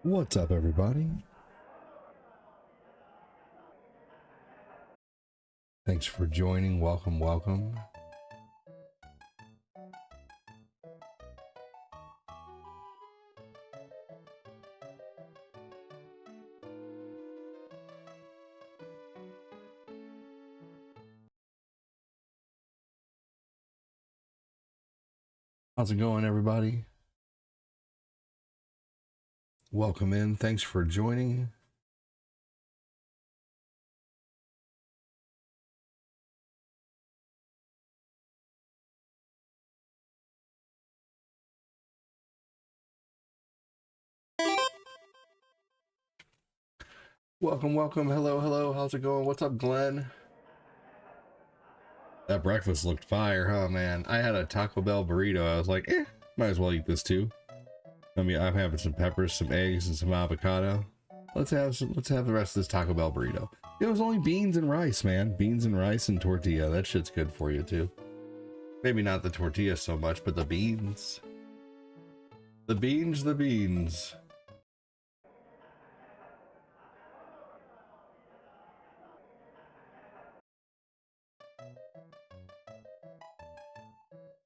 What's up, everybody? Thanks for joining. Welcome, welcome. How's it going, everybody? Welcome in. Thanks for joining. Welcome, welcome. Hello, hello. How's it going? What's up, Glenn? That breakfast looked fire, huh, man? I had a Taco Bell burrito. I was like, might as well eat this too. I mean, I'm having some peppers, some eggs, and some avocado. Let's have the rest of this Taco Bell burrito. It was only beans and rice, man. Beans and rice and tortilla. That shit's good for you too. Maybe not the tortilla so much, but the beans. The beans.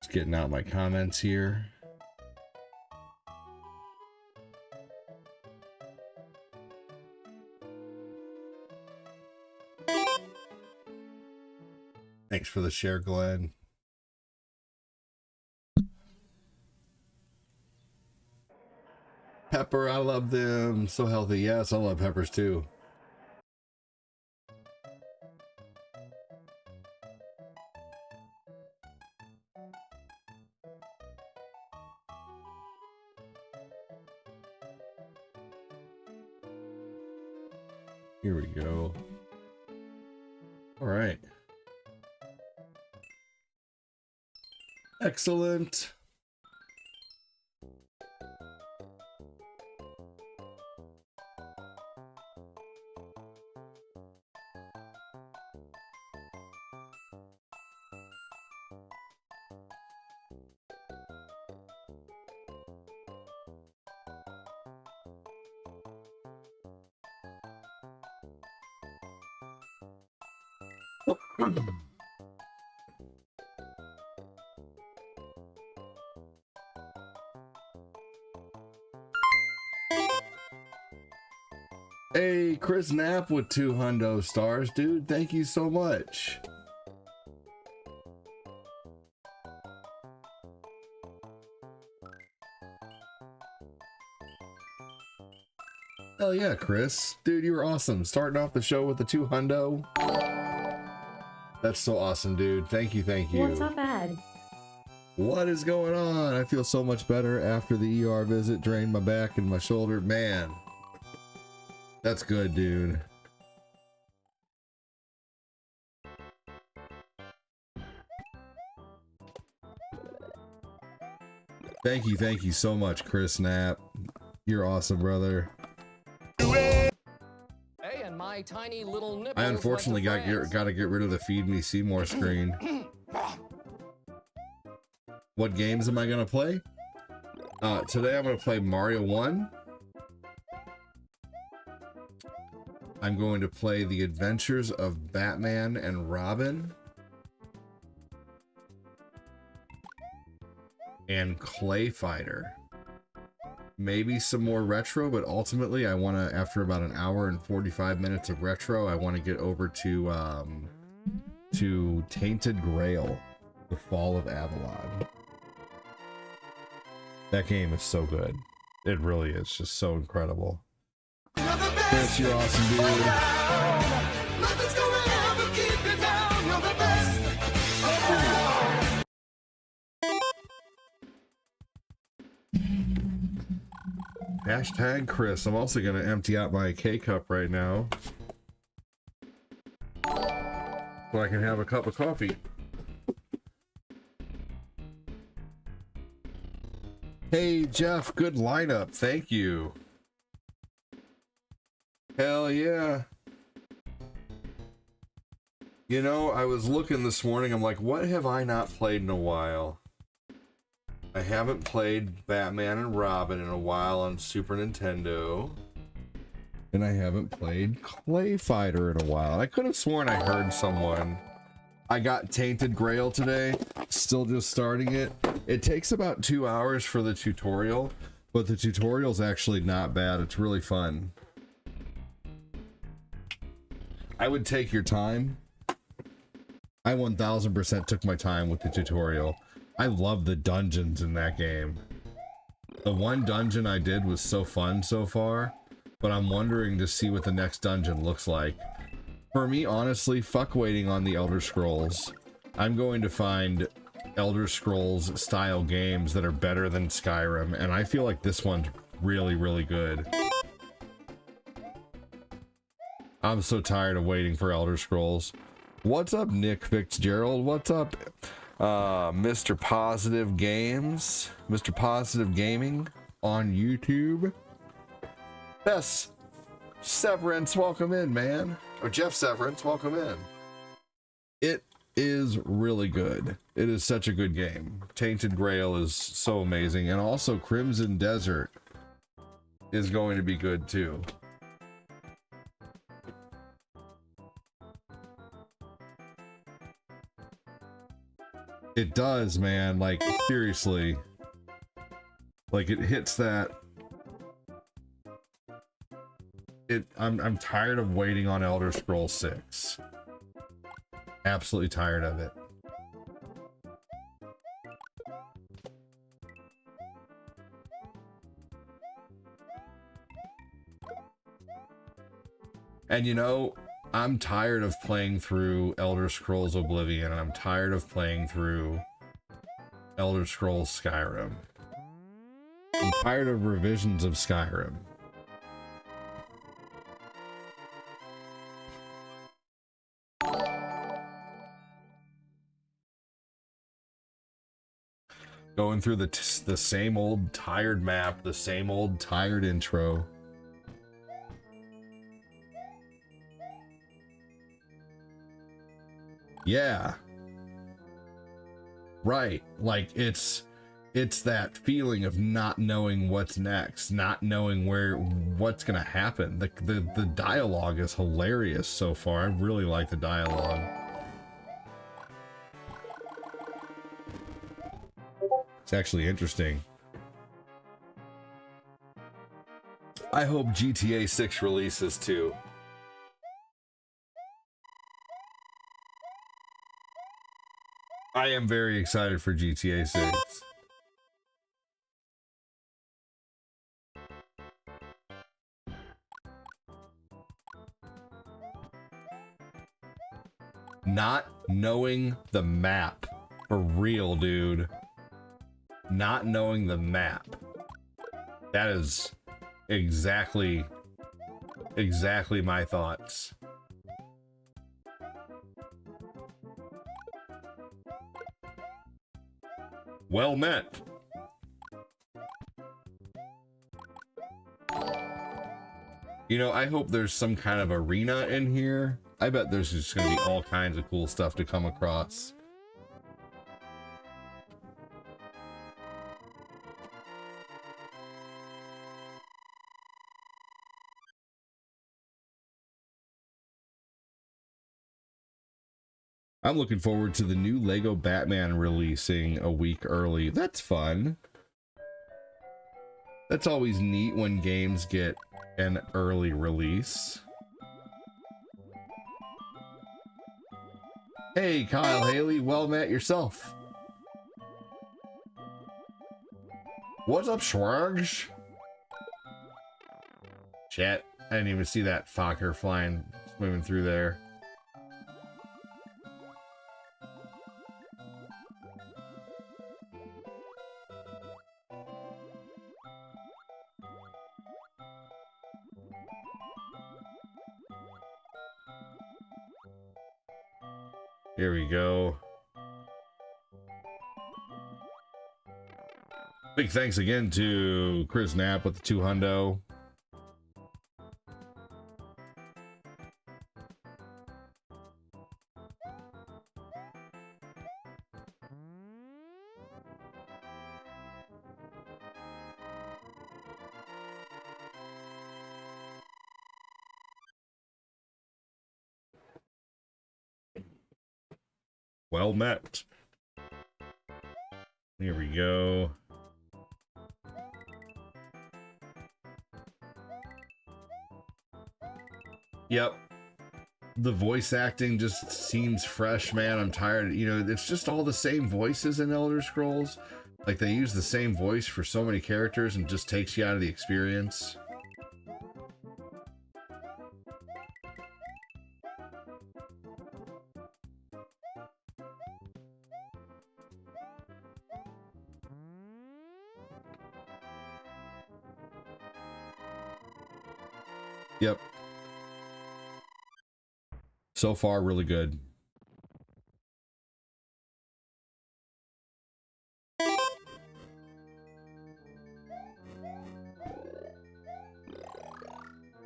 Just getting out my comments here. Thanks for the share, Glenn. Pepper, I love them. So healthy. Yes, I love peppers too. Here we go. All right. Excellent. Hey, Chris Knapp with 2 hundo stars, dude. Thank you so much. Hell yeah, Chris. Dude, you were awesome. Starting off the show with the 2 hundo. That's so awesome, dude. Thank you, thank you. What's up, Ed? What is going on? I feel so much better after the ER visit. Drained my back and my shoulder. Man, that's good, dude. Thank you so much, Chris Knapp. You're awesome, brother. Hey, and my tiny little nipples. I unfortunately got to get rid of the Feed Me Seymour screen. What games am I gonna play? Today I'm gonna play Mario 1. I'm going to play The Adventures of Batman and Robin. And Clay Fighter. Maybe some more retro, but ultimately I want to, after about an hour and 45 minutes of retro, I want to get over to Tainted Grail, The Fall of Avalon. That game is so good. It really is just so incredible. Chris, you're awesome, dude. Hashtag Chris. I'm also going to empty out my K-cup right now so I can have a cup of coffee. Hey, Jeff, good lineup. Thank you. Hell yeah. You know, I was looking this morning. I'm like, what have I not played in a while? I haven't played Batman and Robin in a while on Super Nintendo. And I haven't played Clay Fighter in a while. I could have sworn I heard someone. I got Tainted Grail today. Still just starting it. It takes about 2 hours for the tutorial, but the tutorial's actually not bad. It's really fun. I would take your time. I 1000% took my time with the tutorial. I love the dungeons in that game. The one dungeon I did was so fun so far, but I'm wondering to see what the next dungeon looks like. For me, honestly, fuck waiting on the Elder Scrolls. I'm going to find Elder Scrolls style games that are better than Skyrim, and I feel like this one's really, really good. I'm so tired of waiting for Elder Scrolls. What's up, Nick Fitzgerald? What's up, Mr. Positive Games? Mr. Positive Gaming on YouTube? Yes, Severance, welcome in, man. Or Jeff Severance, welcome in. It is really good. It is such a good game. Tainted Grail is so amazing, and also Crimson Desert is going to be good too. It does, man. Like, seriously. Like, it hits that. I'm tired of waiting on Elder Scrolls 6. Absolutely tired of it. And you know, I'm tired of playing through Elder Scrolls Oblivion, and I'm tired of playing through Elder Scrolls Skyrim. I'm tired of revisions of Skyrim. Going through the same old tired map, the same old tired intro. Yeah. Right. Like, it's that feeling of not knowing what's next, not knowing what's gonna happen. The dialogue is hilarious so far. I really like the dialogue. It's actually interesting. I hope GTA 6 releases too. I am very excited for GTA 6. Not knowing the map. For real, dude. Not knowing the map. That is exactly my thoughts. Well met. You know, I hope there's some kind of arena in here. I bet there's just gonna be all kinds of cool stuff to come across. I'm looking forward to the new Lego Batman releasing a week early. That's fun. That's always neat when games get an early release. Hey, Kyle Haley, well met yourself. What's up, Schwargs? Chat, I didn't even see that Fokker flying, swimming through there. Here we go. Big thanks again to Chris Knapp with the 200. Well met. Here we go. Yep. The voice acting just seems fresh, man. I'm tired. You know, it's just all the same voices in Elder Scrolls. Like, they use the same voice for so many characters and just takes you out of the experience. Yep. So far, really good.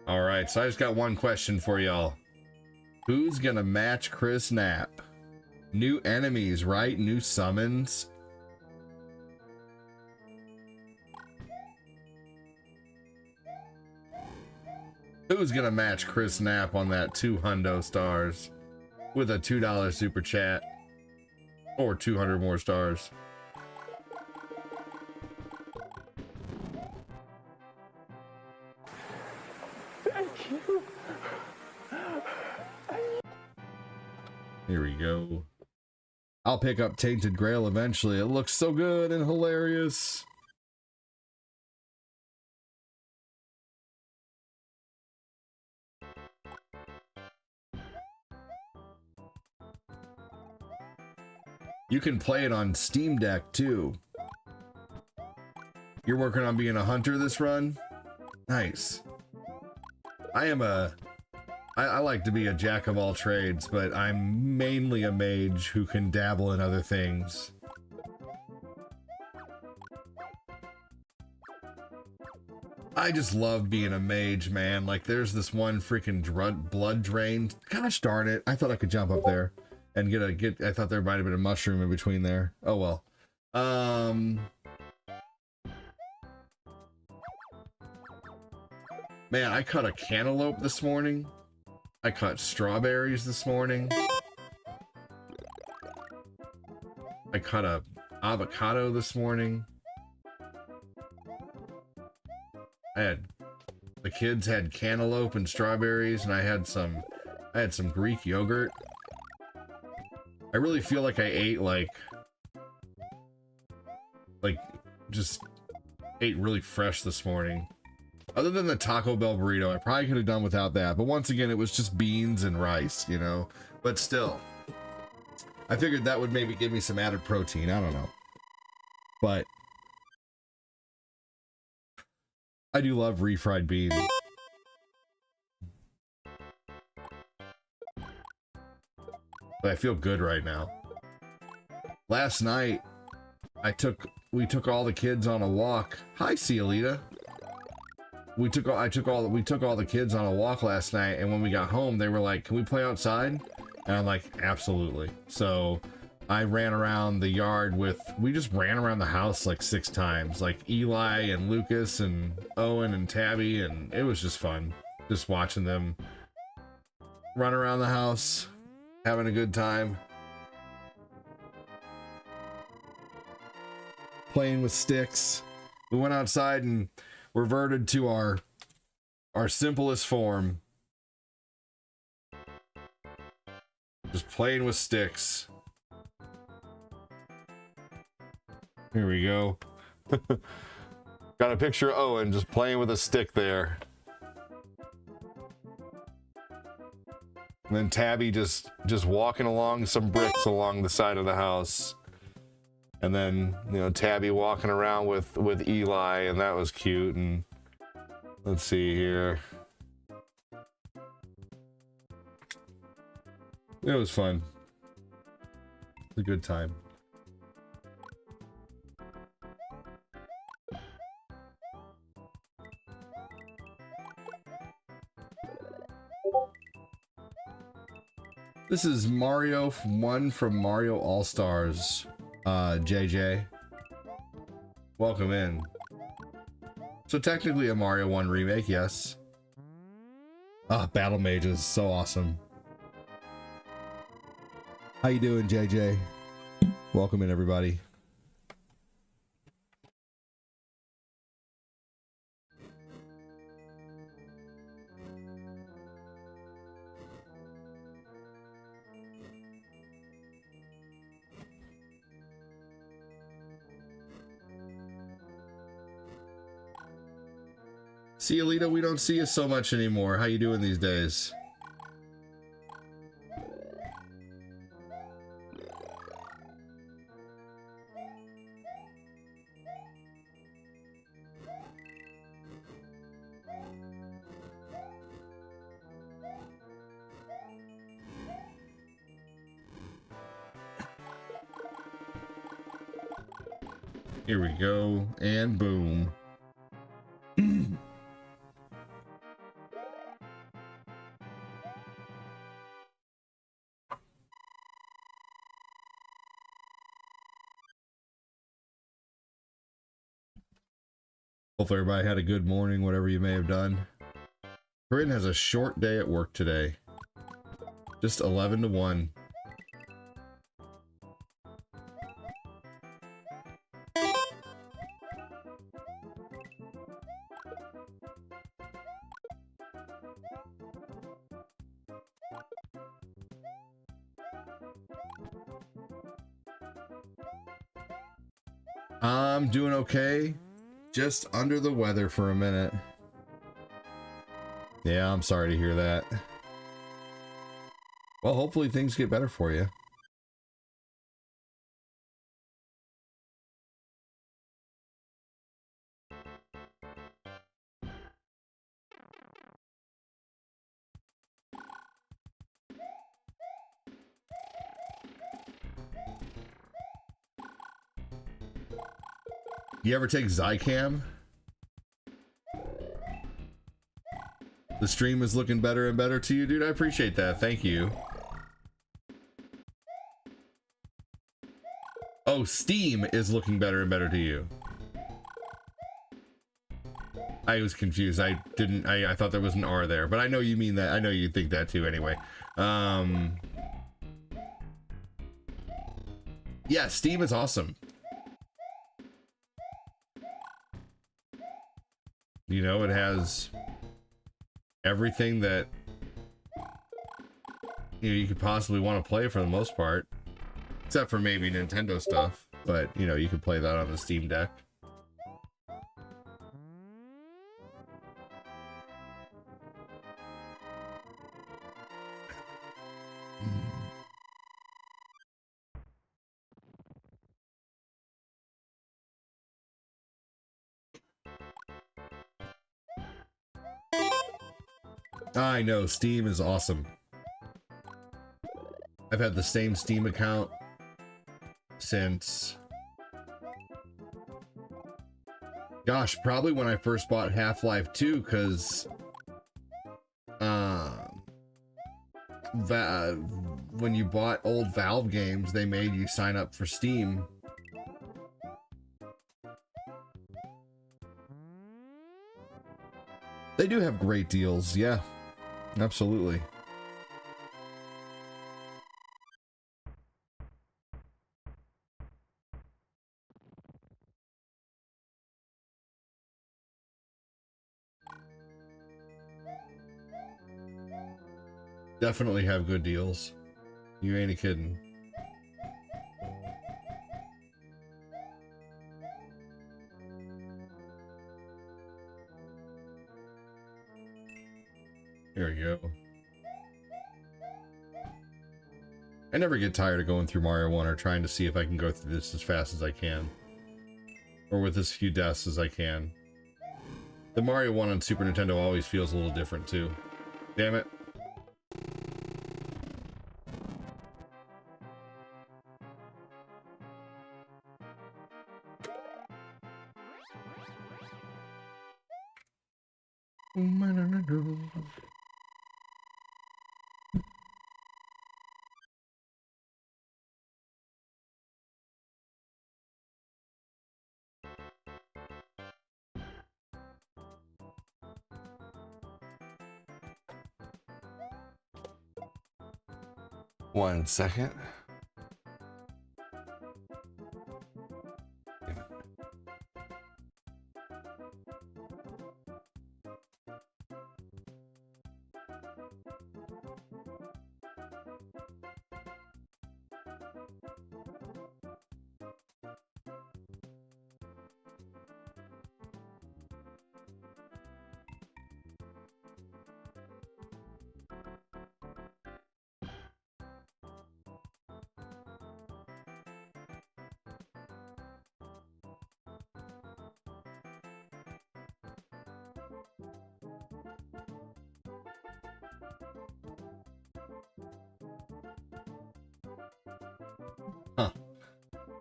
All right, so I just got one question for y'all. Who's gonna match Chris Knapp? New enemies, right? New summons? Who's gonna match Chris Knapp on that 200 stars with a $2 super chat or 200 more stars? Thank you. Here we go. I'll pick up Tainted Grail eventually. It looks so good and hilarious. You can play it on Steam Deck too. You're working on being a hunter this run? Nice. I like to be a jack of all trades, but I'm mainly a mage who can dabble in other things. I just love being a mage, man. Like, there's this one freaking blood drain. Gosh darn it. I thought I could jump up there and I thought there might have been a mushroom in between there. Oh well. Man, I cut a cantaloupe this morning. I cut strawberries this morning. I cut a avocado this morning. The kids had cantaloupe and strawberries, and I had some Greek yogurt. I really feel like I ate just ate really fresh this morning. Other than the Taco Bell burrito, I probably could have done without that. But once again, it was just beans and rice, you know? But still, I figured that would maybe give me some added protein. I don't know. But I do love refried beans. But I feel good right now. Last night, we took all the kids on a walk. Hi, Cielita. We took all the kids on a walk last night, and when we got home, they were like, "Can we play outside?" And I'm like, "Absolutely." So I ran around the yard we just ran around the house like 6 times, like Eli and Lucas and Owen and Tabby, and it was just fun, just watching them run around the house, having a good time, playing with sticks. We went outside and reverted to our simplest form. Just playing with sticks. Here we go. Got a picture of Owen just playing with a stick there. And then Tabby just walking along some bricks along the side of the house. And then, you know, Tabby walking around with Eli, and that was cute. And let's see here. It was fun. It was a good time. This is Mario 1 from Mario All-Stars. JJ. Welcome in. So technically a Mario 1 remake, yes. Battle Mage is so awesome. How you doing, JJ? Welcome in, everybody. See, Alita, we don't see you so much anymore. How you doing these days? Here we go, and boom. Hopefully everybody had a good morning, whatever you may have done. Corinne has a short day at work today. Just 11 to 1. I'm doing okay. Just under the weather for a minute. Yeah, I'm sorry to hear that. Well, hopefully things get better for you. You ever take Zycam? The stream is looking better and better to you, dude. I appreciate that. Thank you. Oh, Steam is looking better and better to you. I was confused. I thought there was an R there, but I know you mean that. I know you think that too anyway. Yeah, Steam is awesome. You know, it has everything that you could possibly want to play for the most part, except for maybe Nintendo stuff, but you know, you could play that on the Steam Deck. I know, Steam is awesome. I've had the same Steam account since, gosh, probably when I first bought Half-Life 2, because when you bought old Valve games, they made you sign up for Steam. They do have great deals, yeah, absolutely. Definitely have good deals. You ain't a kidding. There we go. I never get tired of going through Mario 1 or trying to see if I can go through this as fast as I can. Or with as few deaths as I can. The Mario 1 on Super Nintendo always feels a little different too. Damn it. One second.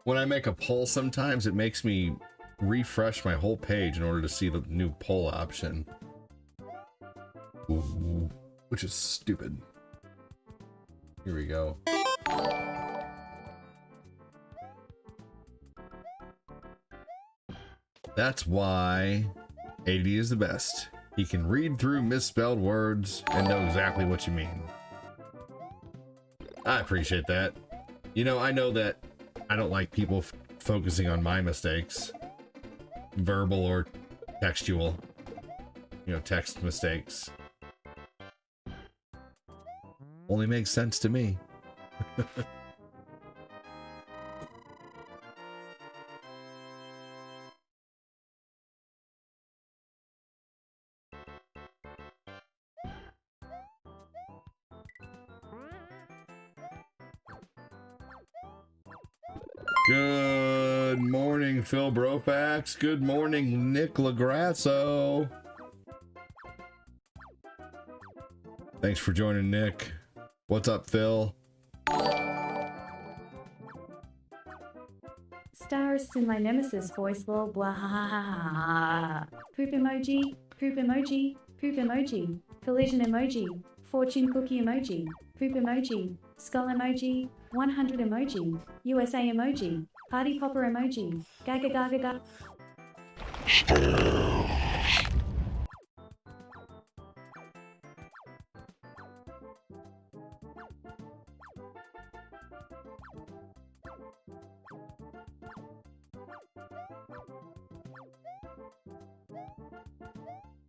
When I make a poll, sometimes it makes me refresh my whole page in order to see the new poll option. Ooh, which is stupid. Here we go. That's why AD is the best. He can read through misspelled words and know exactly what you mean. I appreciate that. You know, I know that I don't like people focusing on my mistakes. Verbal or textual. You know, text mistakes. Only makes sense to me. Good morning, Phil Brofax. Good morning, Nick Lagrasso. Thanks for joining, Nick. What's up, Phil? Stars in my nemesis voice lol blah ha ha ha ha ha. Poop emoji, poop emoji, poop emoji, collision emoji, fortune cookie emoji, poop emoji, skull emoji, 100 emoji, USA emoji, party popper emoji, gaga gaga gaga.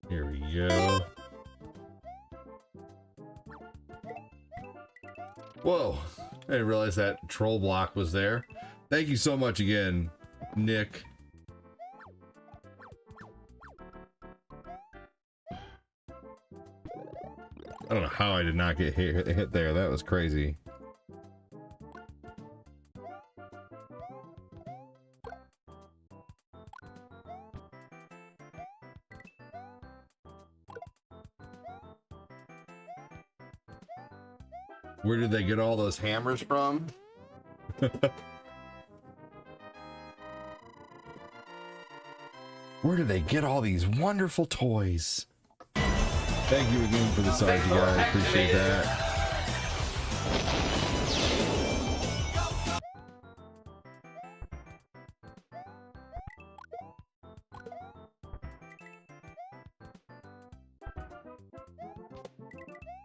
Here we go. Whoa, I didn't realize that troll block was there. Thank you so much again, Nick. I don't know how I did not get hit there. That was crazy. Where did they get all those hammers from? Where did they get all these wonderful toys? Thank you again for the stars, you guys. Appreciate that.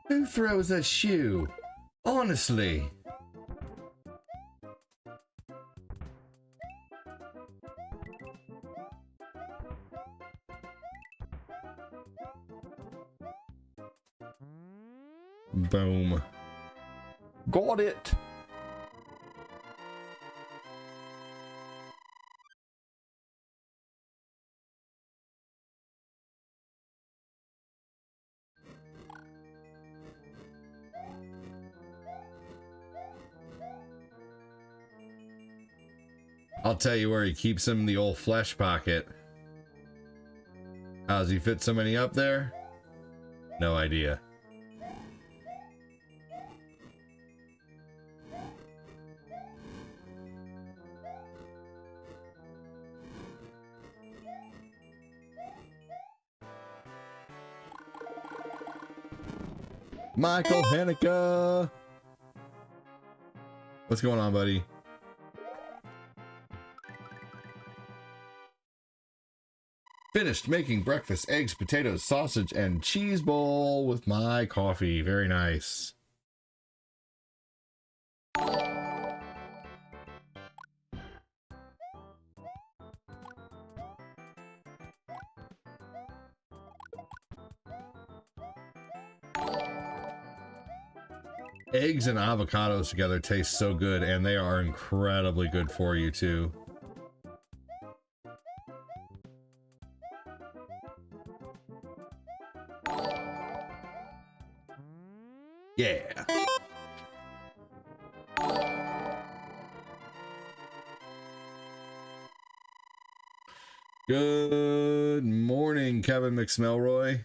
Who throws a shoe? Honestly. Boom. Got it. I'll tell you where he keeps them in the old flesh pocket. How does he fit so many up there? No idea. Michael Hanukkah. What's going on, buddy? Finished making breakfast, eggs, potatoes, sausage, and cheese bowl with my coffee. Very nice. Eggs and avocados together taste so good, and they are incredibly good for you too. Yeah. Good morning, Kevin McSmelroy.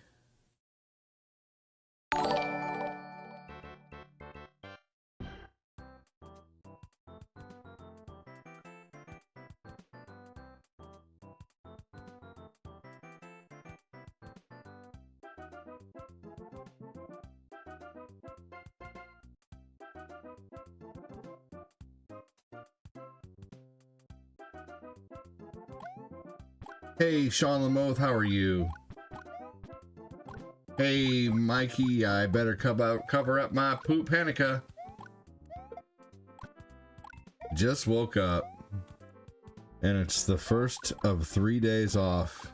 Hey, Sean Lamoth, how are you? Hey, Mikey, I better cover up my poop Hanukkah. Just woke up, and it's the first of 3 days off.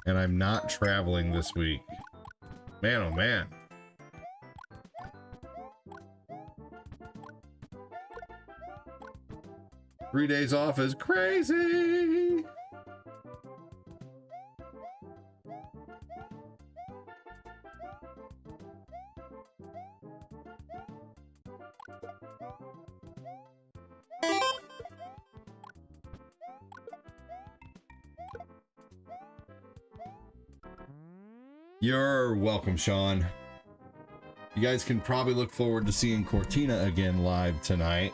And I'm not traveling this week. Man, oh man. Three days off is crazy. You're welcome, Sean. You guys can probably look forward to seeing Cortina again live tonight.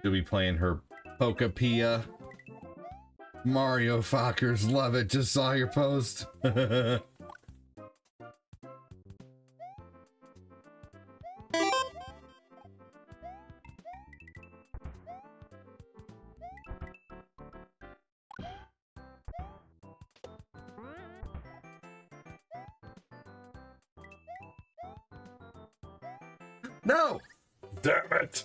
She'll be playing her Pokapia. Mario Fockers, love it. Just saw your post. No! Damn it!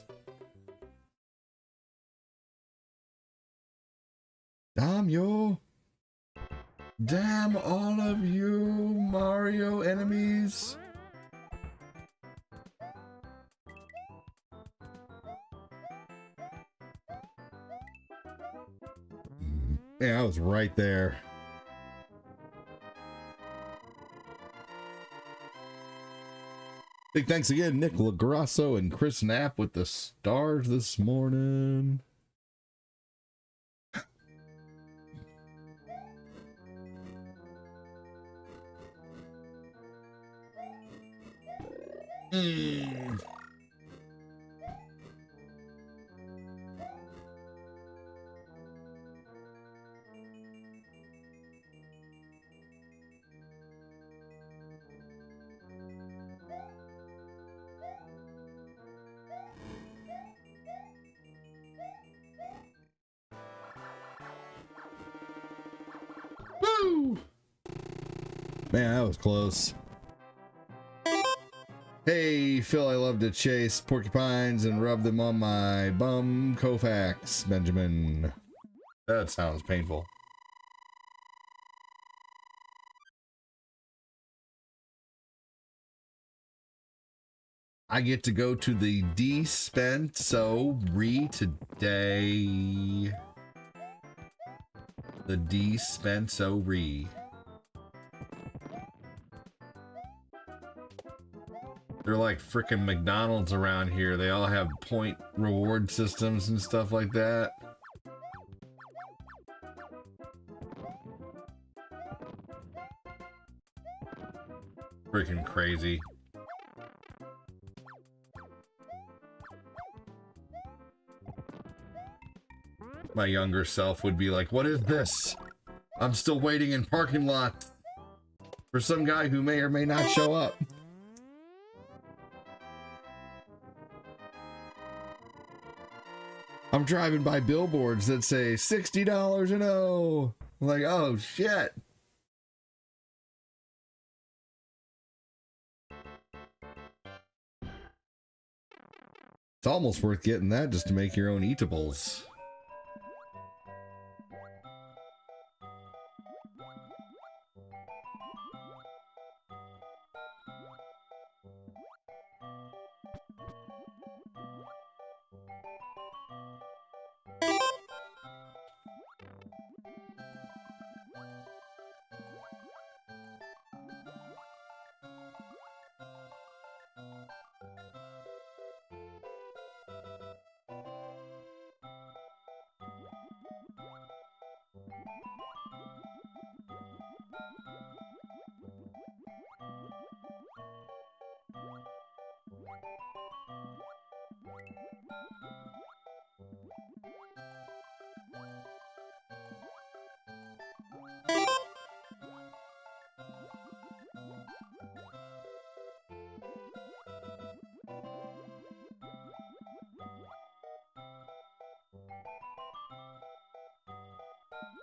Damn you! Damn all of you Mario enemies! Yeah, I was right there. Big thanks again, Nick Lagrasso and Chris Knapp with the stars this morning. Woo! Man, that was close. Hey, Phil, I love to chase porcupines and rub them on my bum. Kofax, Benjamin. That sounds painful. I get to go to the dispensary today. The dispensary. They're like freaking McDonald's around here. They all have point reward systems and stuff like that. Freaking crazy. My younger self would be like, what is this? I'm still waiting in parking lot for some guy who may or may not show up. I'm driving by billboards that say $60 and oh. I'm like, oh shit. It's almost worth getting that just to make your own eatables.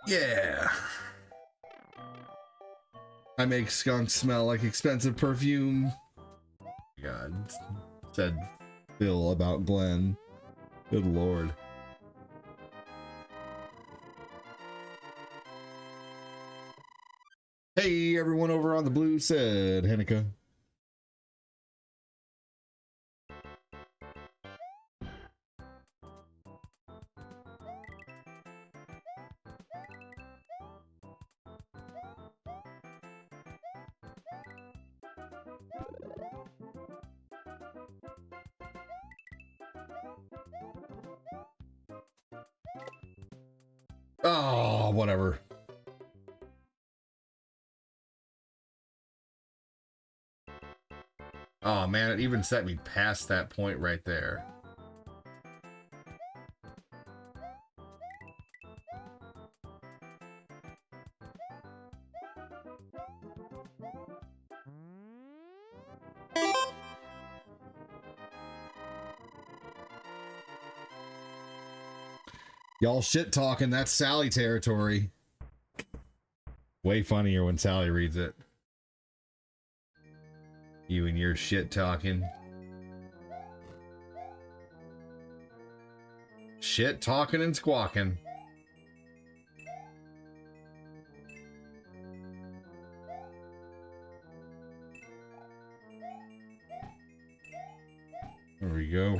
Yeah. I make skunks smell like expensive perfume. God, said Phil about Glenn. Good Lord. Hey, everyone over on the blue, said Hanukkah. Oh, whatever. Oh man, it even set me past that point right there. Y'all shit talking, that's Sally territory. Way funnier when Sally reads it. You and your shit talking. Shit talking and squawking. There we go.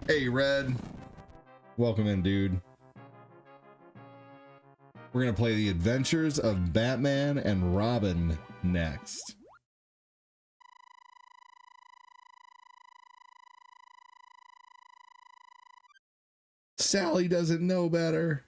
Hey, Red. Welcome in, dude. We're gonna play The Adventures of Batman and Robin next. Sally doesn't know better.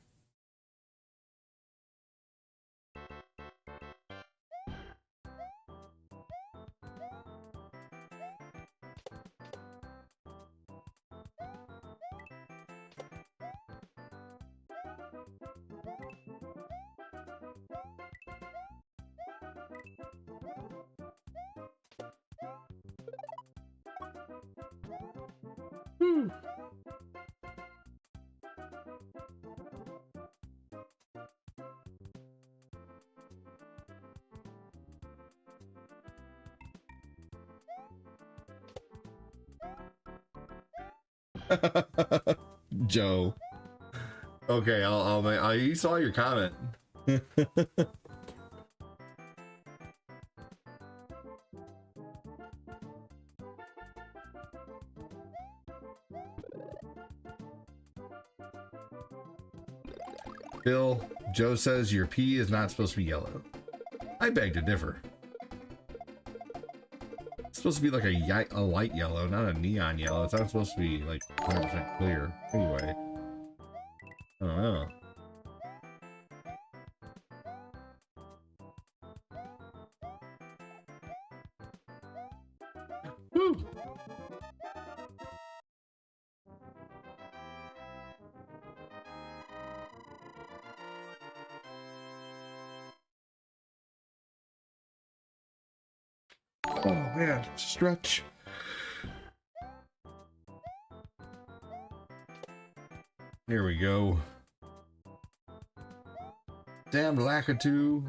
Joe. Okay, you saw your comment. Bill, Joe says your pee is not supposed to be yellow. I beg to differ. It's supposed to be like a light yellow, not a neon yellow. It's not supposed to be like 100% clear. Anyway. I don't know. Woo! Oh man, stretch. Here we go. Damn Lakitu.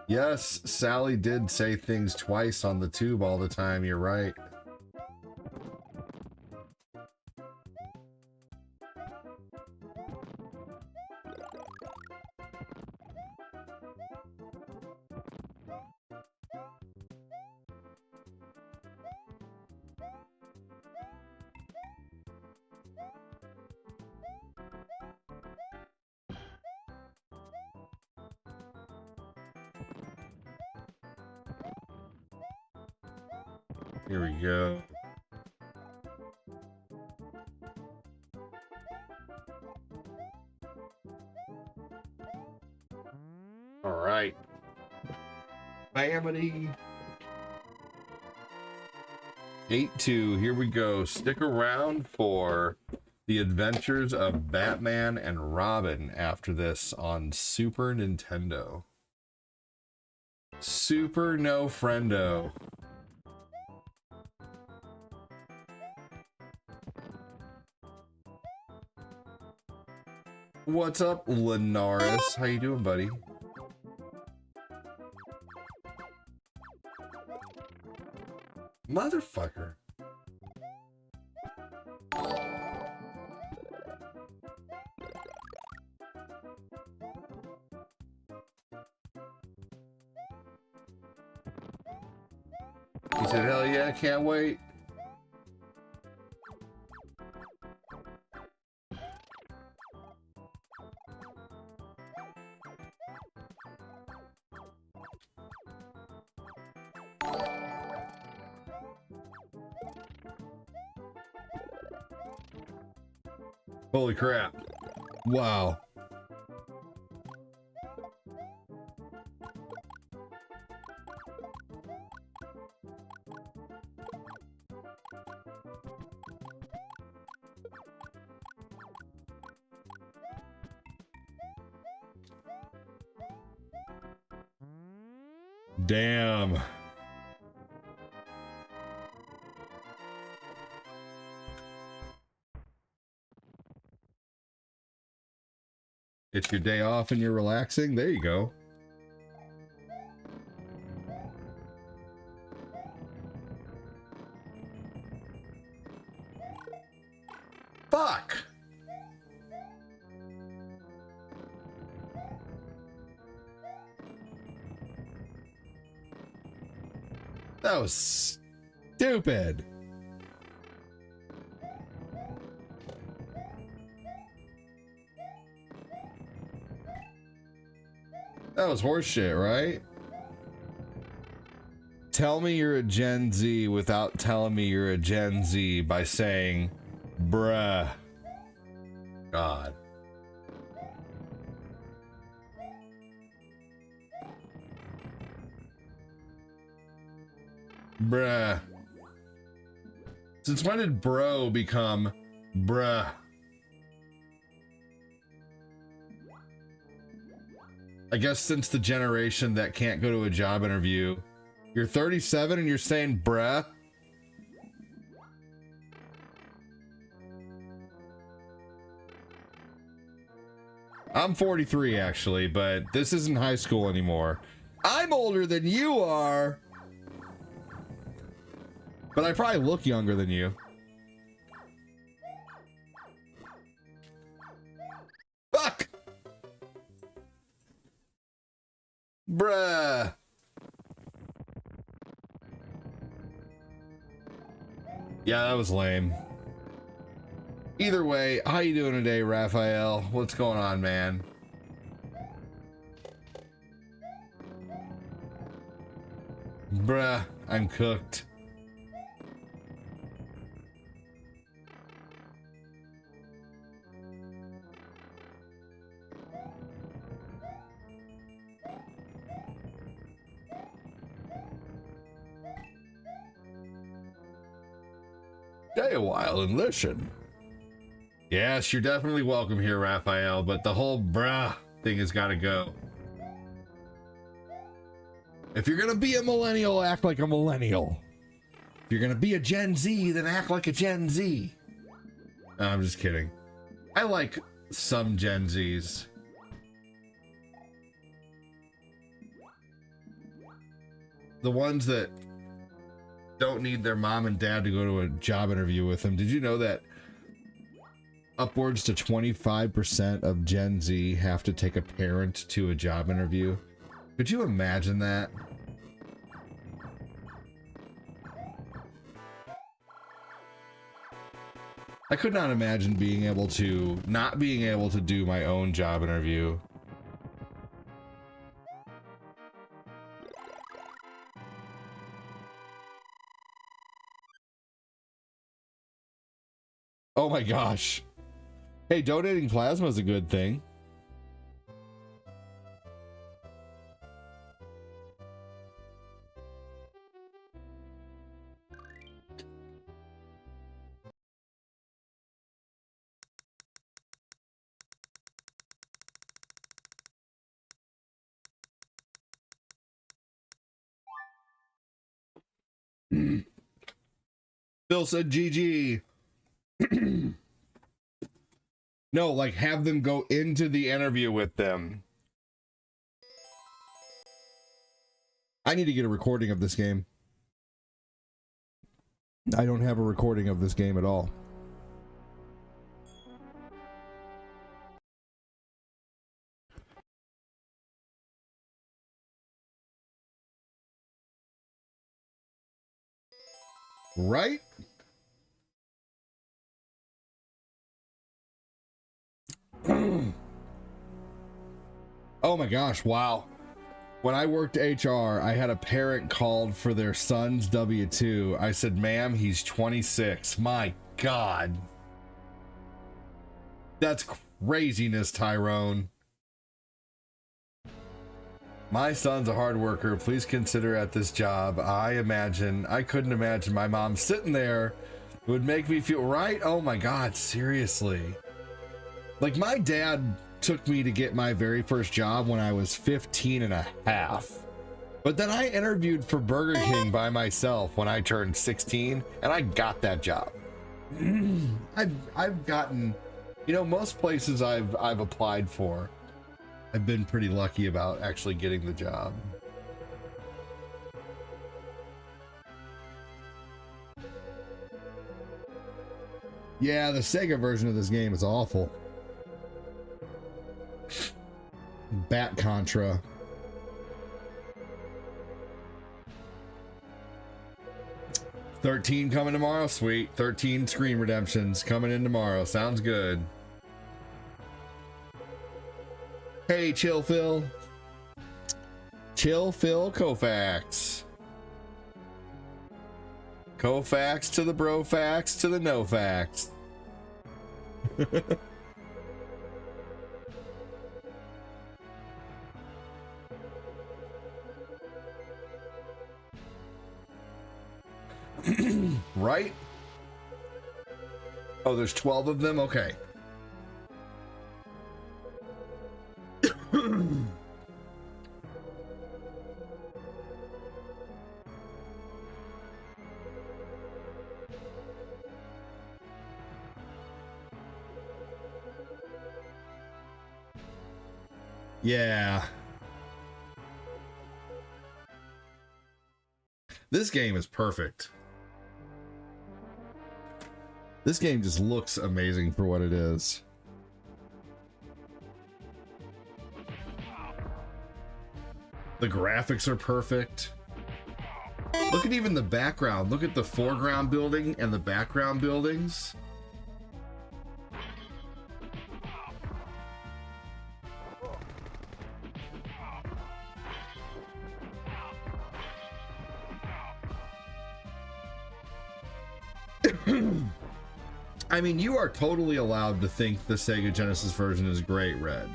Yes, Sally did say things twice on the tube all the time, you're right. Here we go. All right. Bamity. 8-2. Here we go. Stick around for The Adventures of Batman and Robin after this on Super Nintendo. Super no friendo. What's up, Linaris? How you doing, buddy? Motherfucker. He said, hell yeah, can't wait. Holy crap. Wow. Damn. It's your day off and you're relaxing? There you go. Fuck! That was stupid. That was horseshit, right? Tell me you're a Gen Z without telling me you're a Gen Z by saying, bruh. God. Bruh. Since when did bro become bruh? I guess since the generation that can't go to a job interview. You're 37 and you're saying bruh? I'm 43 actually, but this isn't high school anymore. I'm older than you are. But I probably look younger than you. Fuck! Bruh. Yeah, that was lame. Either way, how you doing today, Raphael? What's going on, man? Bruh, I'm cooked. Stay a while and listen. Yes, you're definitely welcome here, Raphael, but the whole bruh thing has got to go. If you're gonna be a millennial, act like a millennial. If you're gonna be a Gen Z, then act like a Gen Z. No, I'm just kidding. I like some Gen Zs. The ones that don't need their mom and dad to go to a job interview with them. Did you know that upwards to 25% of Gen Z have to take a parent to a job interview? Could you imagine that? I could not imagine not being able to do my own job interview. Oh my gosh. Hey, donating plasma is a good thing. Phil said GG. No, like have them go into the interview with them. I need to get a recording of this game. I don't have a recording of this game at all. Right? Oh my gosh, wow. When I worked HR, I had a parent called for their son's W-2. I said, ma'am, he's 26. My God. That's craziness, Tyrone. My son's a hard worker. Please consider at this job. I couldn't imagine my mom sitting there. It would make me feel right. Oh my God, seriously. Like my dad took me to get my very first job when I was 15 and a half. But then I interviewed for Burger King by myself when I turned 16 and I got that job. I've gotten, you know, most places I've applied for, I've been pretty lucky about actually getting the job. Yeah, the Sega version of this game is awful. Bat Contra. $13 coming tomorrow. Sweet. 13 screen redemptions coming in tomorrow. Sounds good. Hey, Chill Phil. Chill Phil Koufax. Koufax to the brofax to the no fax. Right? Oh, there's 12 of them? Okay. Yeah. This game is perfect. This game just looks amazing for what it is. The graphics are perfect. Look at even the background. Look at the foreground building and the background buildings. I mean, you are totally allowed to think the Sega Genesis version is great, Red.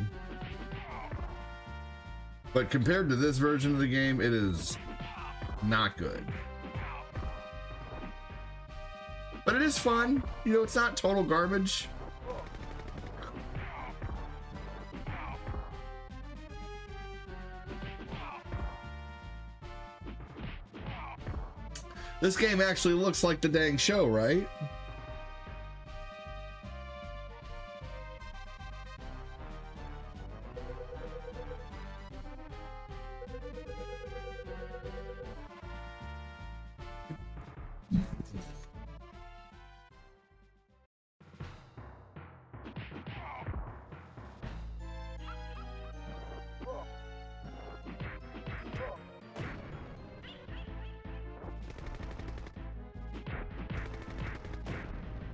But compared to this version of the game, it is not good. But it is fun. You know, it's not total garbage. This game actually looks like the dang show, right?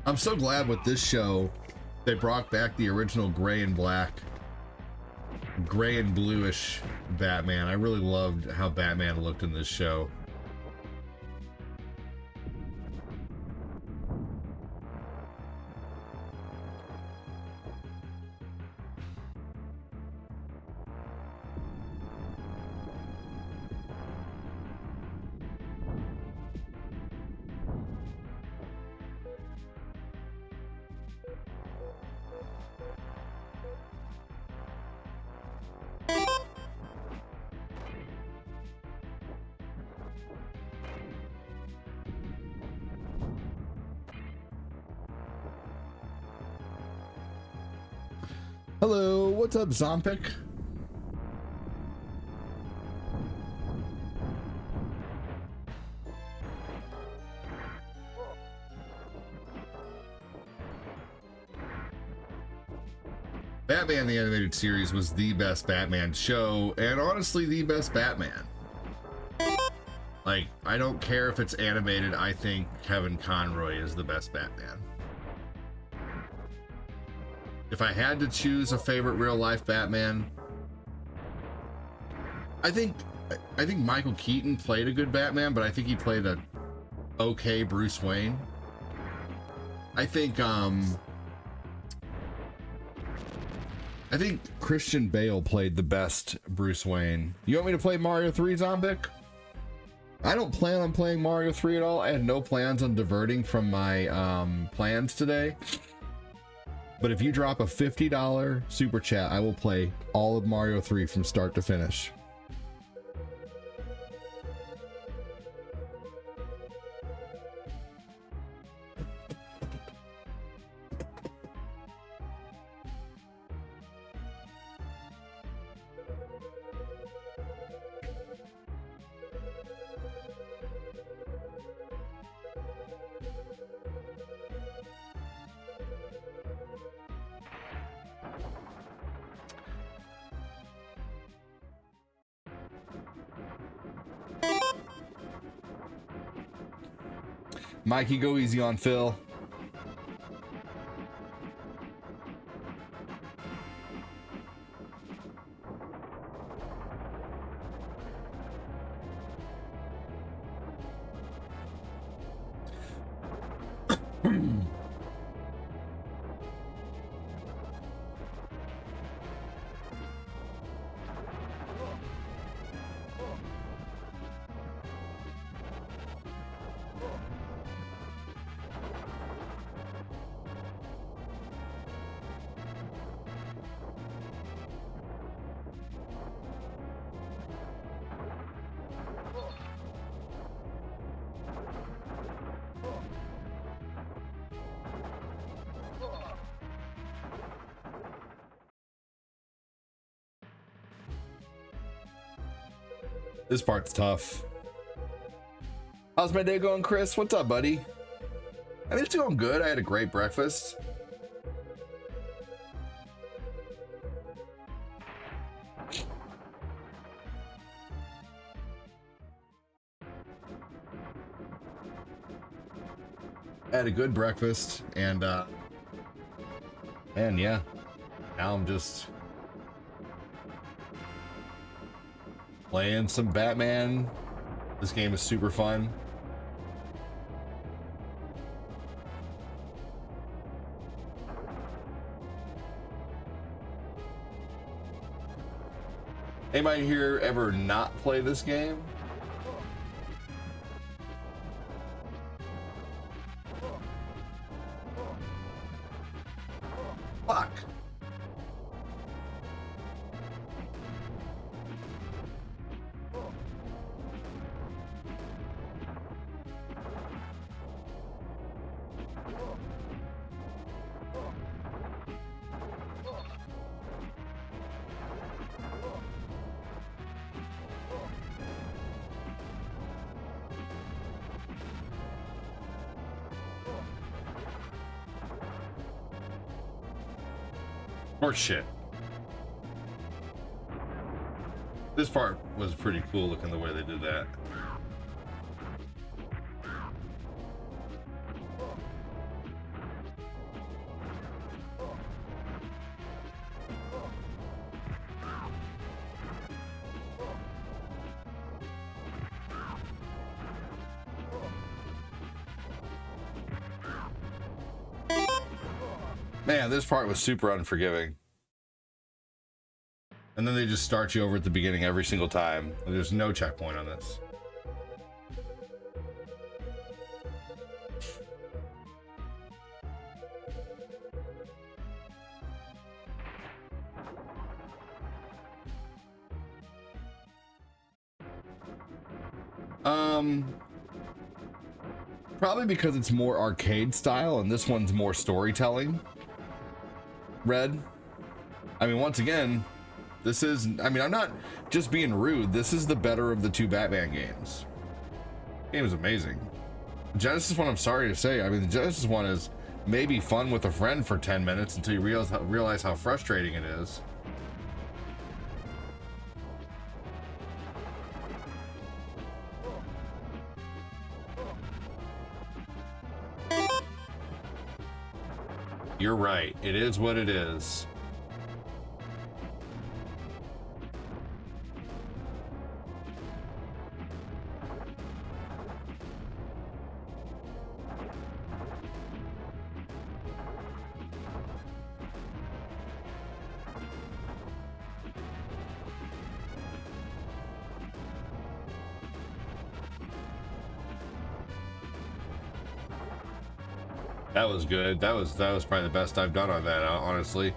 I'm so glad with this show they brought back the original gray and black, gray and bluish Batman. I really loved how Batman looked in this show. Hello, what's up, Zompic? Batman the Animated Series was the best Batman show, and honestly, the best Batman. Like, I don't care if it's animated, I think Kevin Conroy is the best Batman. If I had to choose a favorite real-life Batman, I think Michael Keaton played a good Batman, but I think he played a okay Bruce Wayne. I think Christian Bale played the best Bruce Wayne. You want me to play Mario 3, Zombic? I don't plan on playing Mario 3 at all. I had no plans on diverting from my plans today. But if you drop a $50 super chat, I will play all of Mario 3 from start to finish. Mikey, go easy on Phil. This part's tough. How's my day going, Chris? What's up, buddy? I mean, it's going good. I had a great breakfast. I had a good breakfast, and yeah, now I'm just playing some Batman. This game is super fun. Anybody here ever not play this game? Fuck. Or shit. This part was pretty cool looking the way they did that. Man, this part was super unforgiving. And then they just start you over at the beginning every single time. There's no checkpoint on this. Probably because it's more arcade style and this one's more storytelling. Red. I mean, once again, this is, I mean, I'm not just being rude. This is the better of the two Batman games. The game is amazing. The Genesis one, I'm sorry to say, I mean, the Genesis one is maybe fun with a friend for 10 minutes until you realize how frustrating it is. You're right. It is what it is. That was good. That was probably the best I've done on that, honestly.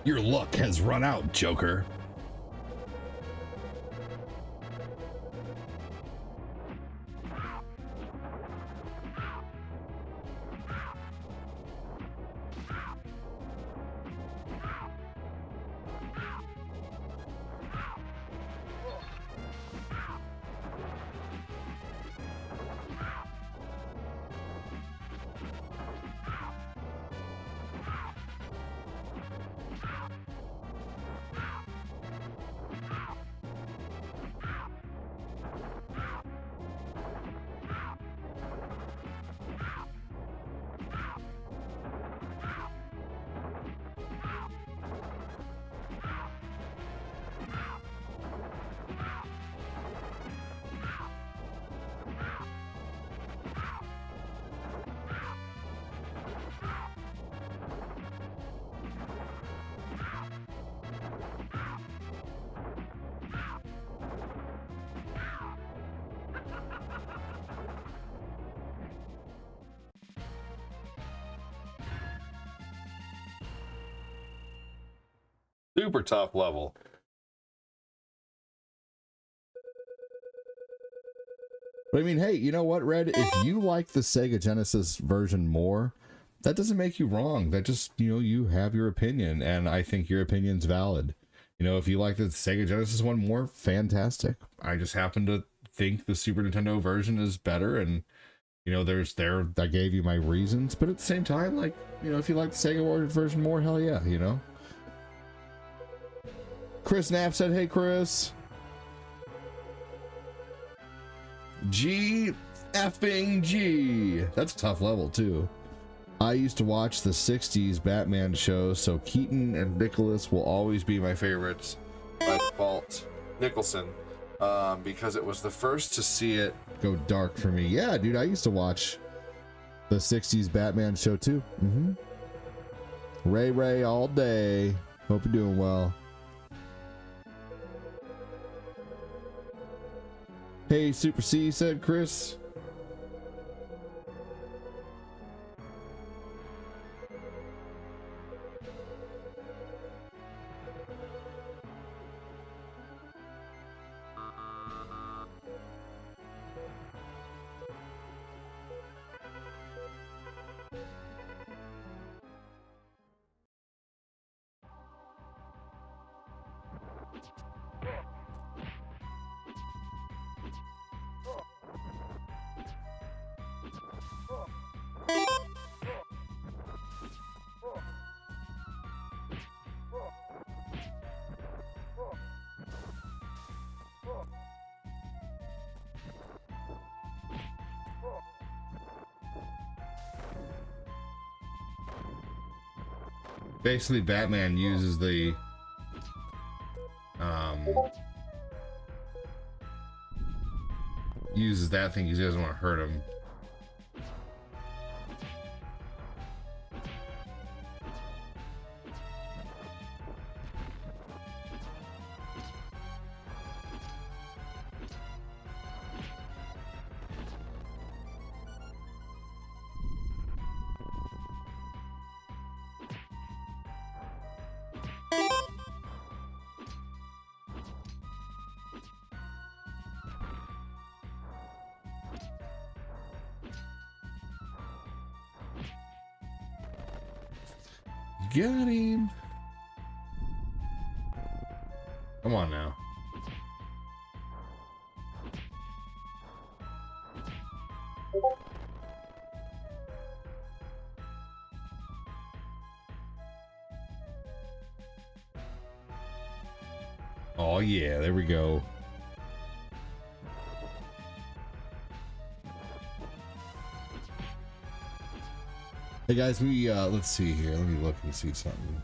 Your luck has run out, Joker. Super tough level. But I mean, hey, you know what, Red? If you like the Sega Genesis version more, that doesn't make you wrong. That just, you know, you have your opinion, and I think your opinion's valid. You know, if you like the Sega Genesis one more, fantastic. I just happen to think the Super Nintendo version is better, and, you know, I gave you my reasons, but at the same time, like, you know, if you like the Sega version more, hell yeah, you know? Chris Knapp said, hey, Chris. G effing G. That's a tough level, too. I used to watch the 60s Batman show, so Keaton and Nicholas will always be my favorites by default. Nicholson, because it was the first to see it go dark for me. Yeah, dude, I used to watch the 60s Batman show, too. Ray all day. Hope you're doing well. Hey, Super C, said Chris. Basically, Batman uses the uses that thing because he doesn't want to hurt him. Got him. Come on now. Oh yeah, there we go. Hey guys, we let's see here. Let me look and see something.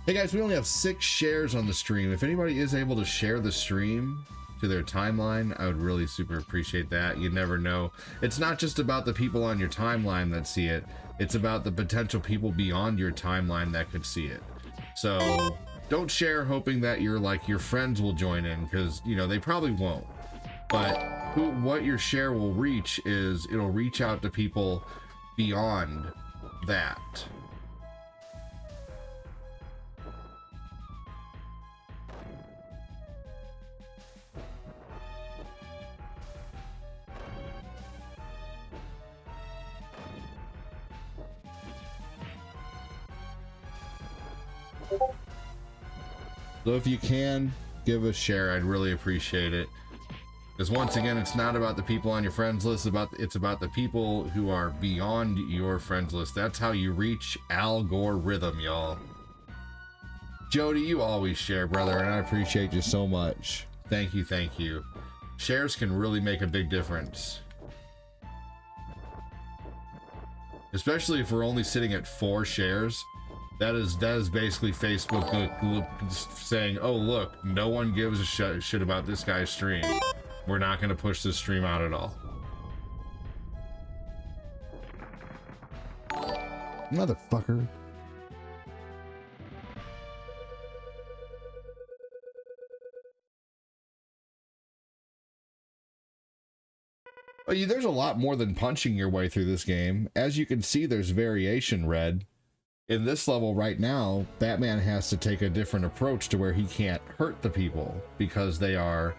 Hey guys, we only have 6 shares on the stream. If anybody is able to share the stream to their timeline, I would really super appreciate that. You never know. It's not just about the people on your timeline that see it. It's about the potential people beyond your timeline that could see it. So don't share hoping that your friends will join in, because you know they probably won't. But what your share will reach is it'll reach out to people beyond that. So if you can give a share, I'd really appreciate it. Because once again, it's not about the people on your friends list, it's about the people who are beyond your friends list. That's how you reach algorithm, y'all. Jody, you always share, brother, and I appreciate you so much. Thank you, thank you. Shares can really make a big difference. Especially if we're only sitting at 4 shares. That is basically Facebook saying, oh look, no one gives a shit about this guy's stream. We're not going to push this stream out at all. Motherfucker. Well, there's a lot more than punching your way through this game. As you can see, there's variation, Red. In this level right now, Batman has to take a different approach to where he can't hurt the people because they are,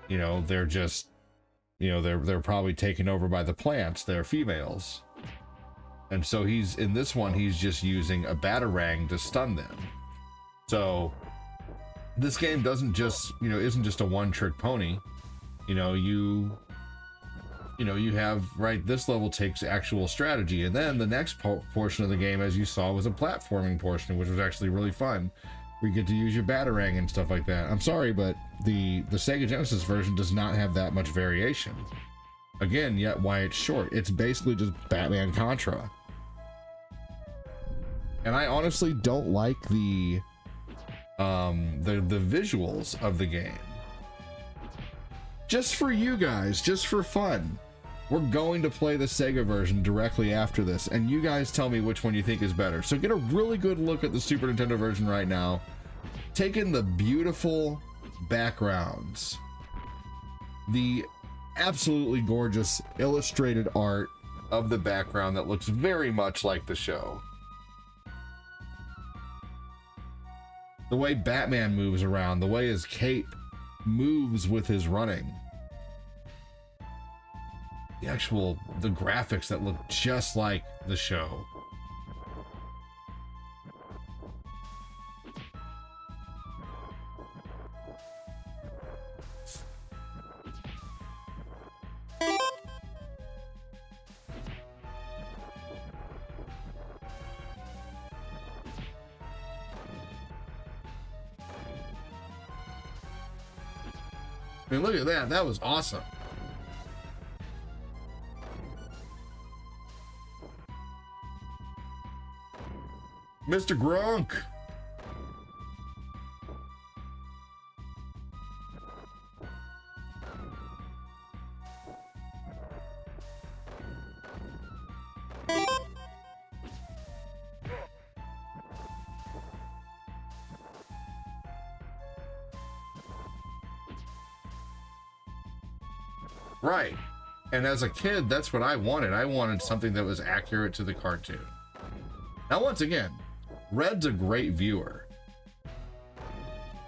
you know, they're just, you know, they're probably taken over by the plants. They're females. And so in this one, he's just using a batarang to stun them. So this game doesn't just, you know, isn't just a one-trick pony. You know, you have, right, this level takes actual strategy, and then the next portion of the game, as you saw, was a platforming portion, which was actually really fun. We get to use your batarang and stuff like that. I'm sorry, but the Sega Genesis version does not have that much variation. Again, yet why it's short. It's basically just Batman Contra. And I honestly don't like the visuals of the game. Just for you guys, just for fun, we're going to play the Sega version directly after this, and you guys tell me which one you think is better. So get a really good look at the Super Nintendo version right now. Take in the beautiful backgrounds, the absolutely gorgeous illustrated art of the background that looks very much like the show. The way Batman moves around, the way his cape moves with his running. The graphics that look just like the show. I mean, look at that. That was awesome. Mr. Gronk. Right. And as a kid, that's what I wanted. I wanted something that was accurate to the cartoon. Now, once again, Red's a great viewer.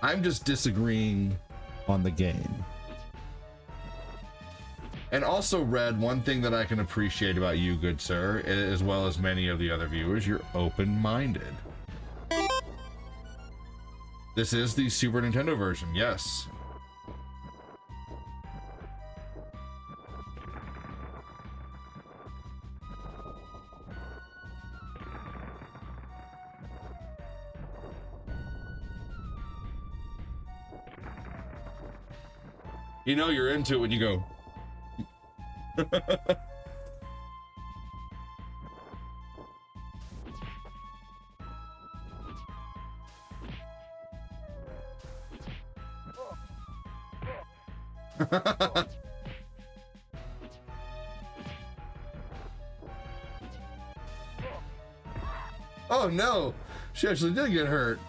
I'm just disagreeing on the game. And also, Red, one thing that I can appreciate about you, good sir, as well as many of the other viewers, you're open-minded. This is the Super Nintendo version, yes. You know you're into it when you go. Oh no, she actually did get hurt.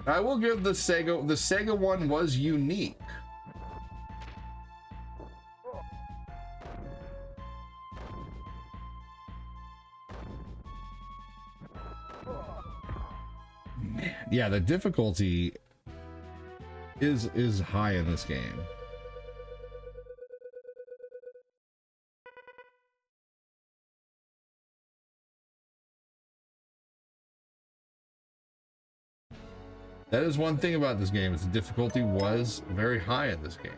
I will give the Sega one was unique. Man, yeah, the difficulty is high in this game. That is one thing about this game, is the difficulty was very high in this game.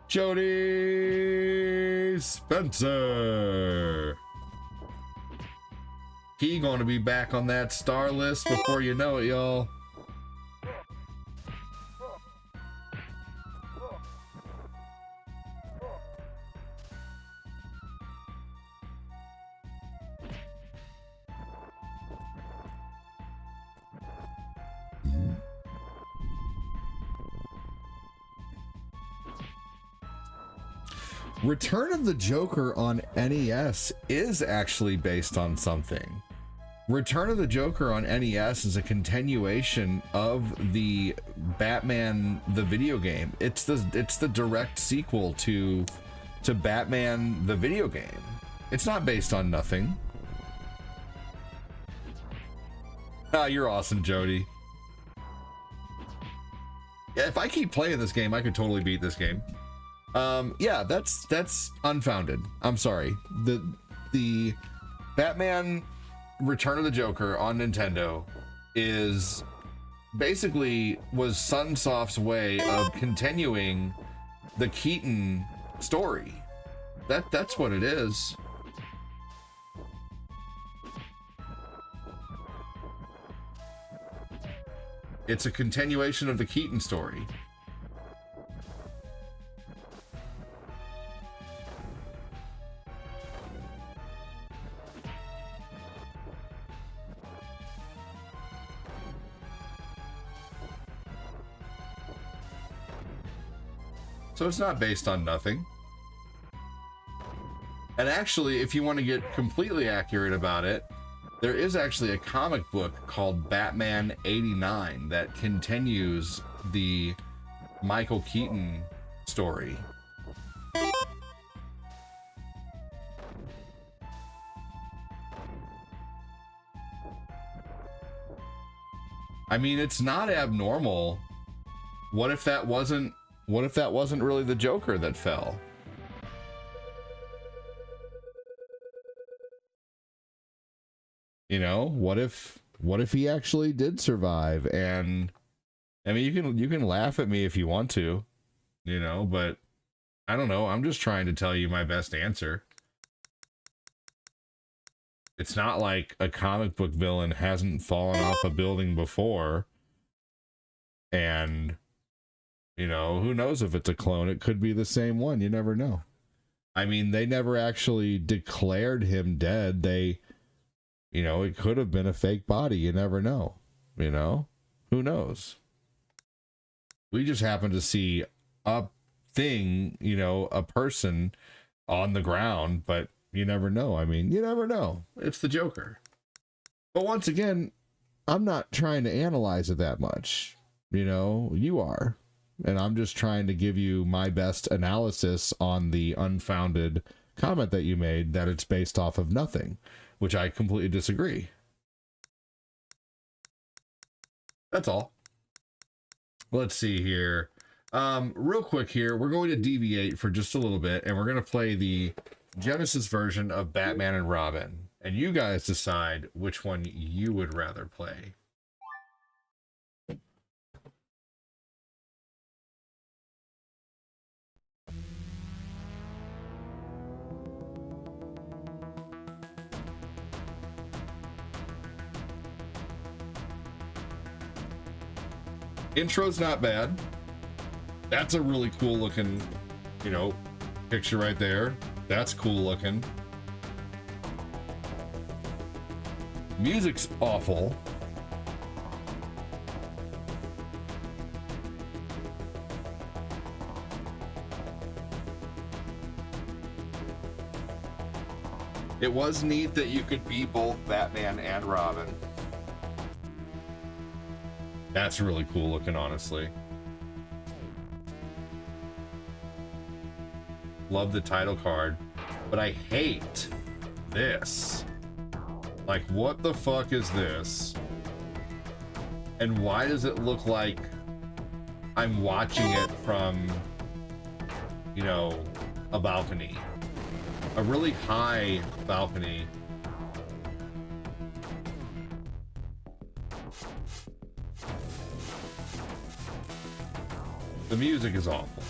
Jody Spencer. He gonna be back on that star list before you know it, y'all. Return of the Joker on NES is actually based on something. Return of the Joker on NES is a continuation of the Batman the video game. It's the direct sequel to Batman the video game. It's not based on nothing. Ah, you're awesome, Jody. Yeah, if I keep playing this game, I could totally beat this game. Yeah, that's unfounded. I'm sorry. The Batman Return of the Joker on Nintendo is basically was Sunsoft's way of continuing the Keaton story. That's what it is. It's a continuation of the Keaton story. So it's not based on nothing. And actually, if you want to get completely accurate about it, there is actually a comic book called Batman 89 that continues the Michael Keaton story. I mean, it's not abnormal. What if that wasn't really the Joker that fell? You know, what if he actually did survive and I mean, you can laugh at me if you want to, you know, but I don't know. I'm just trying to tell you my best answer. It's not like a comic book villain hasn't fallen off a building before. And, you know, who knows if it's a clone? It could be the same one. You never know. I mean, they never actually declared him dead. They, you know, it could have been a fake body. You never know. You know? Who knows? We just happen to see a thing, you know, a person on the ground, but you never know. I mean, you never know. It's the Joker. But once again, I'm not trying to analyze it that much. You know, you are. And I'm just trying to give you my best analysis on the unfounded comment that you made that it's based off of nothing, which I completely disagree. That's all. Let's see here. Real quick here, we're going to deviate for just a little bit, and we're going to play the Genesis version of Batman and Robin. And you guys decide which one you would rather play. Intro's not bad. That's a really cool looking, you know, picture right there. That's cool looking. Music's awful. It was neat that you could be both Batman and Robin. That's really cool looking, honestly. Love the title card, but I hate this. Like, what the fuck is this? And why does it look like I'm watching it from, you know, a balcony? A really high balcony. The music is awful.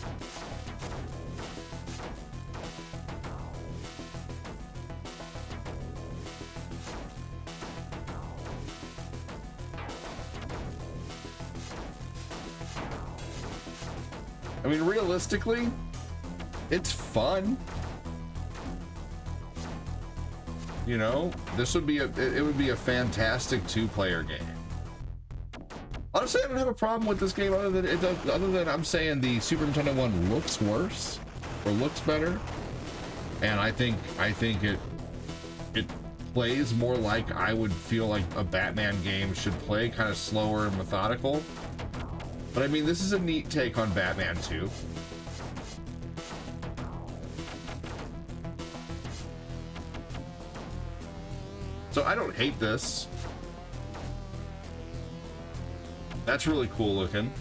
I mean, realistically, it's fun. You know, this would be it would be a fantastic two-player game. Honestly, I don't have a problem with this game other than I'm saying the Super Nintendo one looks worse or looks better, and I think it plays more like I would feel like a Batman game should play, kind of slower and methodical. But I mean, this is a neat take on Batman 2. So I don't hate this. That's really cool looking.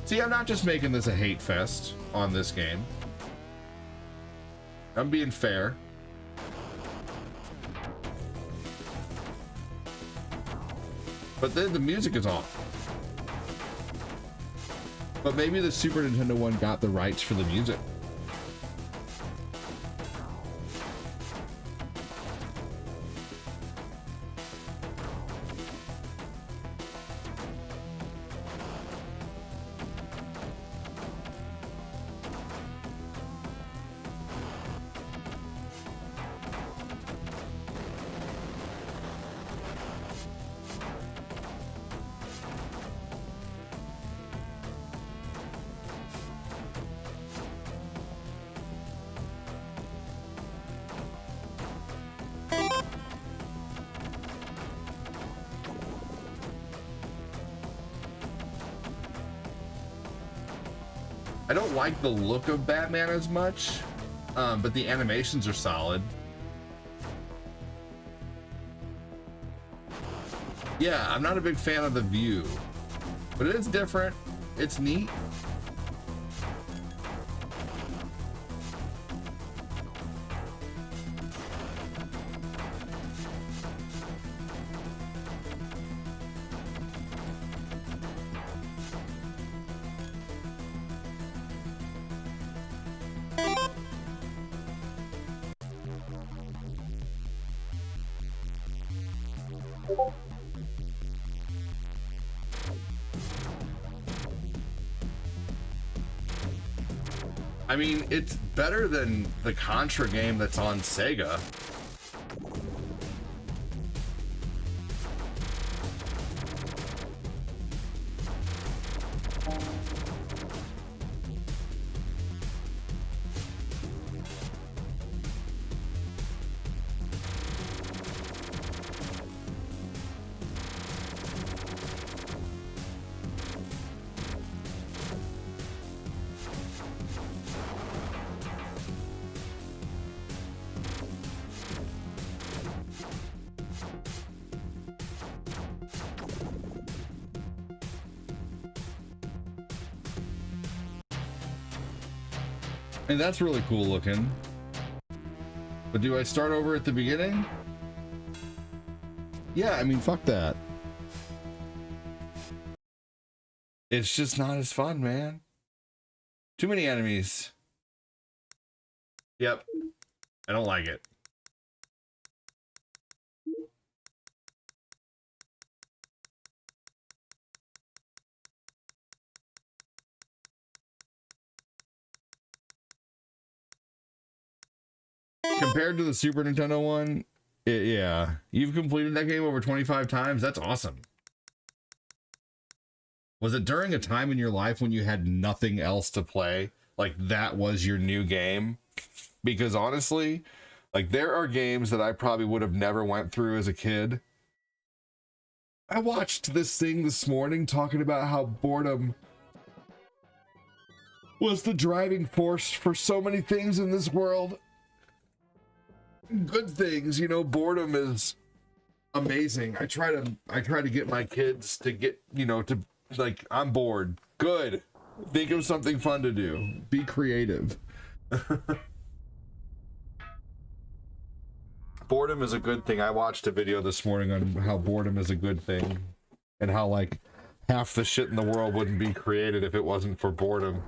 See, I'm not just making this a hate fest on this game. I'm being fair. But then the music is off. But maybe the Super Nintendo one got the rights for the music. I don't like the look of Batman as much, but the animations are solid. Yeah, I'm not a big fan of the view, but it is different. It's neat. I mean, it's better than the Contra game that's on Sega. And that's really cool looking. But do I start over at the beginning? Yeah, I mean, fuck that. It's just not as fun, man. Too many enemies. Yep. I don't like it. Compared to the Super Nintendo one, yeah, you've completed that game over 25 times. That's awesome. Was it during a time in your life when you had nothing else to play? Like that was your new game? Because honestly, like there are games that I probably would have never went through as a kid. I watched this thing this morning talking about how boredom was the driving force for so many things in this world. Good things, you know, boredom is amazing. I try to get my kids to get, you know, to like, I'm bored. Good. Think of something fun to do. Be creative. Boredom is a good thing. I watched a video this morning on how boredom is a good thing and how like half the shit in the world wouldn't be created if it wasn't for boredom.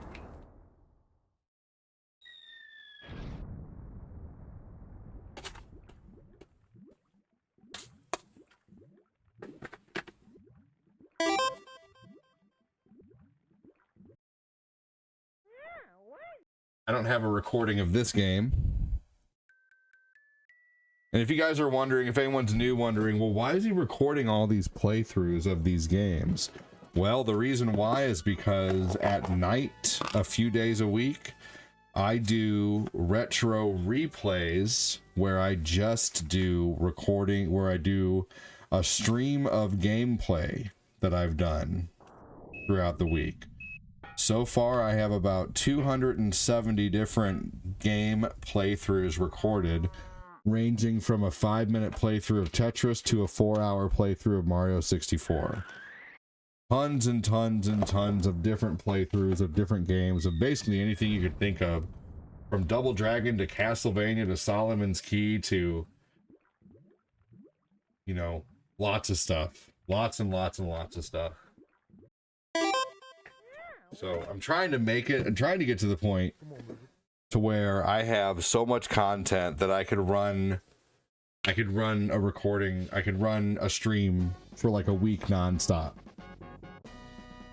I don't have a recording of this game. And if you guys are wondering, if anyone's new wondering, well, why is he recording all these playthroughs of these games? Well, the reason why is because at night, a few days a week, I do retro replays where I just do recording, where I do a stream of gameplay that I've done throughout the week. So far, I have about 270 different game playthroughs recorded, ranging from a 5-minute playthrough of Tetris to a 4-hour playthrough of Mario 64. Tons and tons and tons of different playthroughs of different games of basically anything you could think of, from Double Dragon to Castlevania to Solomon's Key to, you know, lots of stuff. Lots and lots and lots of stuff. So I'm trying to make it, I'm trying to get to the point to where I have so much content that I could run a recording, I could run a stream for like a week nonstop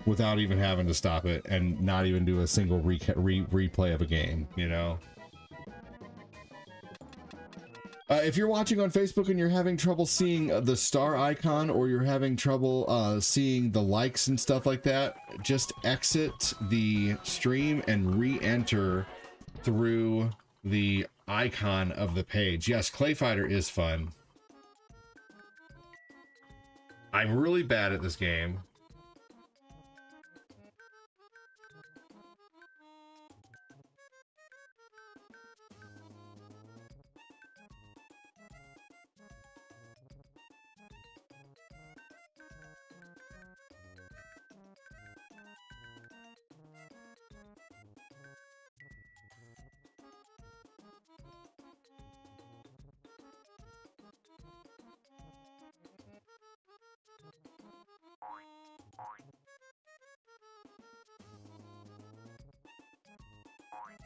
without even having to stop it and not even do a single replay of a game, you know? If you're watching on Facebook and you're having trouble seeing the star icon, or you're having trouble seeing the likes and stuff like that, just exit the stream and re-enter through the icon of the page. Yes, Clay Fighter is fun. I'm really bad at this game.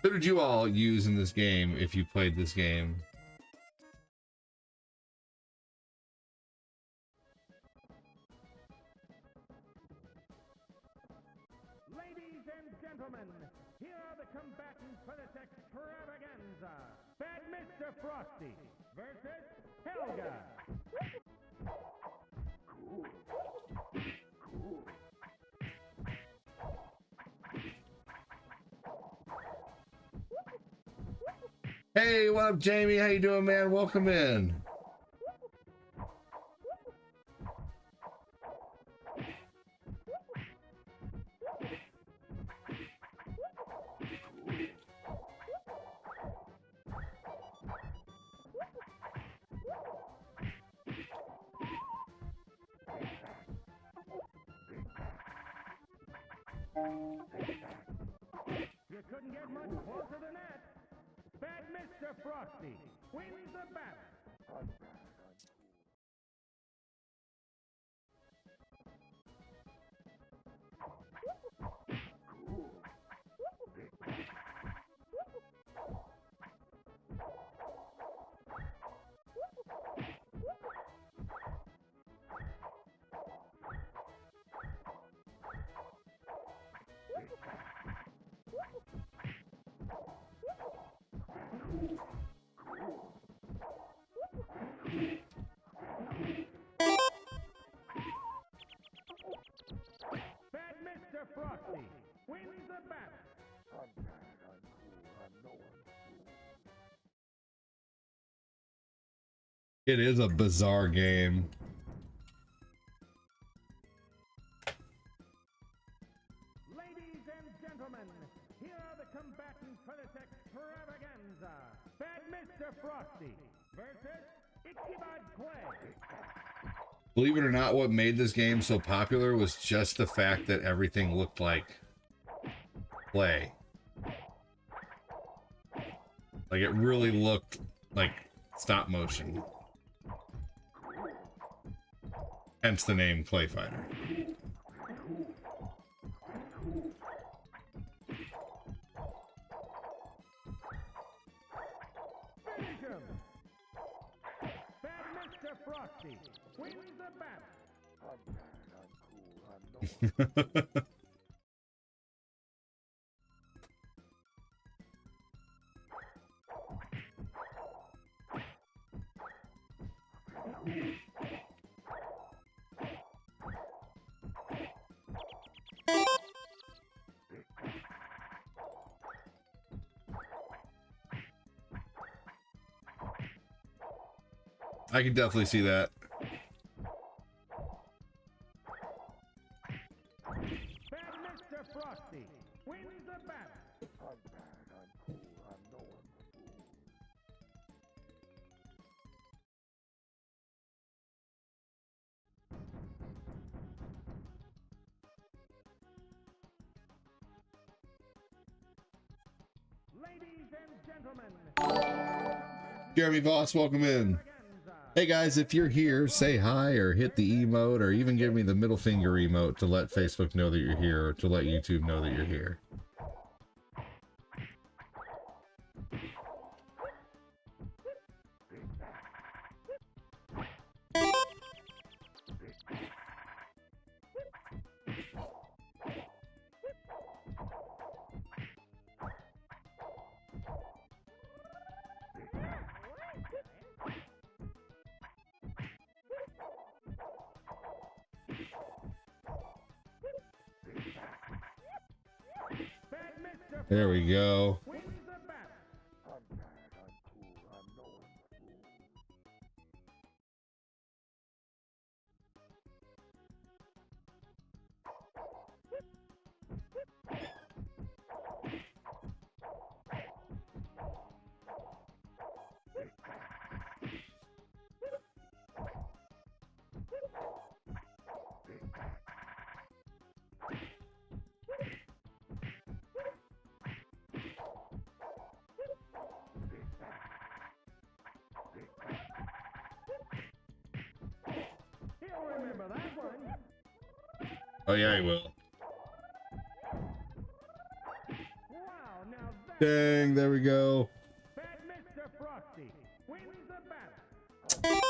Who did you all use in this game if you played this game? Ladies and gentlemen, here are the combatants for this extravaganza. Bad Mr. Frosty versus Helga. Hey, what up, Jamie? How you doing, man? Welcome in. You couldn't get much closer than that. Bad Mr. Frosty wins the battle. Bad Mr. Frosty wins the battle. It is a bizarre game. Ladies and gentlemen, here are the combatants for this extravaganza. Bad Mr. Frosty versus Ichabod Clay. Believe it or not, what made this game so popular was just the fact that everything looked like clay. Like, it really looked like stop motion. Hence the name Clay Fighter. Finish him. Bad Mr. Frosty wins the battle. I can definitely see that. Bad Mr. Frosty wins the battle. Ladies and gentlemen, Jeremy Voss, welcome in. Hey guys, if you're here, say hi or hit the emote or even give me the middle finger emote to let Facebook know that you're here or to let YouTube know that you're here. There we go. Oh yeah, I will. Dang, there we go. Bad Mr. Frosty wins the battle.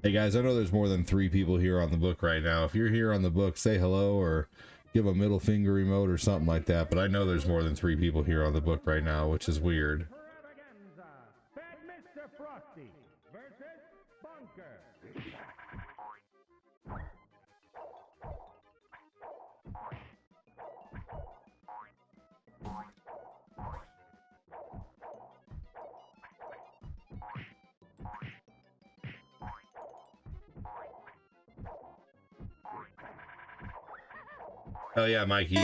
Hey guys, I know there's more than 3 people here on the book right now. If you're here on the book, say hello or give a middle finger emote or something like that. But I know there's more than 3 people here on the book right now, which is weird. Bad Mr. Frosty versus Bunker. Hell yeah, Mikey.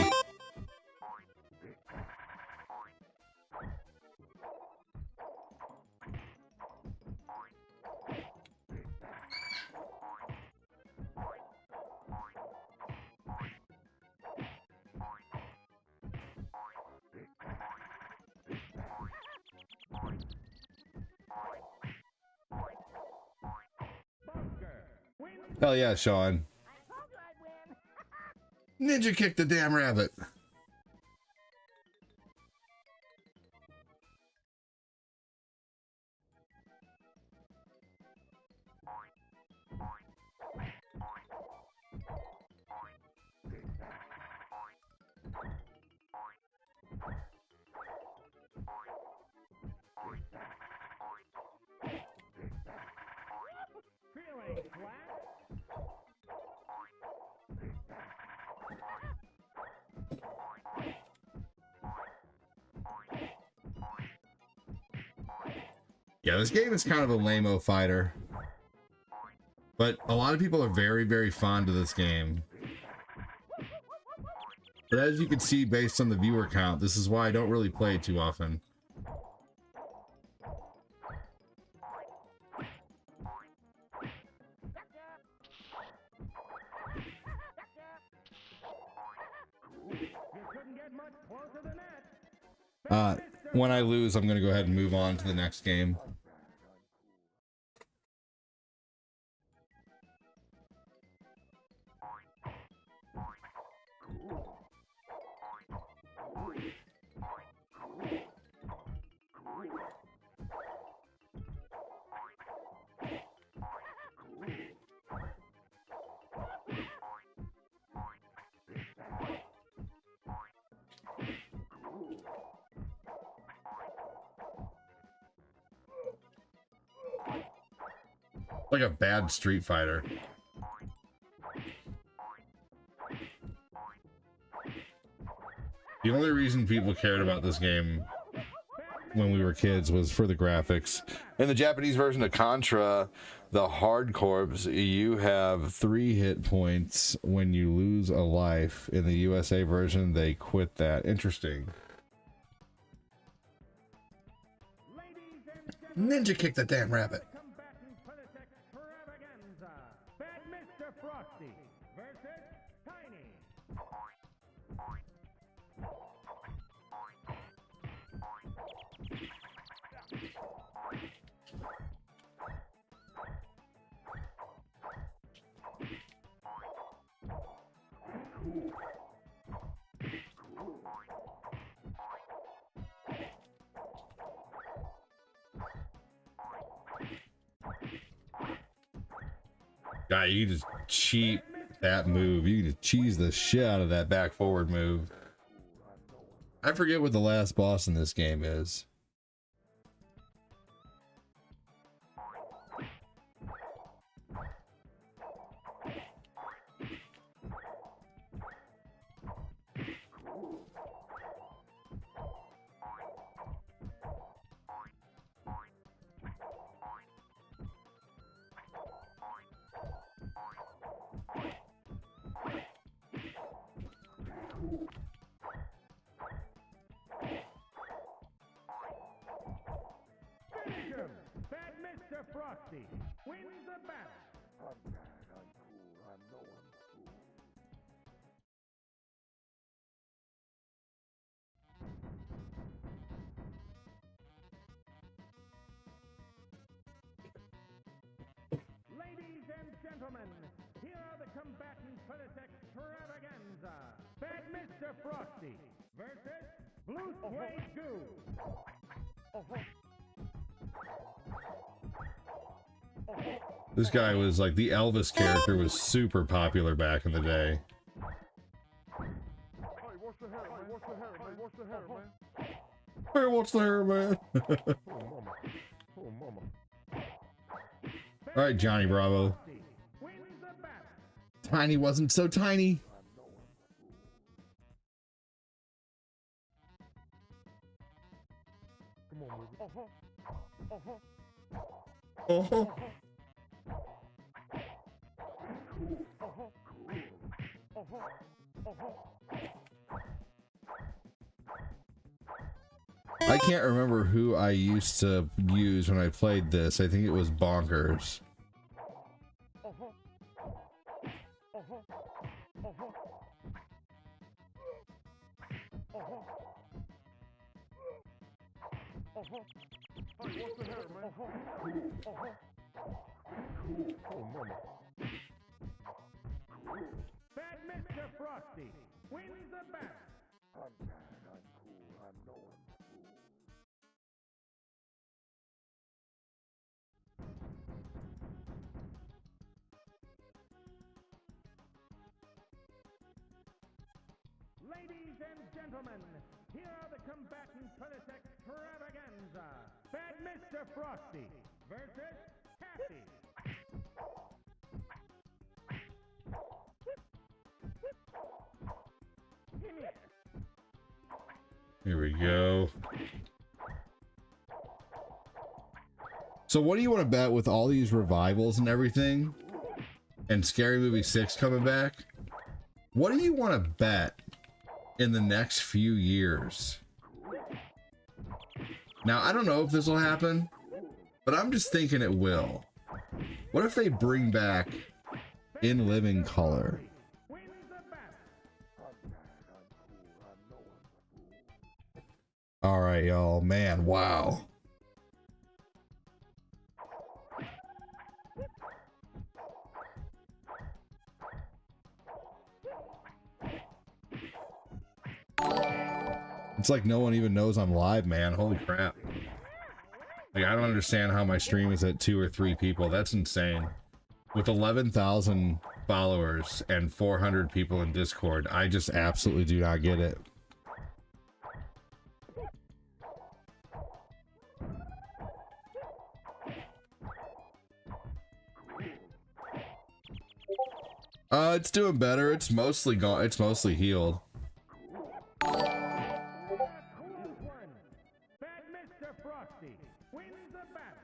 Hell yeah, Sean. Ninja kicked the damn rabbit. Feeling flat? Yeah, this game is kind of a lame-o fighter. But a lot of people are very, very fond of this game. But as you can see, based on the viewer count, this is why I don't really play it too often. When I lose, I'm going to go ahead and move on to the next game. Like a bad Street Fighter. The only reason people cared about this game when we were kids was for the graphics. In the Japanese version of Contra, the Hard Corps, you have 3 hit points when you lose a life. In the USA version, they quit that. Interesting. Ninja kicked the damn rabbit. Bad Mr. Frosty versus Tiny. God, you can just cheat that move. You can just cheese the shit out of that back forward move. I forget what the last boss in this game is. Finish him! Bad Mr. Frosty wins the battle. I'm bad, I'm cool, I know I'm cool. Ladies and gentlemen, here are the combatants for this extravaganza. Bad Mr. Frosty versus Blue Suede Goo. This guy was like, the Elvis character was super popular back in the day. Hey, what's the hair, man? Alright, Johnny Bravo. Tiny wasn't so tiny. Oh. I can't remember who I used to use when I played this. I think it was Bonkers. Bad Mr. Frosty wins the battle. I'm bad, I'm cool, I'm no one's fool. Ladies and gentlemen, here are the combatants for this extravaganza. Bad Mr. Frosty versus Kathy. Here we go. So what do you want to bet with all these revivals and everything? And Scary Movie 6 coming back? What do you want to bet in the next few years? Now, I don't know if this will happen, but I'm just thinking it will. What if they bring back In Living Color? All right, y'all. Man, wow. It's like no one even knows I'm live, man. Holy crap. Like, I don't understand how my stream is at 2 or 3 people. That's insane. With 11,000 followers and 400 people in Discord, I just absolutely do not get it. It's doing better. It's mostly gone. It's mostly healed.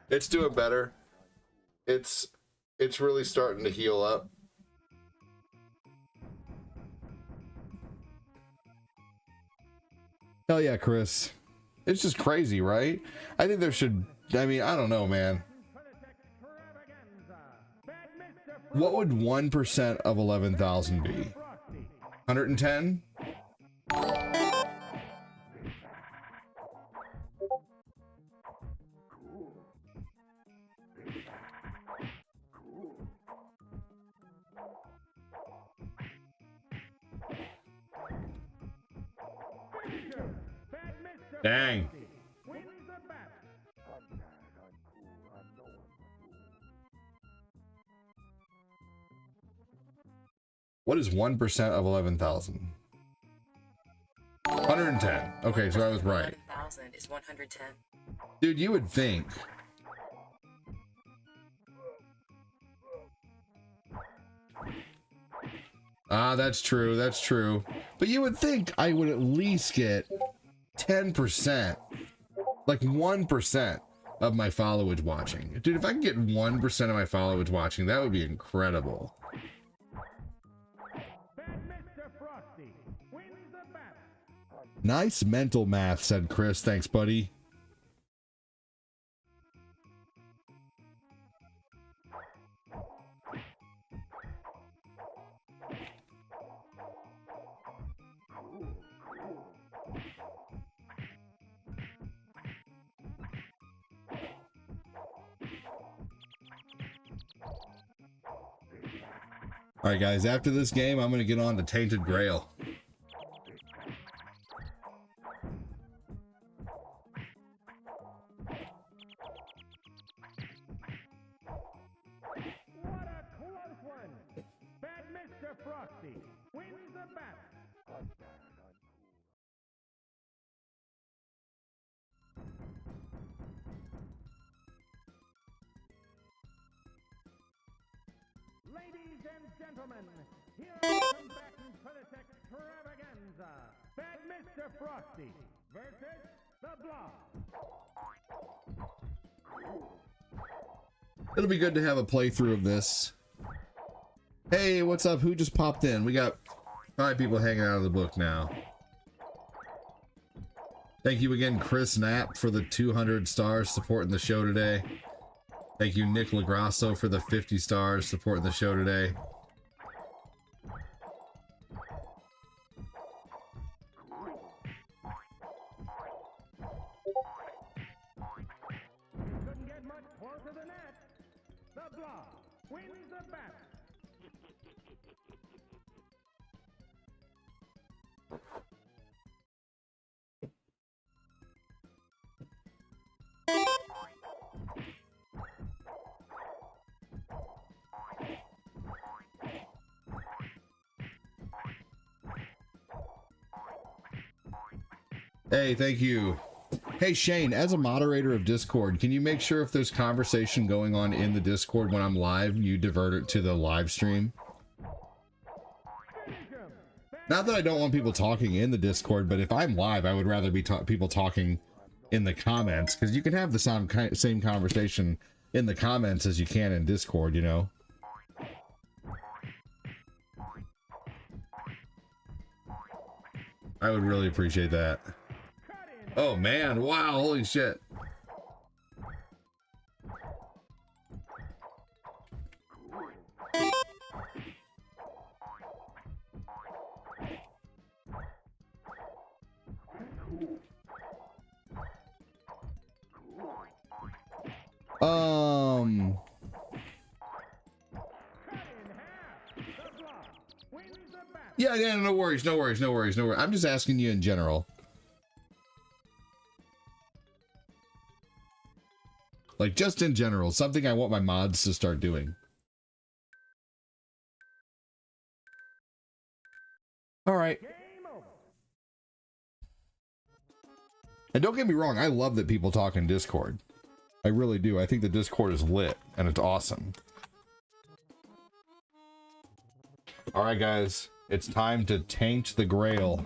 It's doing better. It's really starting to heal up. Hell yeah, Chris. It's just crazy, right? I think there should, I mean, I don't know, man. What would 1% of 11,000 be? 110? Dang. What is 1% of 11,000? 110. Okay, so I was right. 11,000 is 110. Dude, you would think. Ah, that's true. That's true. But you would think I would at least get 10%. Like 1% of my followage watching. Dude, if I can get 1% of my followage watching, that would be incredible. Nice mental math, said Chris. Thanks, buddy. All right, guys, after this game, I'm going to get on to Tainted Grail. Frosty wins the battle. Ladies and gentlemen, here are the combatants for this extravaganza. Bad Mr. Frosty versus the Blob. It'll be good to have a playthrough of this. Hey, what's up? Who just popped in? We got 5 people hanging out of the book now. Thank you again, Chris Knapp, for the 200 stars supporting the show today. Thank you, Nick Lagrasso, for the 50 stars supporting the show today. Couldn't get much closer than that. The Blob wins the battle. Hey, thank you. Hey, Shane, as a moderator of Discord, can you make sure if there's conversation going on in the Discord when I'm live, you divert it to the live stream? Not that I don't want people talking in the Discord, but if I'm live, I would rather be people talking in the comments, because you can have the same conversation in the comments as you can in Discord, you know? I would really appreciate that. Oh man, wow, holy shit. Yeah, no worries. I'm just asking you in general. Like, just in general, something I want my mods to start doing. All right. And don't get me wrong, I love that people talk in Discord. I really do. I think the Discord is lit, and it's awesome. All right, guys. It's time to taint the Grail.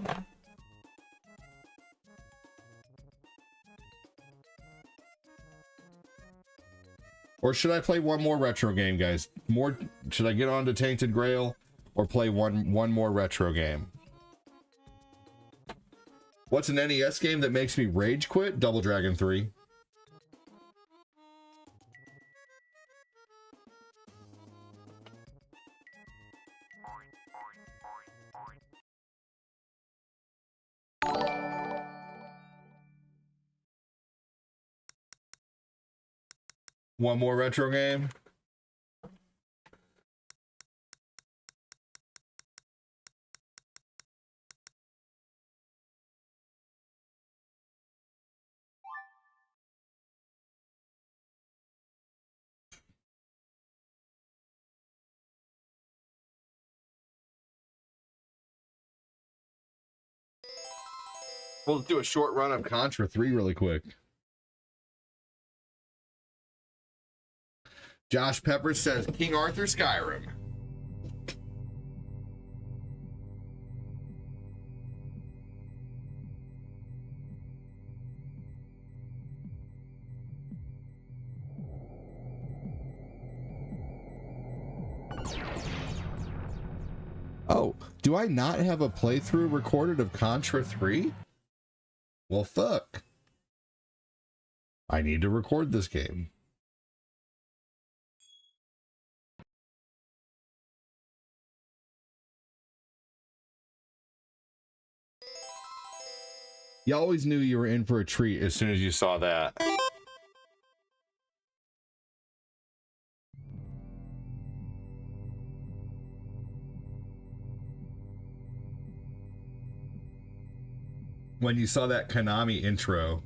Or should I play one more retro game, guys? Should I get on to Tainted Grail or play one more retro game? What's an NES game that makes me rage quit? Double Dragon 3. One more retro game. We'll do a short run of Contra 3 really quick. Josh Pepper says King Arthur Skyrim. Oh, do I not have a playthrough recorded of Contra 3? Well, fuck. I need to record this game. You always knew you were in for a treat as soon as you saw that. When you saw that Konami intro.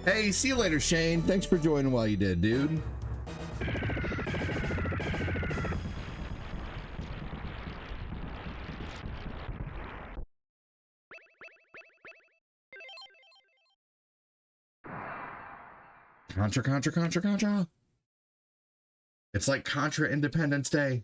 Hey, see you later, Shane. Thanks for joining while you did, dude. Contra, Contra, Contra, Contra. It's like Contra Independence Day.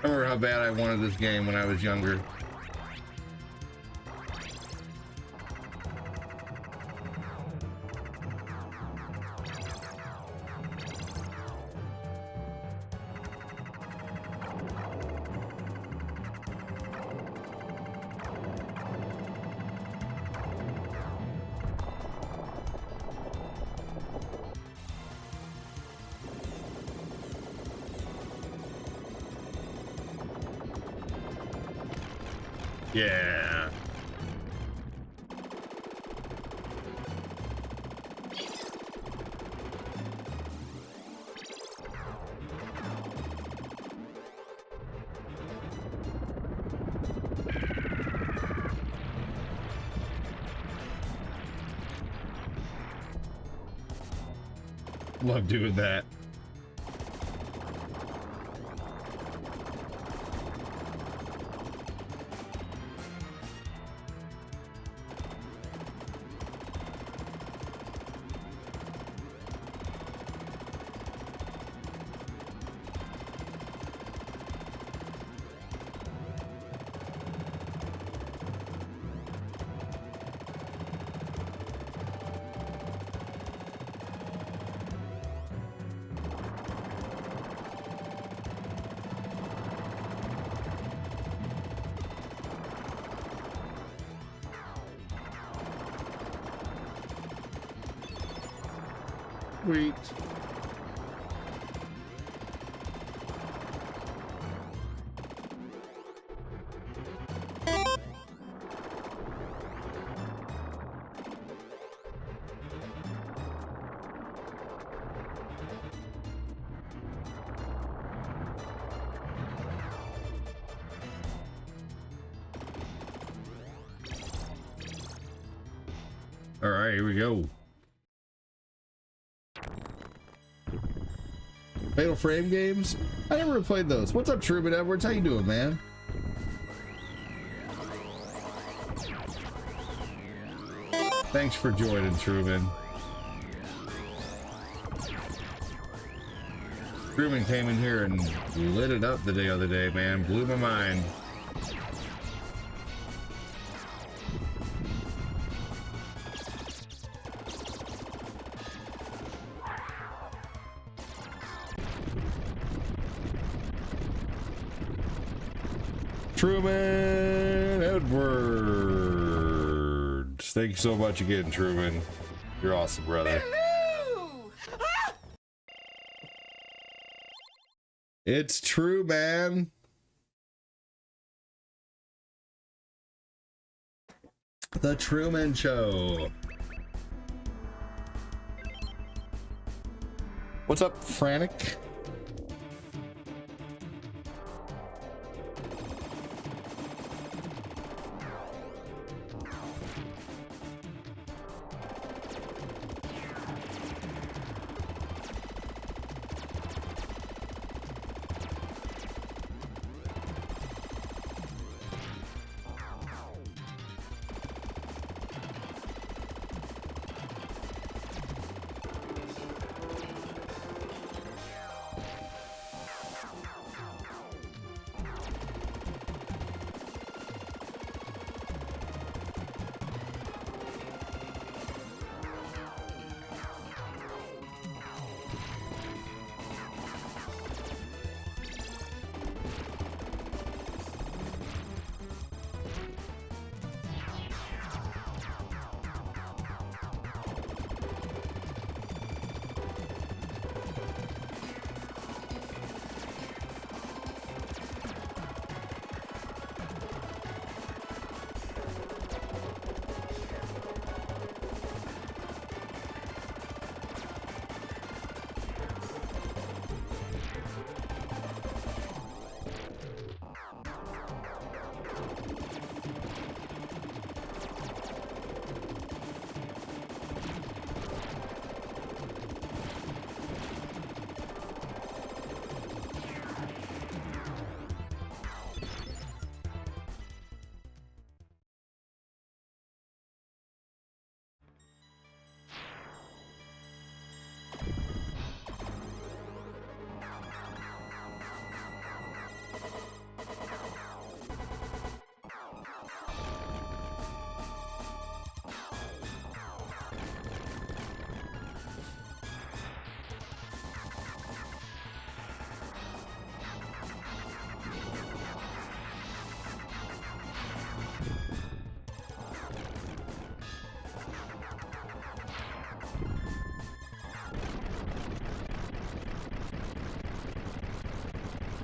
I remember how bad I wanted this game when I was younger. Yeah. Love doing that. Sweet. All right, here we go. Fatal Frame games? I never played those. What's up, Truman Edwards? How you doing, man? Thanks for joining, Truman. Truman came in here and lit it up the other day, man. Blew my mind. Truman Edwards. Thank you so much again, Truman. You're awesome, brother. It's true, man. The Truman Show. What's up, Frantic?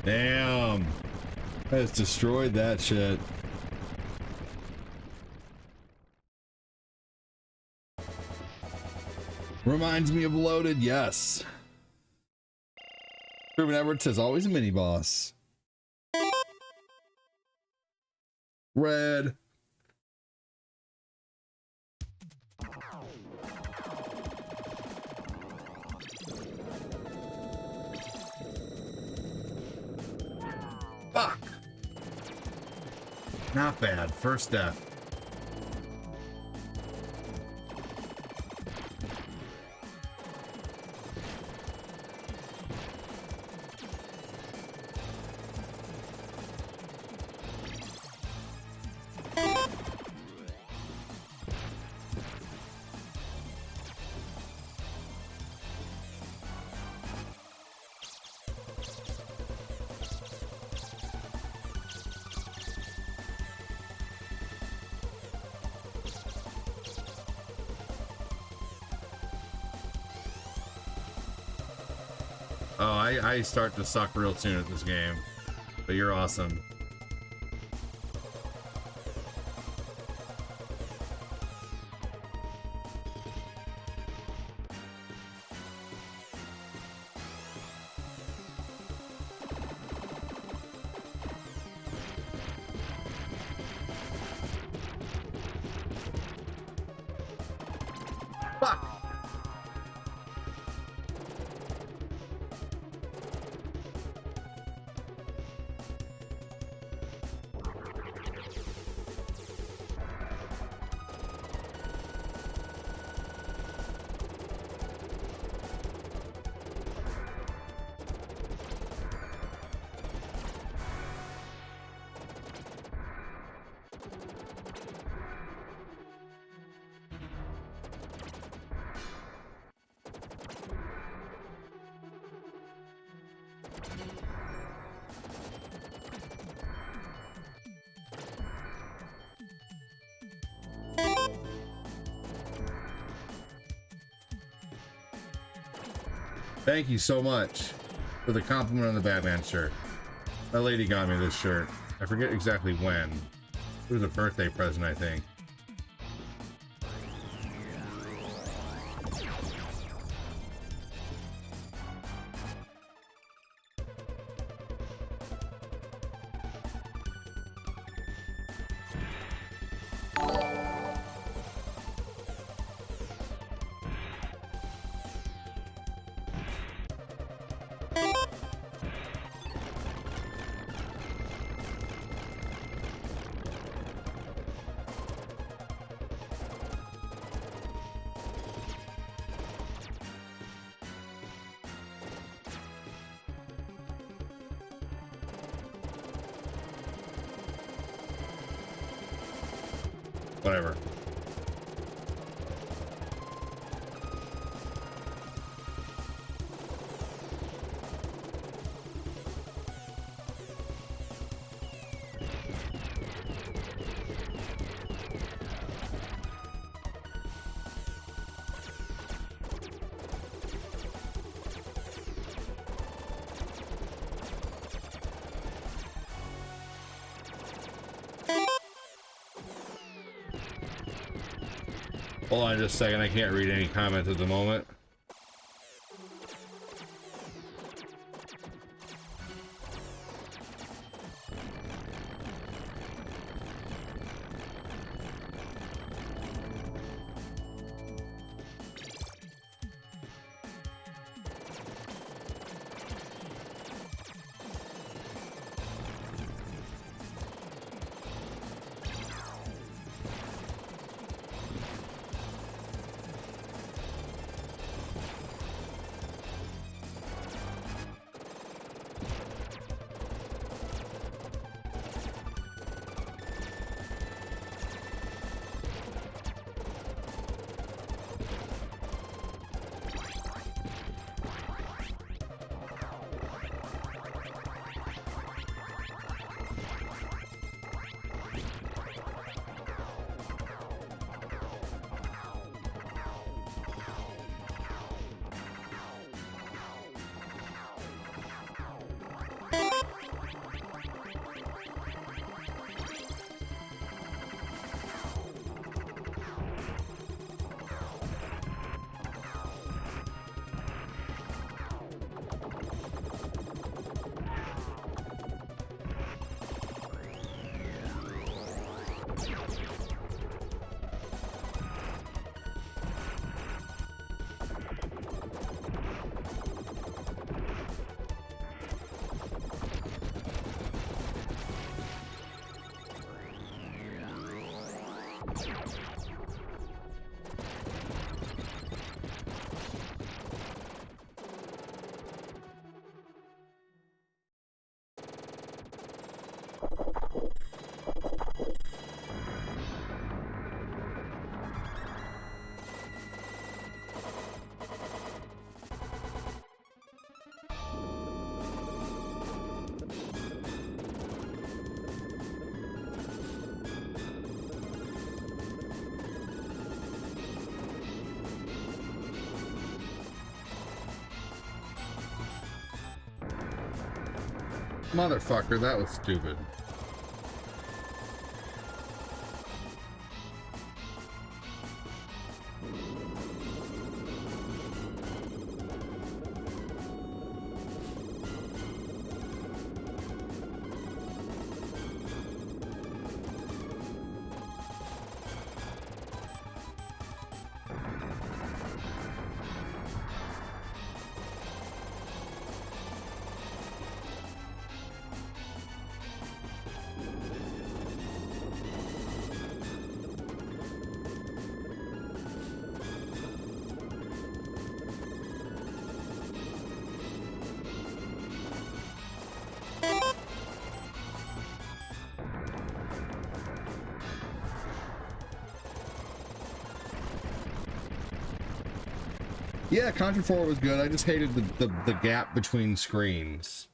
Damn. Has destroyed that shit. Reminds me of Loaded, yes. Ruben Edwards says always a mini boss. Red. Fuck. Not bad. First death. Oh, I start to suck real soon at this game, but you're awesome. Fuck! Thank you so much for the compliment on the Batman shirt. My lady got me this shirt. I forget exactly when. It was a birthday present, I think. Whatever. Hold on just a second, I can't read any comments at the moment. Motherfucker, that was stupid. Yeah, Contra 4 was good. I just hated the gap between screens.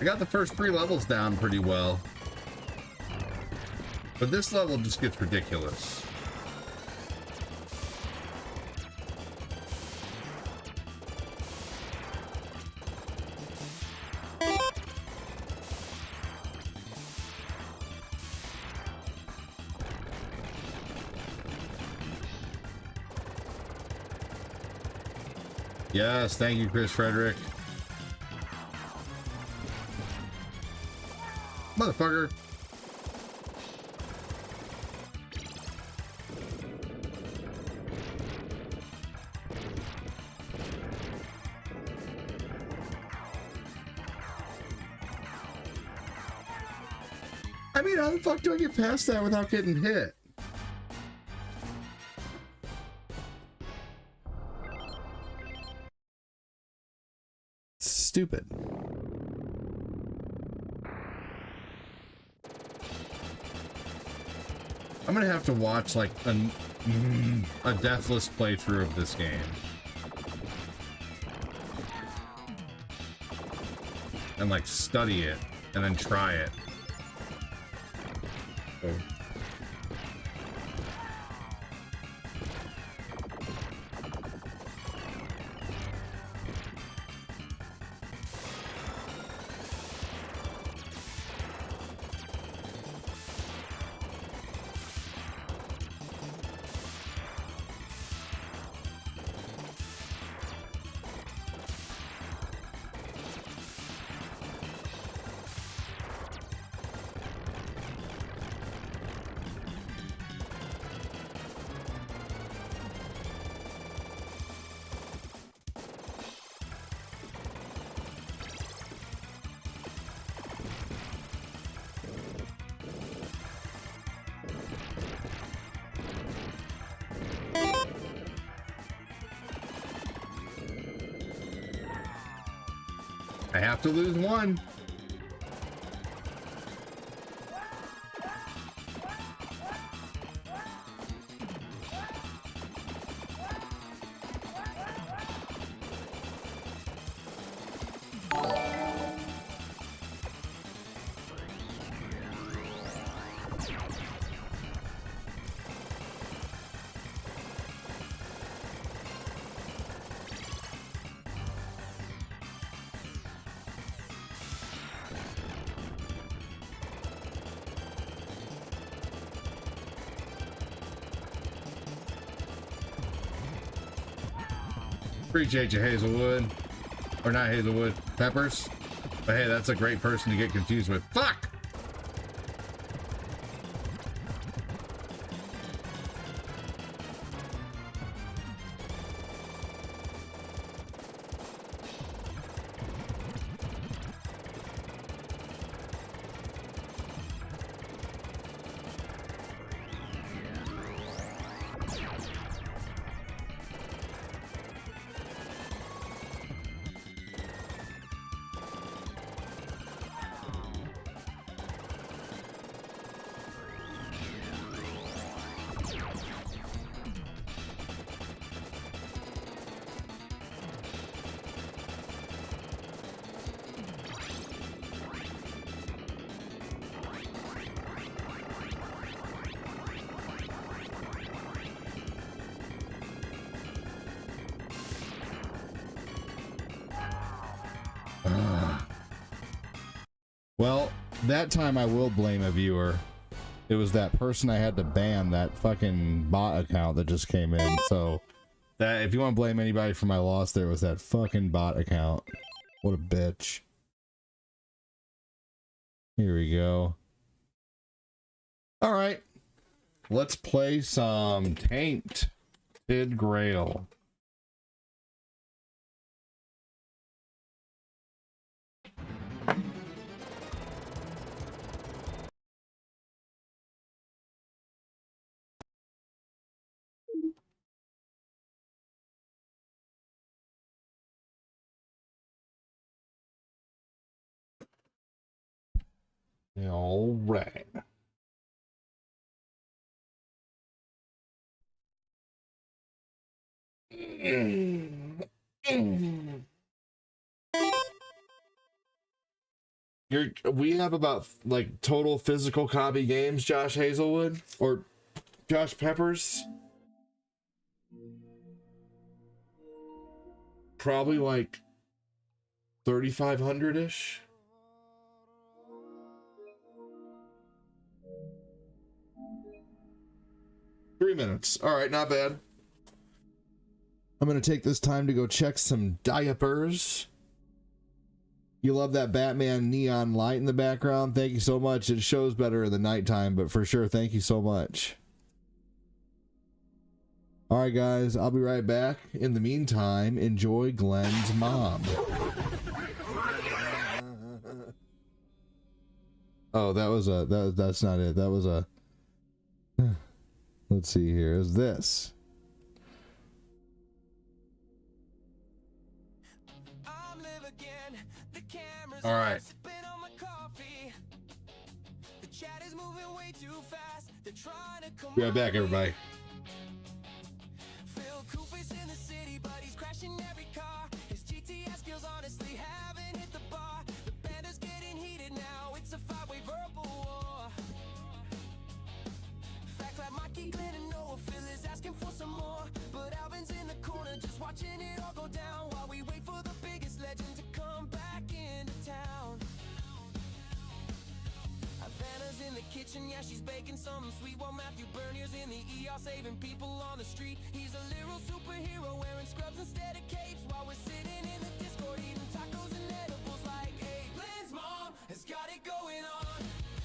I got the first 3 levels down pretty well. But this level just gets ridiculous. Yes, thank you, Chris Frederick. Motherfucker. I mean, how the fuck do I get past that without getting hit? Stupid. I'm gonna have to watch like a deathless playthrough of this game. And like study it and then try it. So. I have to lose one. Appreciate you, Hazelwood. Or not Hazelwood, Peppers. But hey, that's a great person to get confused with. Fuck! Well, that time I will blame a viewer. It was that person I had to ban, that fucking bot account that just came in. So that if you want to blame anybody for my loss, there was that fucking bot account. What a bitch. Here we go. All right. Let's play some Tainted Grail. All right. We have about like total physical copy games, Josh Hazelwood or Josh Peppers. Probably like 3,500-ish. Three minutes. All right, not bad. I'm going to take this time to go check some diapers. You love that Batman neon light in the background? Thank you so much. It shows better in the nighttime, but for sure, thank you so much. All right, guys, I'll be right back. In the meantime, enjoy Glenn's mom. Oh, that's not it. That was a... Let's see here. Is this? All right. Be right back, everybody. Watching it all go down while we wait for the biggest legend to come back into town. Havana's in the kitchen, yeah, she's baking something sweet, while Matthew Bernier's in the ER saving people on the street. He's a literal superhero wearing scrubs instead of capes, while we're sitting in the Discord eating tacos and edibles like, hey, Glenn's mom has got it going on,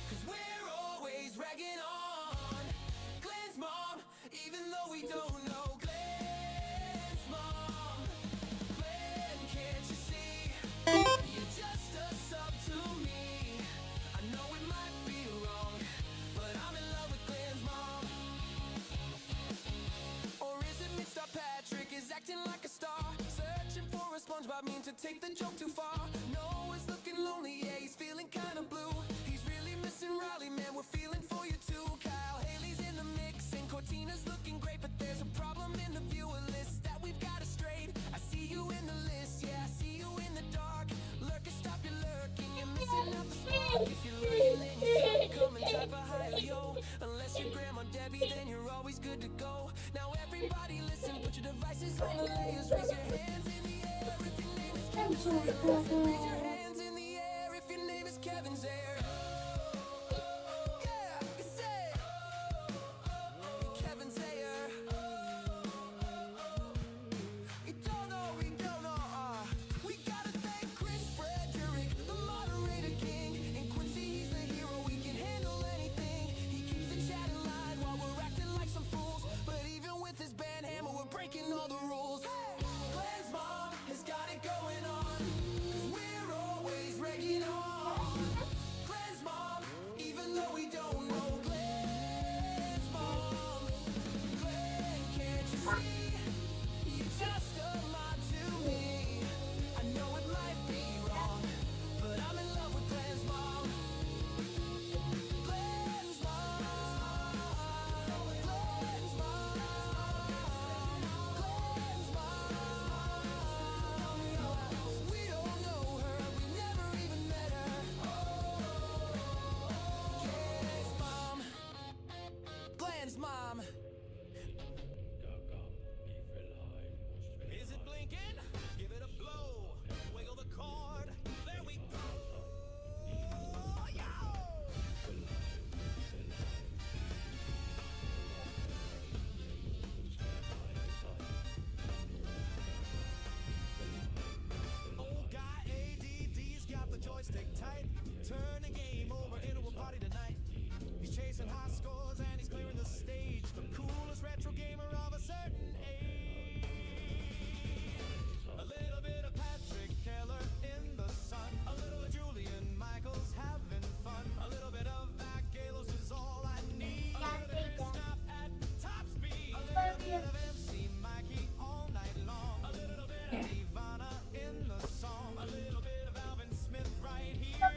cause we're always ragging on Glenn's mom, even though we don't know Glenn's mom. Glenn, can't you see? You're just a sub to me. I know it might be wrong, but I'm in love with Glenn's mom. Or is it Mr. Patrick is acting like a star, searching for a SpongeBob meme to take the joke too far? Noah's looking lonely, yeah, he's feeling kinda blue. He's really missing Riley, man, we're feeling for you too. Kyle Haley's in the mix and Cortina's looking great, but there's a problem in the viewer list that we've got to straight. I see you in the list, yeah, I see you in the dark. Lurker, stop your lurking, you're missing out the spark. If you're lurking, then you start coming type of higher, yo. Unless you're Grandma Debbie, then you're always good to go. Now everybody listen, put your devices on the layers, raise your hands in the air if your name is Kevin Zayer. Raise your hands in the air if your name is Kevin Zayer. Yeah, you say Kevin Zayer. You don't know breaking all the rules. Glenn's mom has got it going on, 'cause we're always regging on. Glenn's mom, even though we don't know Glenn's mom. Glenn, can't you see? You're just a mom to me. I know it might be wrong, but I'm in love with Glenn's mom. Glenn's mom. Glenn's mom. Glenn's mom. We don't know her, we never even met her. Glenn's mom. Glenn's mom. Is it blinking? Give it a blow. Wiggle the cord. There we go. Yo! Old guy ADD's got the joystick tight. Turn the game over into a party tonight. He's chasing high scores and he's clearing the stage. The coolest retro gamer of a certain age. A little bit of Patrick Keller in the sun. A little of Julian Michaels having fun. A little bit of Mac Galos is all I need. A little bit of stop at top speed. A little bit of MC Mikey all night long. A little bit of Ivana in the song. A little bit of Alvin Smith right here.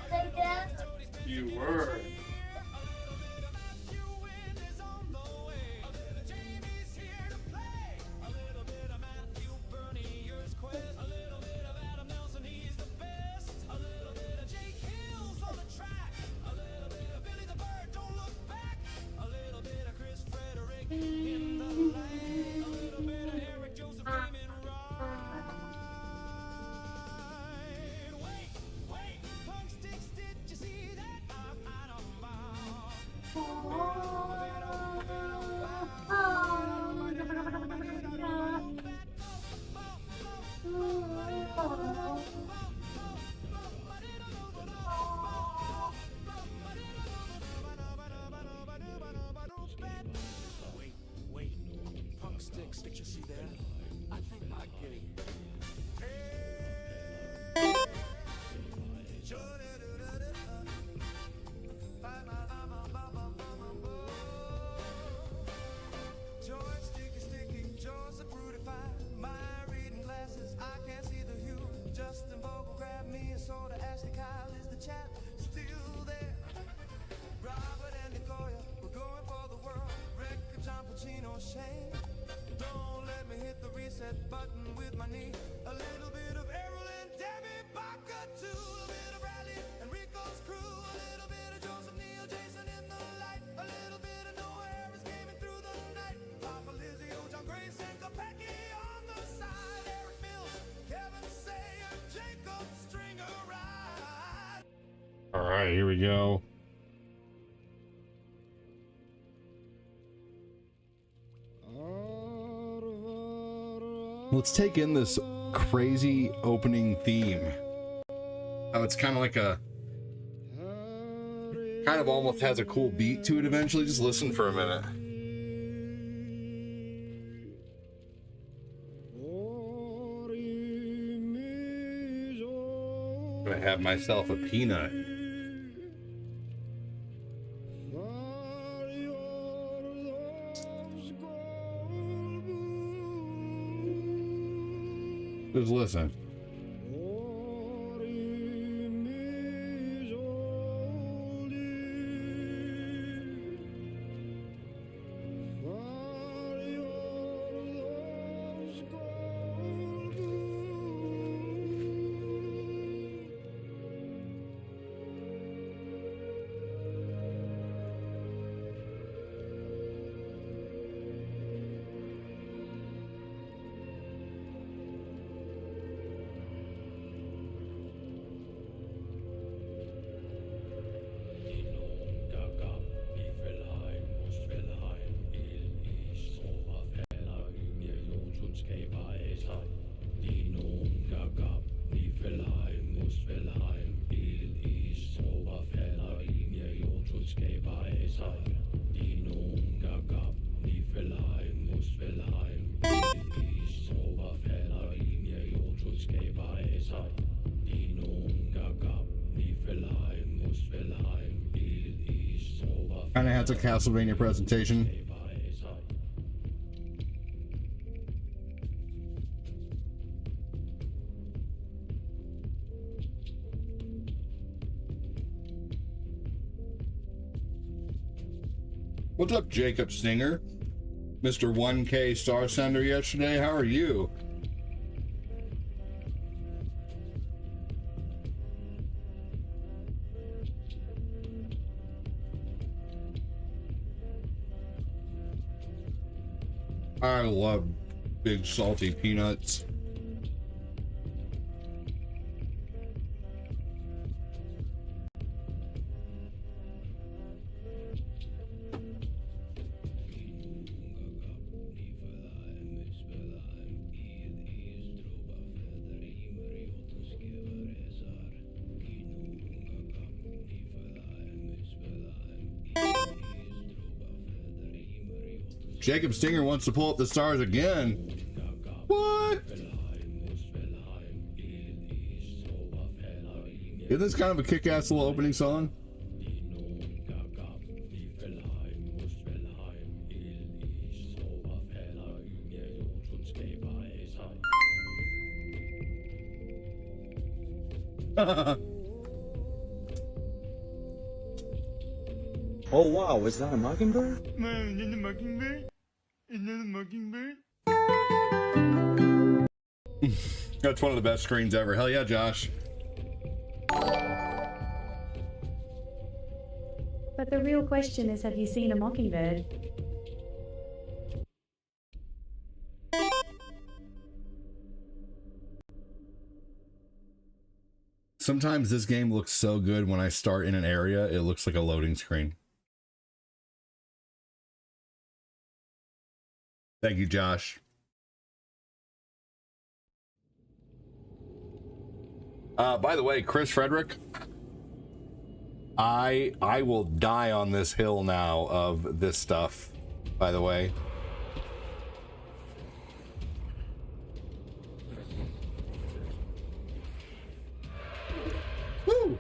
You were. A little bit of Matthew Wynn is on the way. A little of Jamie's here to play. A little bit of Matthew Bernier's quiz. A little bit of Adam Nelson, he's the best. A little bit of Jake Hills on the track. A little bit of Billy the Bird, don't look back. A little bit of Chris Frederick in the lane. A little bit of Eric Joseph came in right. Wait, Punk Sticks, did you see that? I don't mind. Wait, Punk Sticks, did you see that? I think my gay. Joystick is sticky, jaws are brutified. My reading glasses, I can't see the hue. Justin Vogel grabbed me a soda. Ashley Kyle, is the chat still there? Robert and Nicoya, we're going for the world. Record John Pacino, Shane. Don't let me hit the reset button with my knee. A little bit of Errol and Debbie Barker too. A bit of Bradley and Rico's crew. A little bit of Joseph Neal, Jason in the light. A little bit of Noah Harris gaming through the night. Papa Lizzie, John Grace and Kopecky on the side. Eric Mills, Kevin Sayer, Jacob Stringer ride. All right, here we go. Let's take in this crazy opening theme. How it's kind of like a, kind of almost has a cool beat to it eventually. Just listen for a minute. I'm gonna have myself a peanut. Just listen. De nogen, der gab, de fælder en, mus fælder en, Kind of has a Castlevania presentation. What's up, Jacob Stinger? Mr. 1K Star Sender yesterday, how are you? I love big salty peanuts. Jacob Stinger wants to pull up the stars again. What? Isn't this kind of a kick-ass little opening song? Oh wow, is that a mockingbird? Man, is that a mockingbird? Is that a mockingbird? That's one of the best screens ever. Hell yeah, Josh. But the real question is, have you seen a mockingbird? Sometimes this game looks so good when I start in an area, it looks like a loading screen. Thank you, Josh. By the way, Chris Frederick, I will die on this hill now of this stuff, by the way. Woo!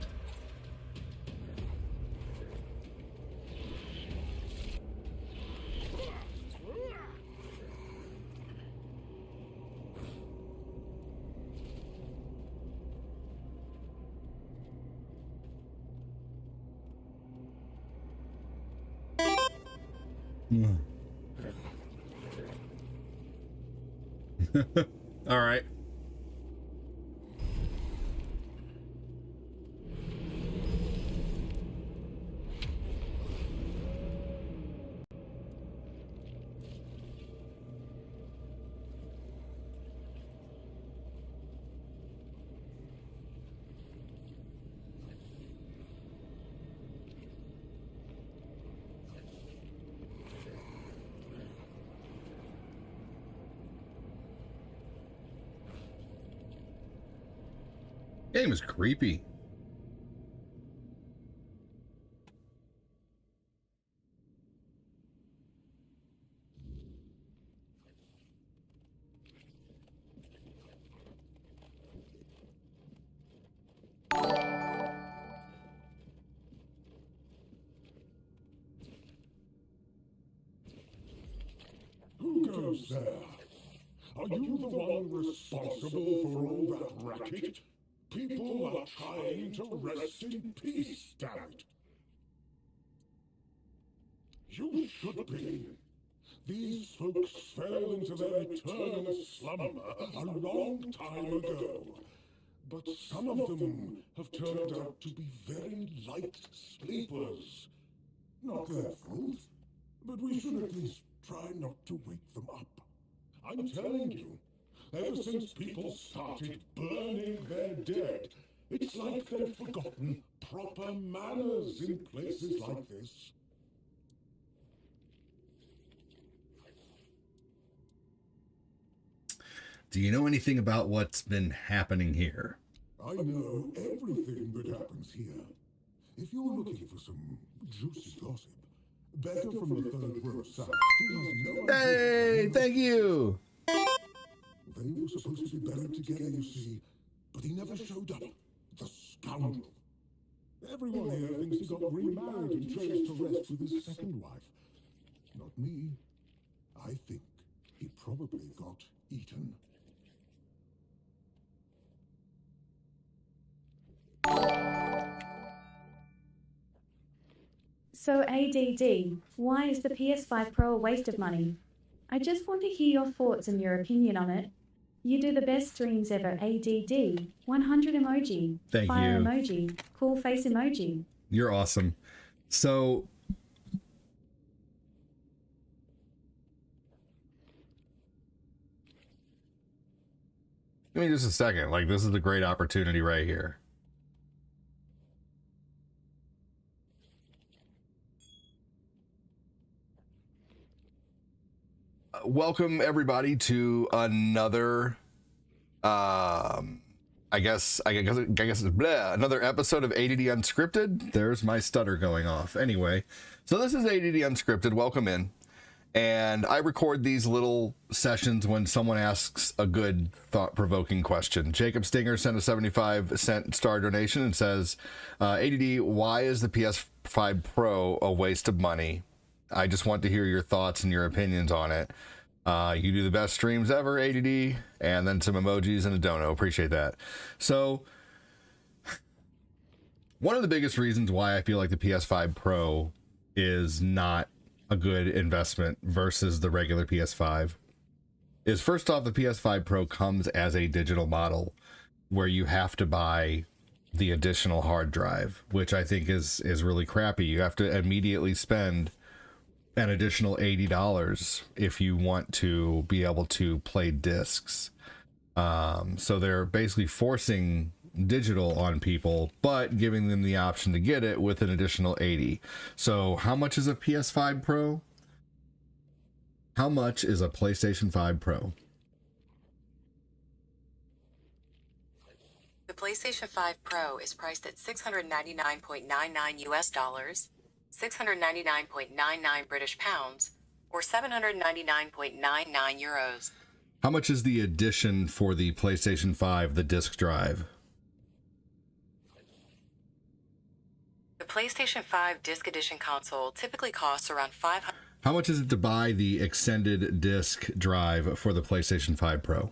All right. Game is creepy. Who goes there? Are you the one responsible for all that racket? People are trying to rest in peace, damn it. You should be. These folks fell into their eternal slumber a long time ago. But some of them have turned out to be very light sleepers. Not their fault, but we should at least try not to wake them up. I'm telling you, ever since people started burning their dead, it's like they've forgotten proper manners in places like this. Do you know anything about what's been happening here? I know everything that happens here. If you're looking for some juicy gossip, Becca from the third row south still has no idea. Hey, thank you. They were supposed to be buried together, you see, but he never showed up. The scoundrel. Everyone here thinks he got remarried and chose to rest with his second wife. Not me. I think he probably got eaten. So ADD, why is the PS5 Pro a waste of money? I just want to hear your thoughts and your opinion on it. You do the best streams ever. ADD, 100 emoji, Thank fire you. emoji, cool face emoji. You're awesome. So give me just a second. Like, this is a great opportunity right here. Welcome everybody to another I guess it's another episode of ADD Unscripted. There's my stutter going off. Anyway, so this is ADD Unscripted. Welcome in. And I record these little sessions when someone asks a good thought-provoking question. Jacob Stinger sent a 75-cent star donation and says, ADD, why is the PS5 Pro a waste of money? I just want to hear your thoughts and your opinions on it. You do the best streams ever, ADD, and then some emojis and a dono. Appreciate that. So, one of the biggest reasons why I feel like the PS5 Pro is not a good investment versus the regular PS5 is, first off, the PS5 Pro comes as a digital model where you have to buy the additional hard drive, which I think is really crappy. You have to immediately spend an additional $80 if you want to be able to play discs. So they're basically forcing digital on people, but giving them the option to get it with an additional $80. So how much is a PS5 Pro? How much is a PlayStation 5 Pro? The PlayStation 5 Pro is priced at $699.99 US dollars, 699.99 British pounds, or 799.99 euros. How much is the edition for the PlayStation 5, the disc drive? The PlayStation 5 Disc Edition console typically costs around $500. How much is it to buy the extended disc drive for the PlayStation 5 Pro?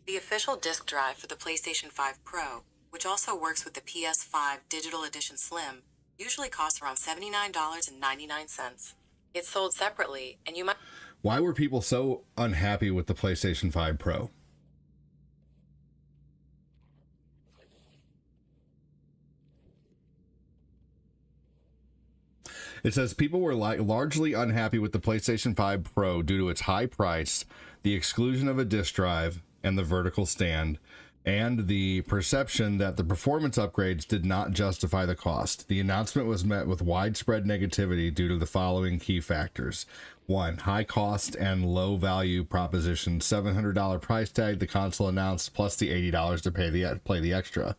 The official disc drive for the PlayStation 5 Pro, which also works with the PS5 Digital Edition Slim, usually costs around $79.99. It's sold separately, and you might... Why were people so unhappy with the PlayStation 5 Pro? It says people were largely unhappy with the PlayStation 5 Pro due to its high price, the exclusion of a disc drive, and the vertical stand, and the perception that the performance upgrades did not justify the cost. The announcement was met with widespread negativity due to the following key factors. 1. High cost and low value proposition. $700 price tag the console announced, plus the $80 to play the extra.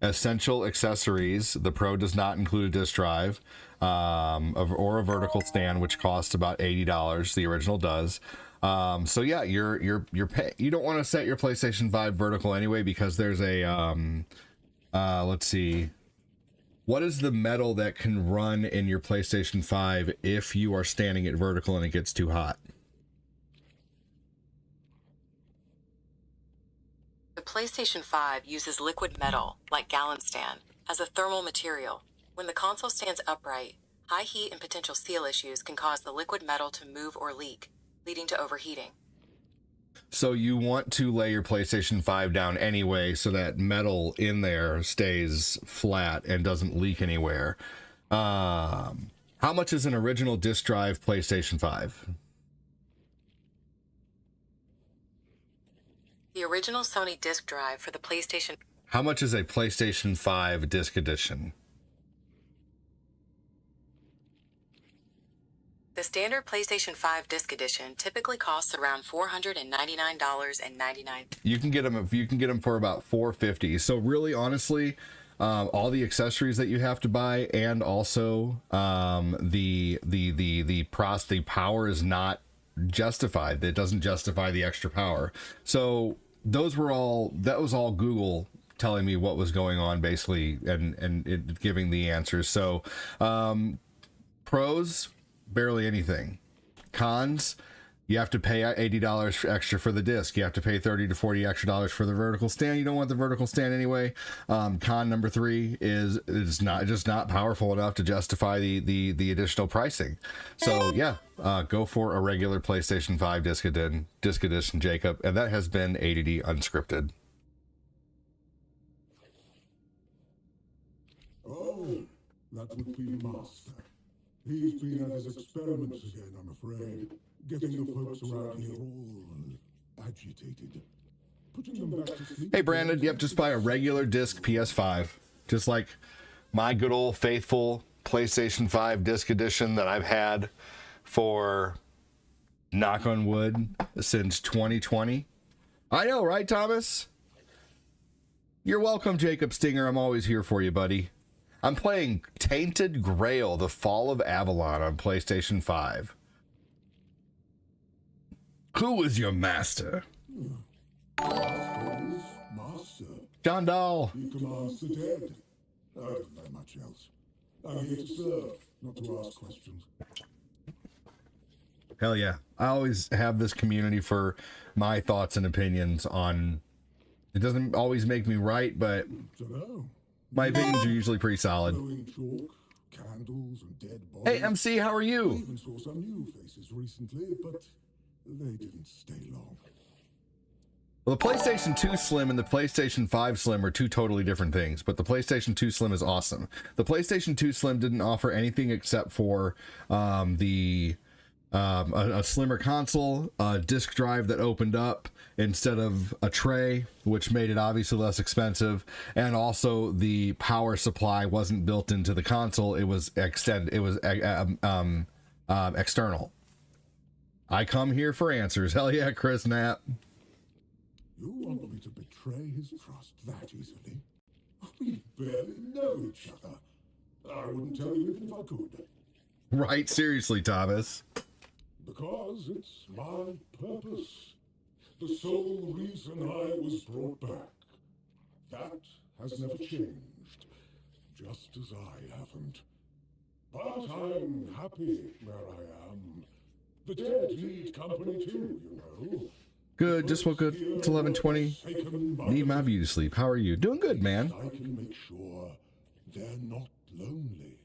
Essential accessories. The Pro does not include a disc drive or a vertical stand, which costs about $80. The original does. So yeah, you don't want to set your PlayStation 5 vertical anyway, because there's a let's see, what is the metal that can run in your PlayStation 5 if you are standing it vertical and it gets too hot? The PlayStation 5 uses liquid metal, like gallon stand, as a thermal material. When the console stands upright, high heat and potential seal issues can cause the liquid metal to move or leak, leading to overheating. So you want to lay your PlayStation 5 down anyway so that metal in there stays flat and doesn't leak anywhere. How much is an original disc drive PlayStation 5? The original Sony disc drive for the PlayStation... How much is a PlayStation 5 disc edition? The standard PlayStation 5 disc edition typically costs around $499.99. You can get them for about $450. So really, honestly, all the accessories that you have to buy, and also the power is not justified. It doesn't justify the extra power. So those were all, that was all Google telling me what was going on basically, and it giving the answers. So pros, barely anything. Cons, you have to pay $80 extra for the disc. You have to pay $30 to $40 extra for the vertical stand. You don't want the vertical stand anyway. Con number 3 is it's not just not powerful enough to justify the additional pricing. So yeah, go for a regular PlayStation 5 disc edition, Jacob, and that has been ADD Unscripted. Oh, that would be Master. He's been at his experiments again, I'm afraid. Getting the folks around here all agitated. Putting them back to sleep. Hey, Brandon, yep, just buy a regular disc PS5. Just like my good old faithful PlayStation 5 disc edition that I've had for, knock on wood, since 2020. I know, right, Thomas? You're welcome, Jacob Stinger. I'm always here for you, buddy. I'm playing Tainted Grail, The Fall of Avalon on PlayStation 5. Who is your master? Master is Master. John Dahl. He commands the dead. I don't know much else. I'm here to serve, not to ask questions. Hell yeah. I always have this community for my thoughts and opinions on... It doesn't always make me right, but Dunno. my opinions are usually pretty solid. Throwing chalk, candles, and dead bodies. Hey, MC, how are I you? even saw some new faces recently, but they didn't stay long. Well, the PlayStation 2 Slim and the PlayStation 5 Slim are two totally different things, but the PlayStation 2 Slim is awesome. The PlayStation 2 Slim didn't offer anything except for a slimmer console, a disk drive that opened up instead of a tray, which made it obviously less expensive, and also the power supply wasn't built into the console. It was external. I come here for answers. Hell yeah, Chris Knapp. You want me to betray his trust that easily? We barely know each other. I wouldn't tell you even if I could. Right, seriously, Thomas. Because it's my purpose. The sole reason I was brought back. That has never changed. Just as I haven't. But I'm happy where I am. The dead need company too, you know. Good, just woke up. It's 11:20. Need my beauty sleep. How are you? Doing good, man. I can make sure they're not lonely.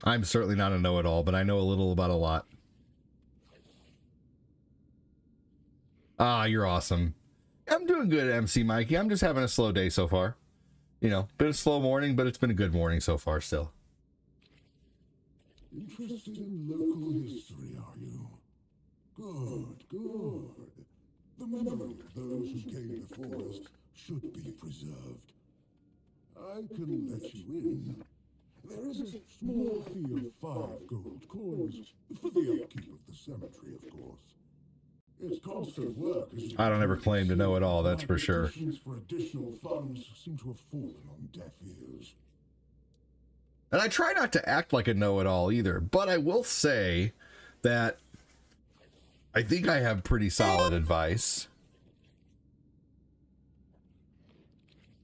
I'm certainly not a know-it-all, but I know a little about a lot. Ah, you're awesome. I'm doing good, MC Mikey. I'm just having a slow day so far. You know, been a slow morning, but it's been a good morning so far still. Interested in local history, are you? Good, good. The memory of those who came before us should be preserved. I can let you in. There is a small fee of 5 gold coins for the upkeep of the cemetery, of course. It's constant work. I don't ever claim to know it all, that's for sure. Petitions for additional funds seem to have fallen on deaf ears. And I try not to act like a know-it-all either, but I will say that I think I have pretty solid advice.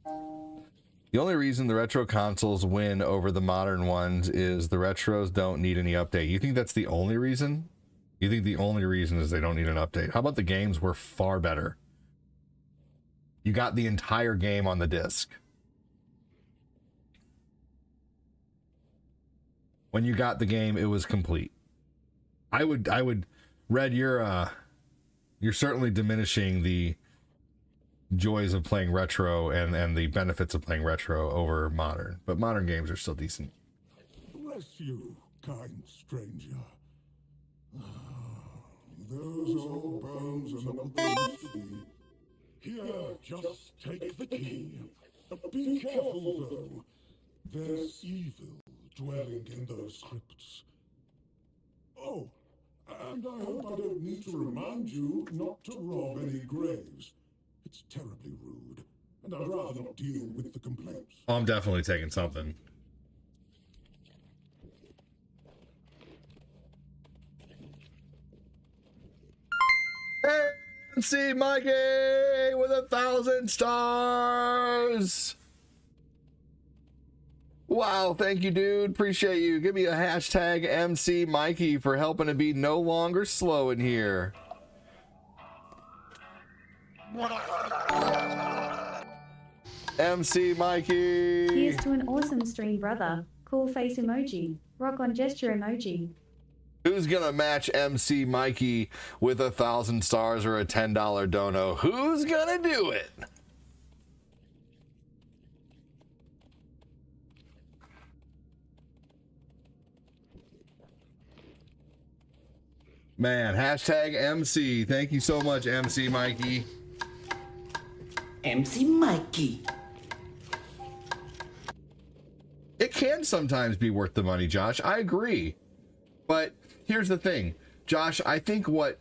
The only reason the retro consoles win over the modern ones is the retros don't need any update. You think that's the only reason? You think the only reason is they don't need an update? How about the games were far better? You got the entire game on the disc. When you got the game, it was complete. I would, Red, you're certainly diminishing the joys of playing retro and the benefits of playing retro over modern, but modern games are still decent. Bless you, kind stranger. Those old bones are not what they used to be. Here, just take the key. Be careful, though. There's evil dwelling in those crypts. Oh, and I hope I don't need to remind you not to rob any graves. It's terribly rude, and I'd rather not deal with the complaints. Oh, I'm definitely taking something. MC Mikey with 1,000 stars. Wow, thank you, dude. Appreciate you. Give me a hashtag MC Mikey for helping to be no longer slow in here. MC Mikey. Here's to an awesome stream, brother. Cool face emoji. Rock on gesture emoji. Who's gonna match MC Mikey with 1,000 stars or a $10 dono? Who's gonna do it? Man, hashtag MC. Thank you so much, MC Mikey. MC Mikey. It can sometimes be worth the money, Josh. I agree. But here's the thing, Josh, I think what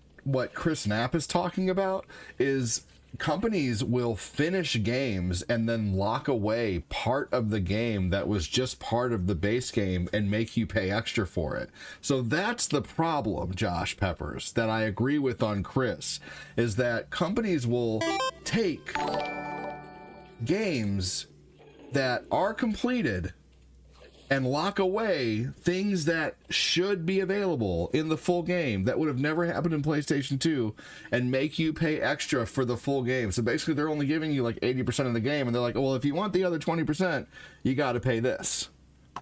Chris Knapp is talking about is companies will finish games and then lock away part of the game that was just part of the base game and make you pay extra for it. So that's the problem, Josh Peppers, that I agree with on Chris, is that companies will take games that are completed and lock away things that should be available in the full game that would have never happened in PlayStation 2 and make you pay extra for the full game. So basically they're only giving you like 80% of the game and they're like, well, if you want the other 20%, you got to pay this.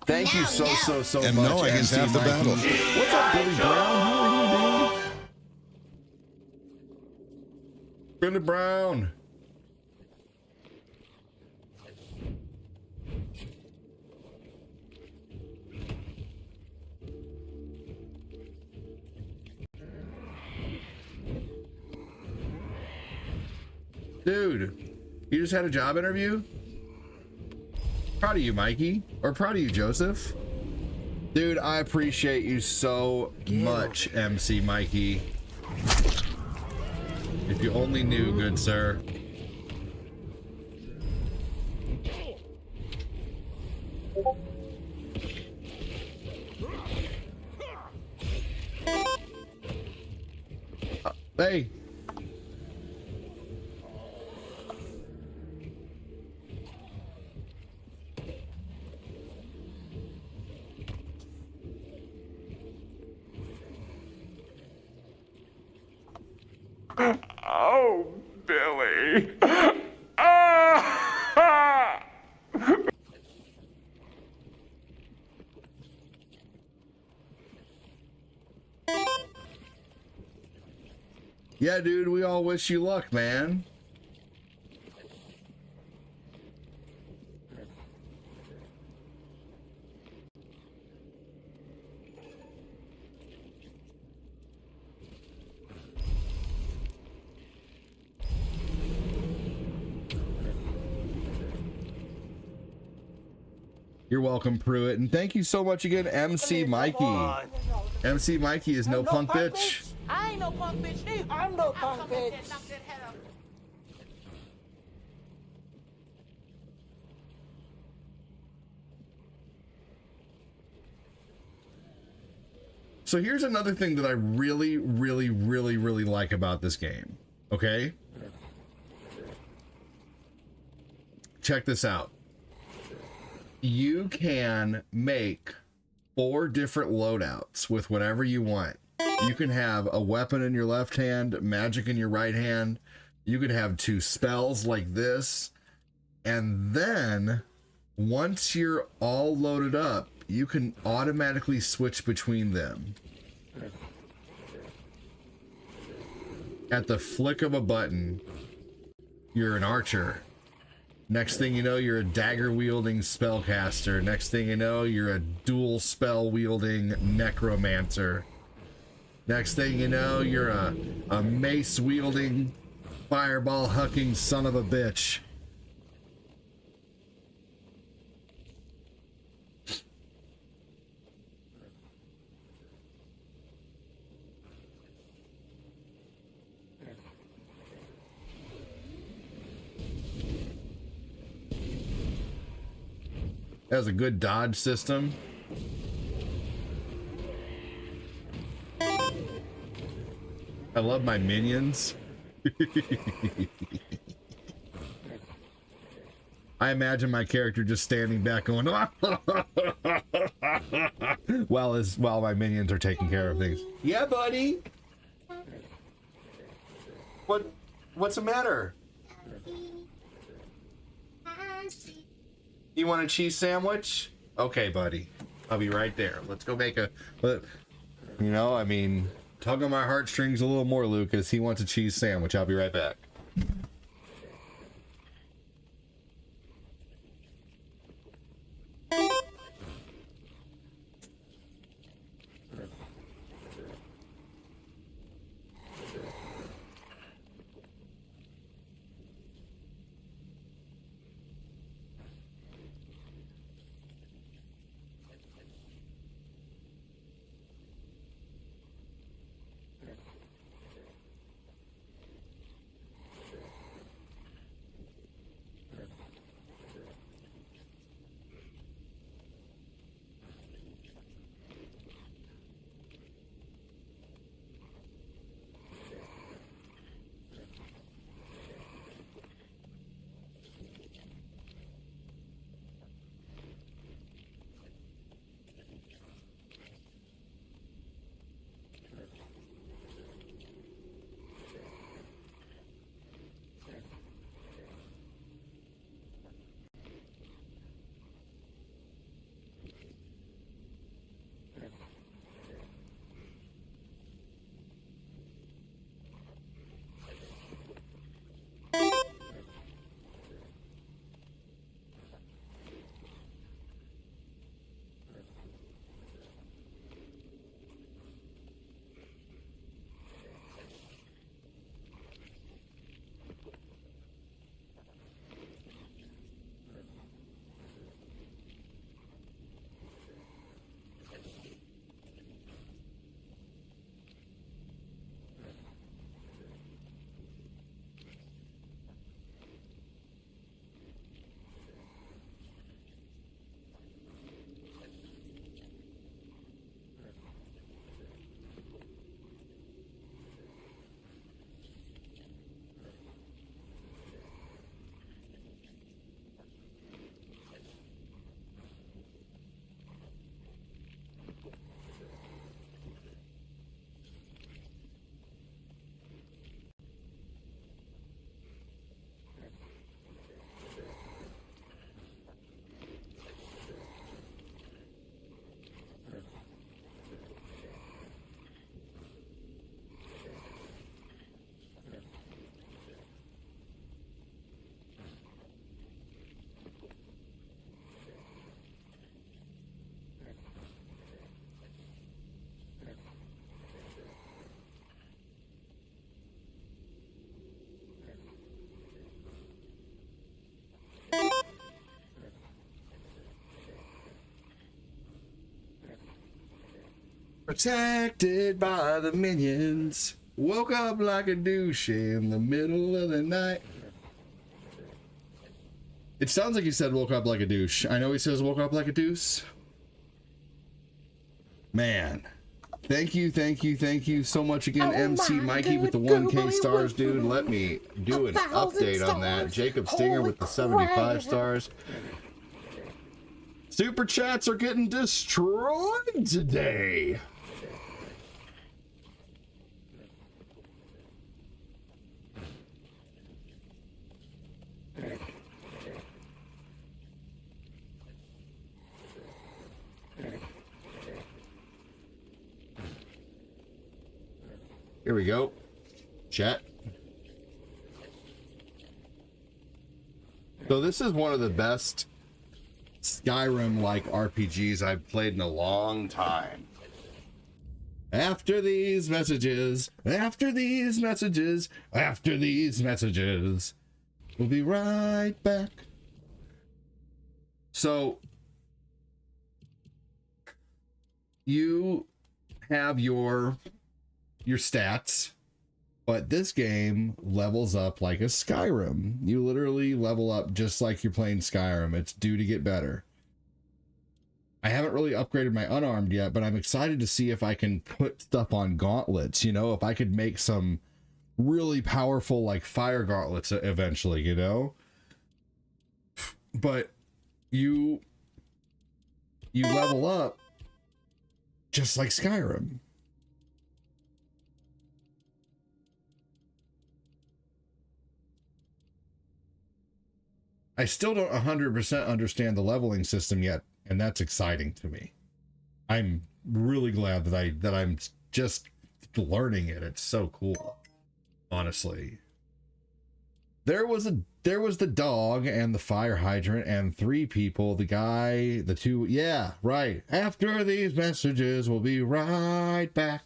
Thank you so much. And no, I guess half the battle. What's up, Billy Brown? How are you, dude? Billy Brown. Dude, you just had a job interview? Proud of you, Mikey. Or proud of you, Joseph. Dude, I appreciate you so much, MC Mikey. If you only knew, good sir. Hey. Oh, Billy. Ah! Yeah, dude, we all wish you luck, man. You're welcome, Pruitt, and thank you so much again, MC Mikey. MC Mikey is no punk bitch. I ain't no punk bitch either. I'm no punk bitch. So here's another thing that I really like about this game. Okay? Check this out. You can make 4 different loadouts with whatever you want. You can have a weapon in your left hand, magic in your right hand. You could have 2 spells like this. And then once you're all loaded up, you can automatically switch between them. At the flick of a button, you're an archer. Next thing you know, you're a dagger-wielding spellcaster. Next thing you know, you're a dual spell-wielding necromancer. Next thing you know, you're a mace-wielding, fireball-hucking son of a bitch. It has a good dodge system. I love my minions I imagine my character just standing back going while my minions are taking care of things. Yeah, buddy. What's the matter? You want a cheese sandwich? Okay, buddy. I'll be right there. Let's go make a... You know, I mean, tug on my heartstrings a little more, Lucas. He wants a cheese sandwich. I'll be right back. Protected by the minions. Woke up like a douche in the middle of the night. It sounds like he said woke up like a douche. I know he says woke up like a deuce. Man. Thank you so much again, MC Mikey with the 1K stars, dude. Let me do an update on that. Jacob Stinger with the 75 stars. Super chats are getting destroyed today. Here we go. Chat. So this is one of the best Skyrim-like RPGs I've played in a long time. After these messages, after these messages, after these messages, we'll be right back. So, you have your stats, but this game levels up like a Skyrim. You literally level up just like you're playing Skyrim. It's due to get better. I haven't really upgraded my unarmed yet, but I'm excited to see if I can put stuff on gauntlets. You know, if I could make some really powerful like fire gauntlets eventually, you know? But you level up just like Skyrim. I still don't 100% understand the leveling system yet, and that's exciting to me. I'm really glad that I'm just learning it. It's so cool, honestly. There was the dog and the fire hydrant and 3 people, the guy, the 2, yeah, right. After these messages, we'll be right back.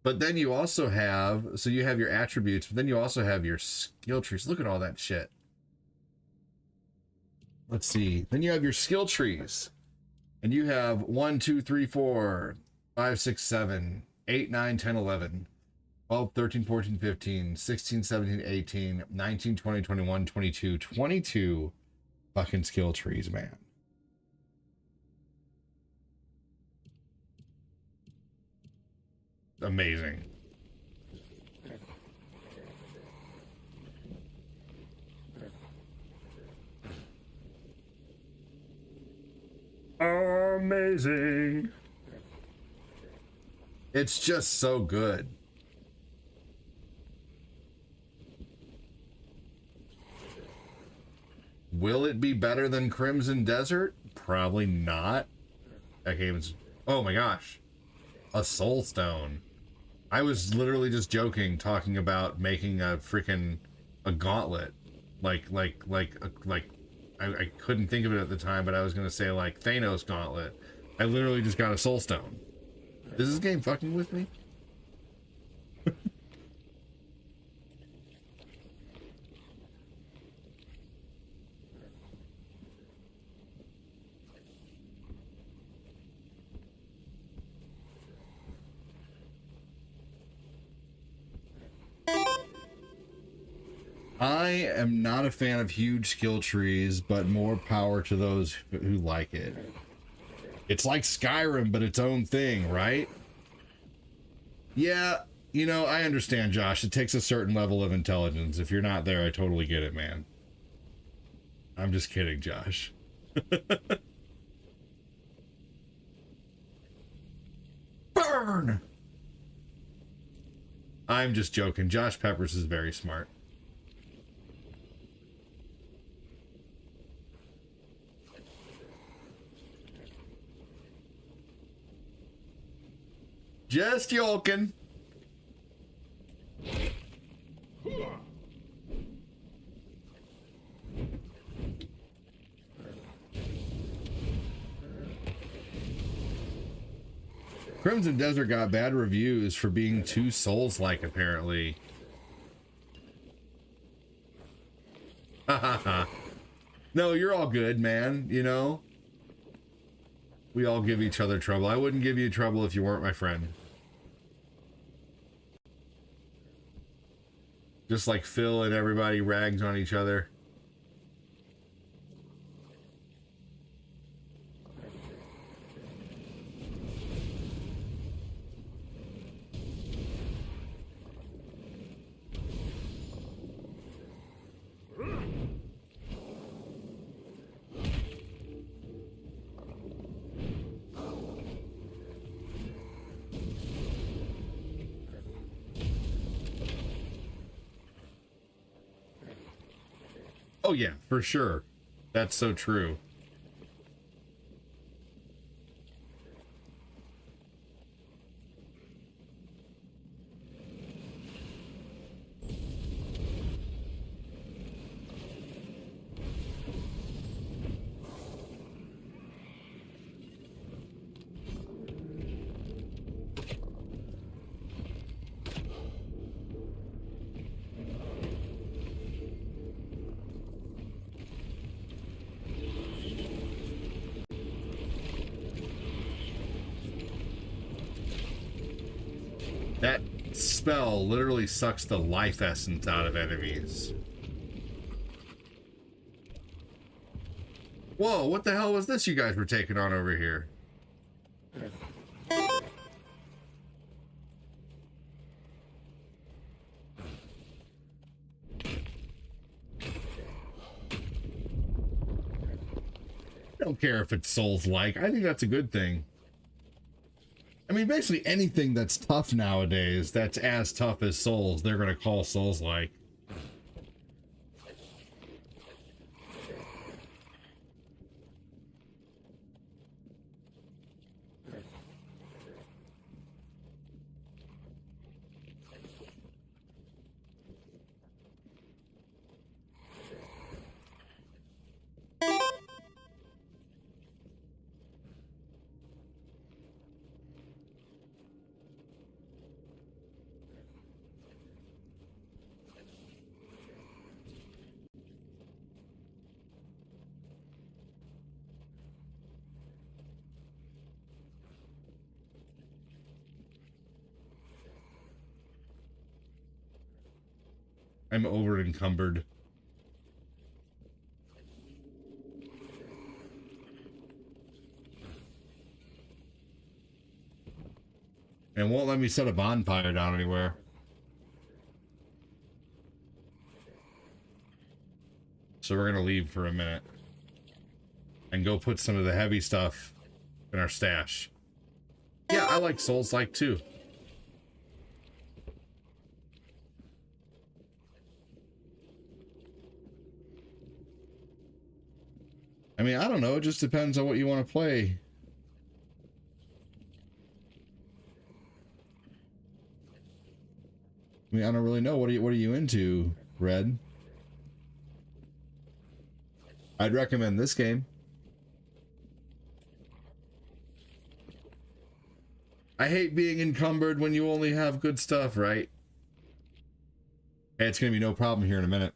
But then you also have, so you have your attributes, but then you also have your skill trees. Look at all that shit. Let's see. Then you have your skill trees. And you have 1, 2, 3, 4, 5, 6, 7, 8, 9, 10, 11, 12, 13, 14, 15, 16, 17, 18, 19, 20, 21, 22, 22 fucking skill trees, man. Amazing. Amazing. It's just so good. Will it be better than Crimson Desert? Probably not. That game's, oh my gosh, a soul stone. I was literally just joking, talking about making a freaking gauntlet, like I couldn't think of it at the time, but I was gonna say like Thanos gauntlet. I literally just got a soul stone. Is this game fucking with me? I am not a fan of huge skill trees, but more power to those who like it. It's like Skyrim, but its own thing, right? Yeah, you know, I understand, Josh. It takes a certain level of intelligence. If you're not there, I totally get it, man. I'm just kidding, Josh. Burn! I'm just joking. Josh Peppers is very smart. Just joking. Crimson Desert got bad reviews for being too Souls-like, apparently. No, you're all good, man, you know? We all give each other trouble. I wouldn't give you trouble if you weren't my friend. Just like Phil and everybody rags on each other. Oh yeah, for sure. That's so true. That spell literally sucks the life essence out of enemies. Whoa, what the hell was this you guys were taking on over here? don't care if it's Souls-like. I think that's a good thing. I mean, basically anything that's tough nowadays, that's as tough as Souls, they're going to call Souls-like. I'm over encumbered. And won't let me set a bonfire down anywhere. So we're gonna leave for a minute and go put some of the heavy stuff in our stash. Yeah, I like Souls-like too. I mean, I don't know. It just depends on what you want to play. I mean, I don't really know. What are you into, Red? I'd recommend this game. I hate being encumbered when you only have good stuff, right? Hey, it's gonna be no problem here in a minute.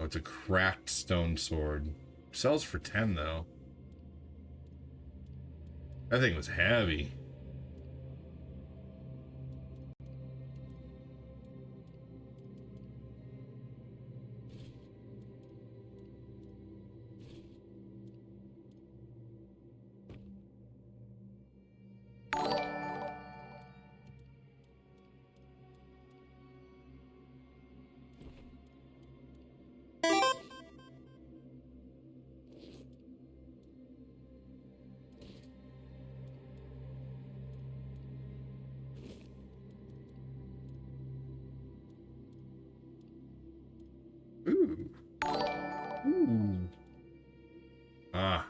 Oh, it's a cracked stone sword. Sells for 10 though. That thing was heavy. Ooh. Ooh. Ah.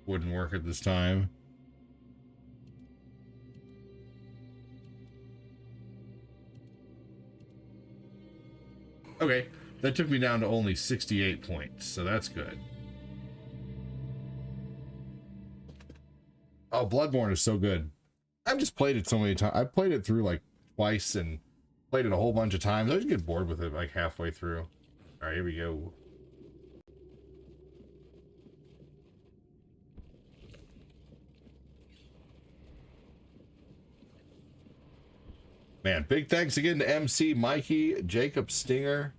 Wouldn't work at this time. Okay, that took me down to only 68 points, so that's good. Oh, Bloodborne is so good. I've just played it so many times. I played it through like twice and played it a whole bunch of times. I just get bored with it like halfway through. All right, here we go. Man, big thanks again to MC, Mikey, Jacob Stinger.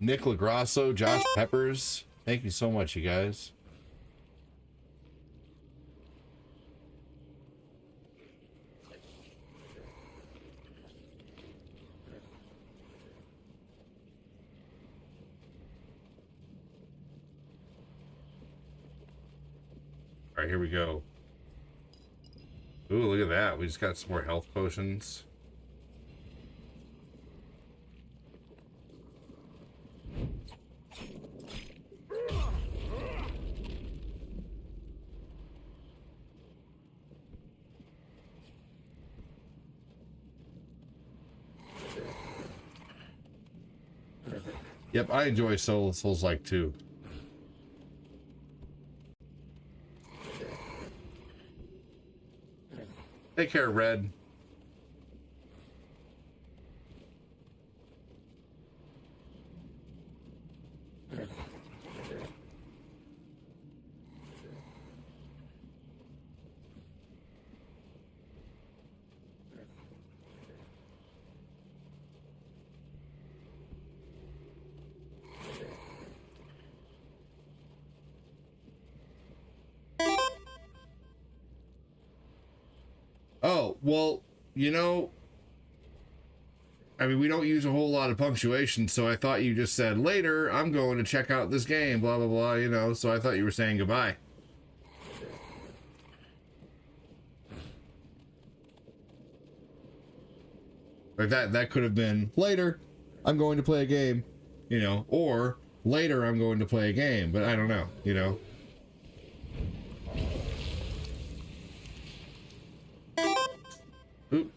Nick Lagrasso, Josh Peppers. Thank you so much, you guys. All right, here we go. Ooh, look at that. We just got some more health potions. Yep, I enjoy Souls-like too. Take care, Red. Oh, well, you know, I mean, we don't use a whole lot of punctuation, so I thought you just said, later, I'm going to check out this game, blah, blah, blah, you know, so I thought you were saying goodbye. Like that could have been, later, I'm going to play a game, you know, or later, I'm going to play a game, but I don't know, you know. Oop.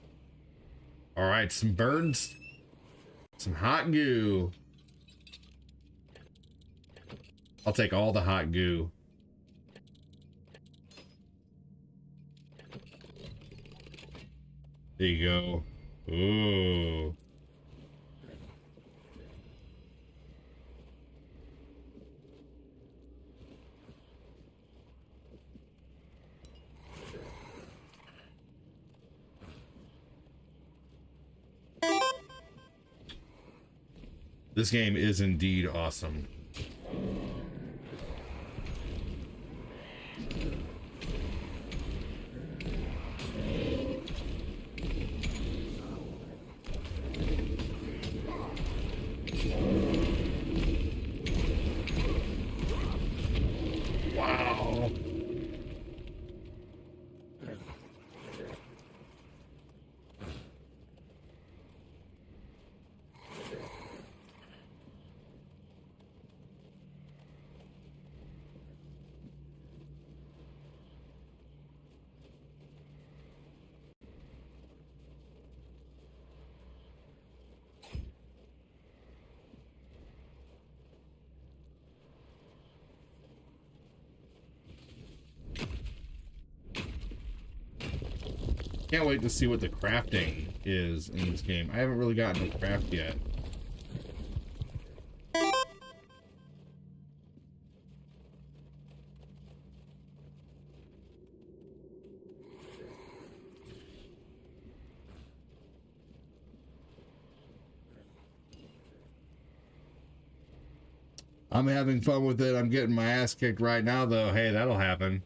All right, some burns, some hot goo. I'll take all the hot goo. There you go. Ooh. This game is indeed awesome. Wow. Can't wait to see what the crafting is in this game. I haven't really gotten to craft yet. I'm having fun with it. I'm getting my ass kicked right now, though. Hey, that'll happen.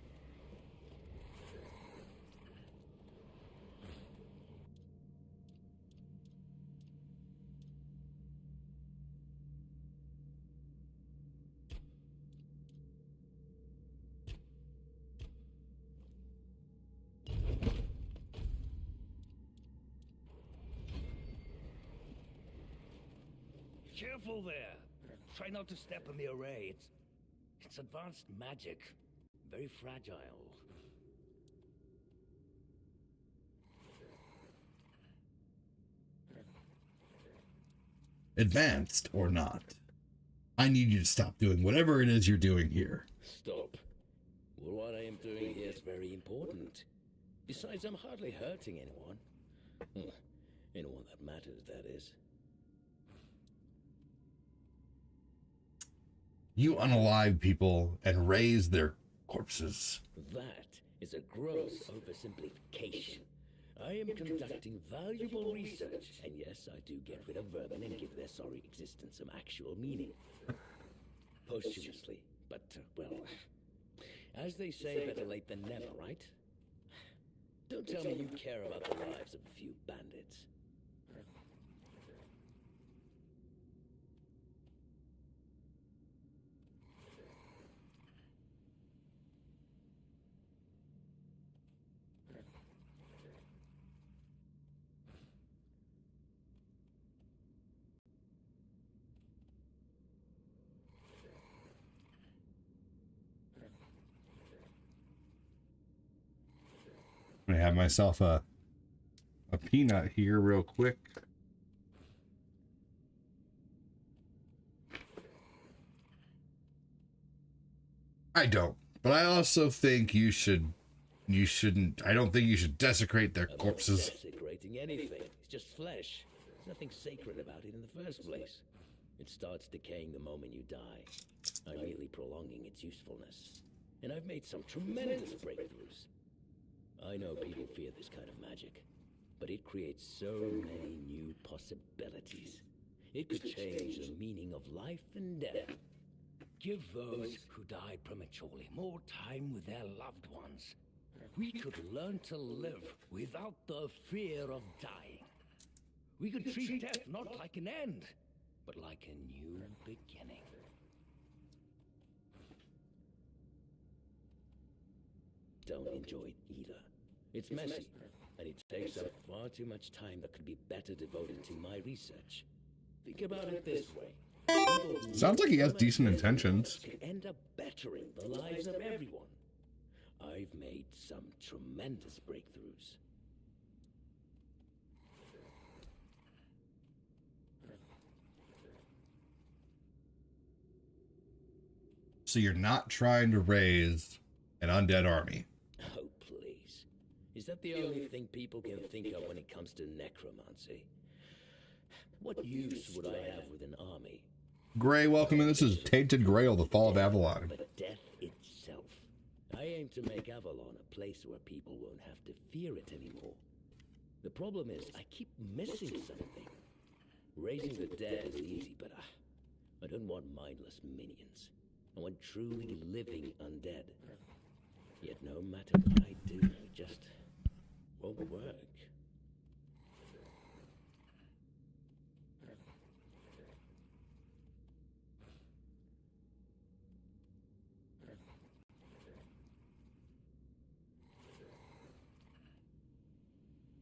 Careful there. Try not to step on the array. It's advanced magic. Very fragile. Advanced or not, I need you to stop doing whatever it is you're doing here. Stop. Well, what I am doing here is very important. Besides, I'm hardly hurting anyone. Anyone that matters, that is. You unalive people and raise their corpses. That is a gross oversimplification. I am conducting valuable research, and yes, I do get rid of vermin and give their sorry existence some actual meaning. Posthumously, but, well, as they say, better late than never, right? Don't tell me you care about the lives of a few bandits. I'm gonna have myself a peanut here real quick. I don't. But I also think you shouldn't. I don't think you should desecrate their I'm corpses. not desecrating anything. It's just flesh. There's nothing sacred about it in the first place. It starts decaying the moment you die. I'm merely prolonging its usefulness. And I've made some tremendous breakthroughs. I know people fear this kind of magic, but it creates so many new possibilities. It could change the meaning of life and death. Give those who died prematurely more time with their loved ones. We could learn to live without the fear of dying. We could treat death not like an end, but like a new beginning. Don't enjoy it either. It's messy, and it takes up far too much time that could be better devoted to my research. Think about it this way. Sounds like he has decent intentions. Can end up bettering the lives of everyone. I've made some tremendous breakthroughs. So you're not trying to raise an undead army. Oh, please. Is that the only thing people can think of when it comes to necromancy? What use would I have with an army? Gray, welcome in. This is Tainted Grail, the Fall of Avalon. But death itself. I aim to make Avalon a place where people won't have to fear it anymore. The problem is, I keep missing something. Raising the dead is easy, but I don't want mindless minions. I want truly living undead. Yet no matter what I do, it just won't work.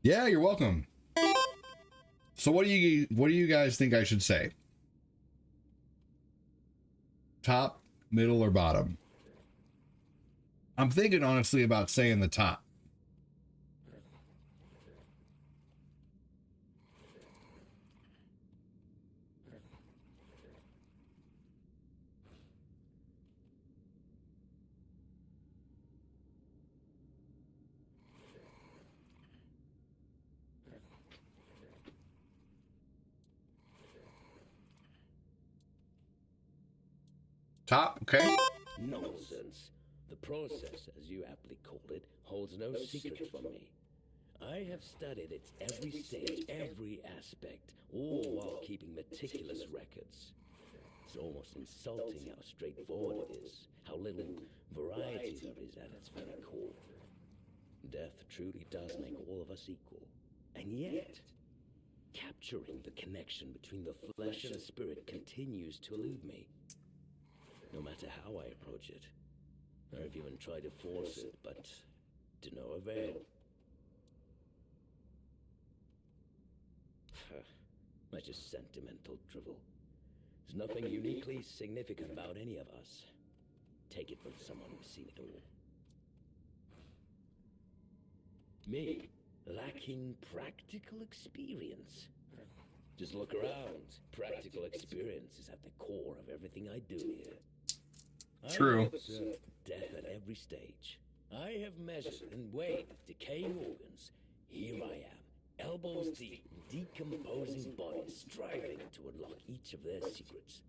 Yeah, you're welcome. So what do you guys think I should say? Top, middle, or bottom? I'm thinking honestly about saying the top. Top, okay. Nonsense. The process, as you aptly called it, holds no secrets from me. I have studied its every stage, every aspect, all while keeping meticulous records. It's almost insulting how straightforward it is, how little variety there is at its very core. Death truly does make all of us equal. And yet, capturing the connection between the flesh and the spirit continues to elude me. No matter how I approach it. I've even tried to force it, but to no avail. That's just sentimental drivel. There's nothing uniquely significant about any of us. Take it from someone who's seen it all. Me, lacking practical experience. Just look around. Practical experience is at the core of everything I do here. True. I have observed death at every stage. I have measured and weighed decaying organs. Here I am, elbows deep, decomposing bodies, striving to unlock each of their secrets.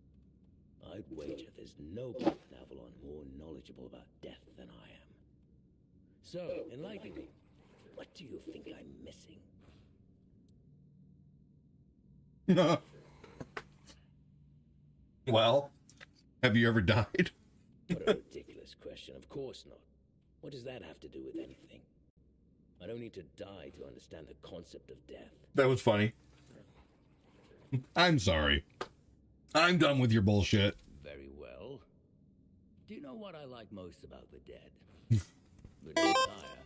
I'd wager there's nobody in Avalon more knowledgeable about death than I am. So, enlighten me. What do you think I'm missing? Well, have you ever died? What a ridiculous question. Of course not. What does that have to do with anything? I don't need to die to understand the concept of death. That was funny. I'm sorry. I'm done with your bullshit. Very well. Do you know what I like most about the dead? They don't tire,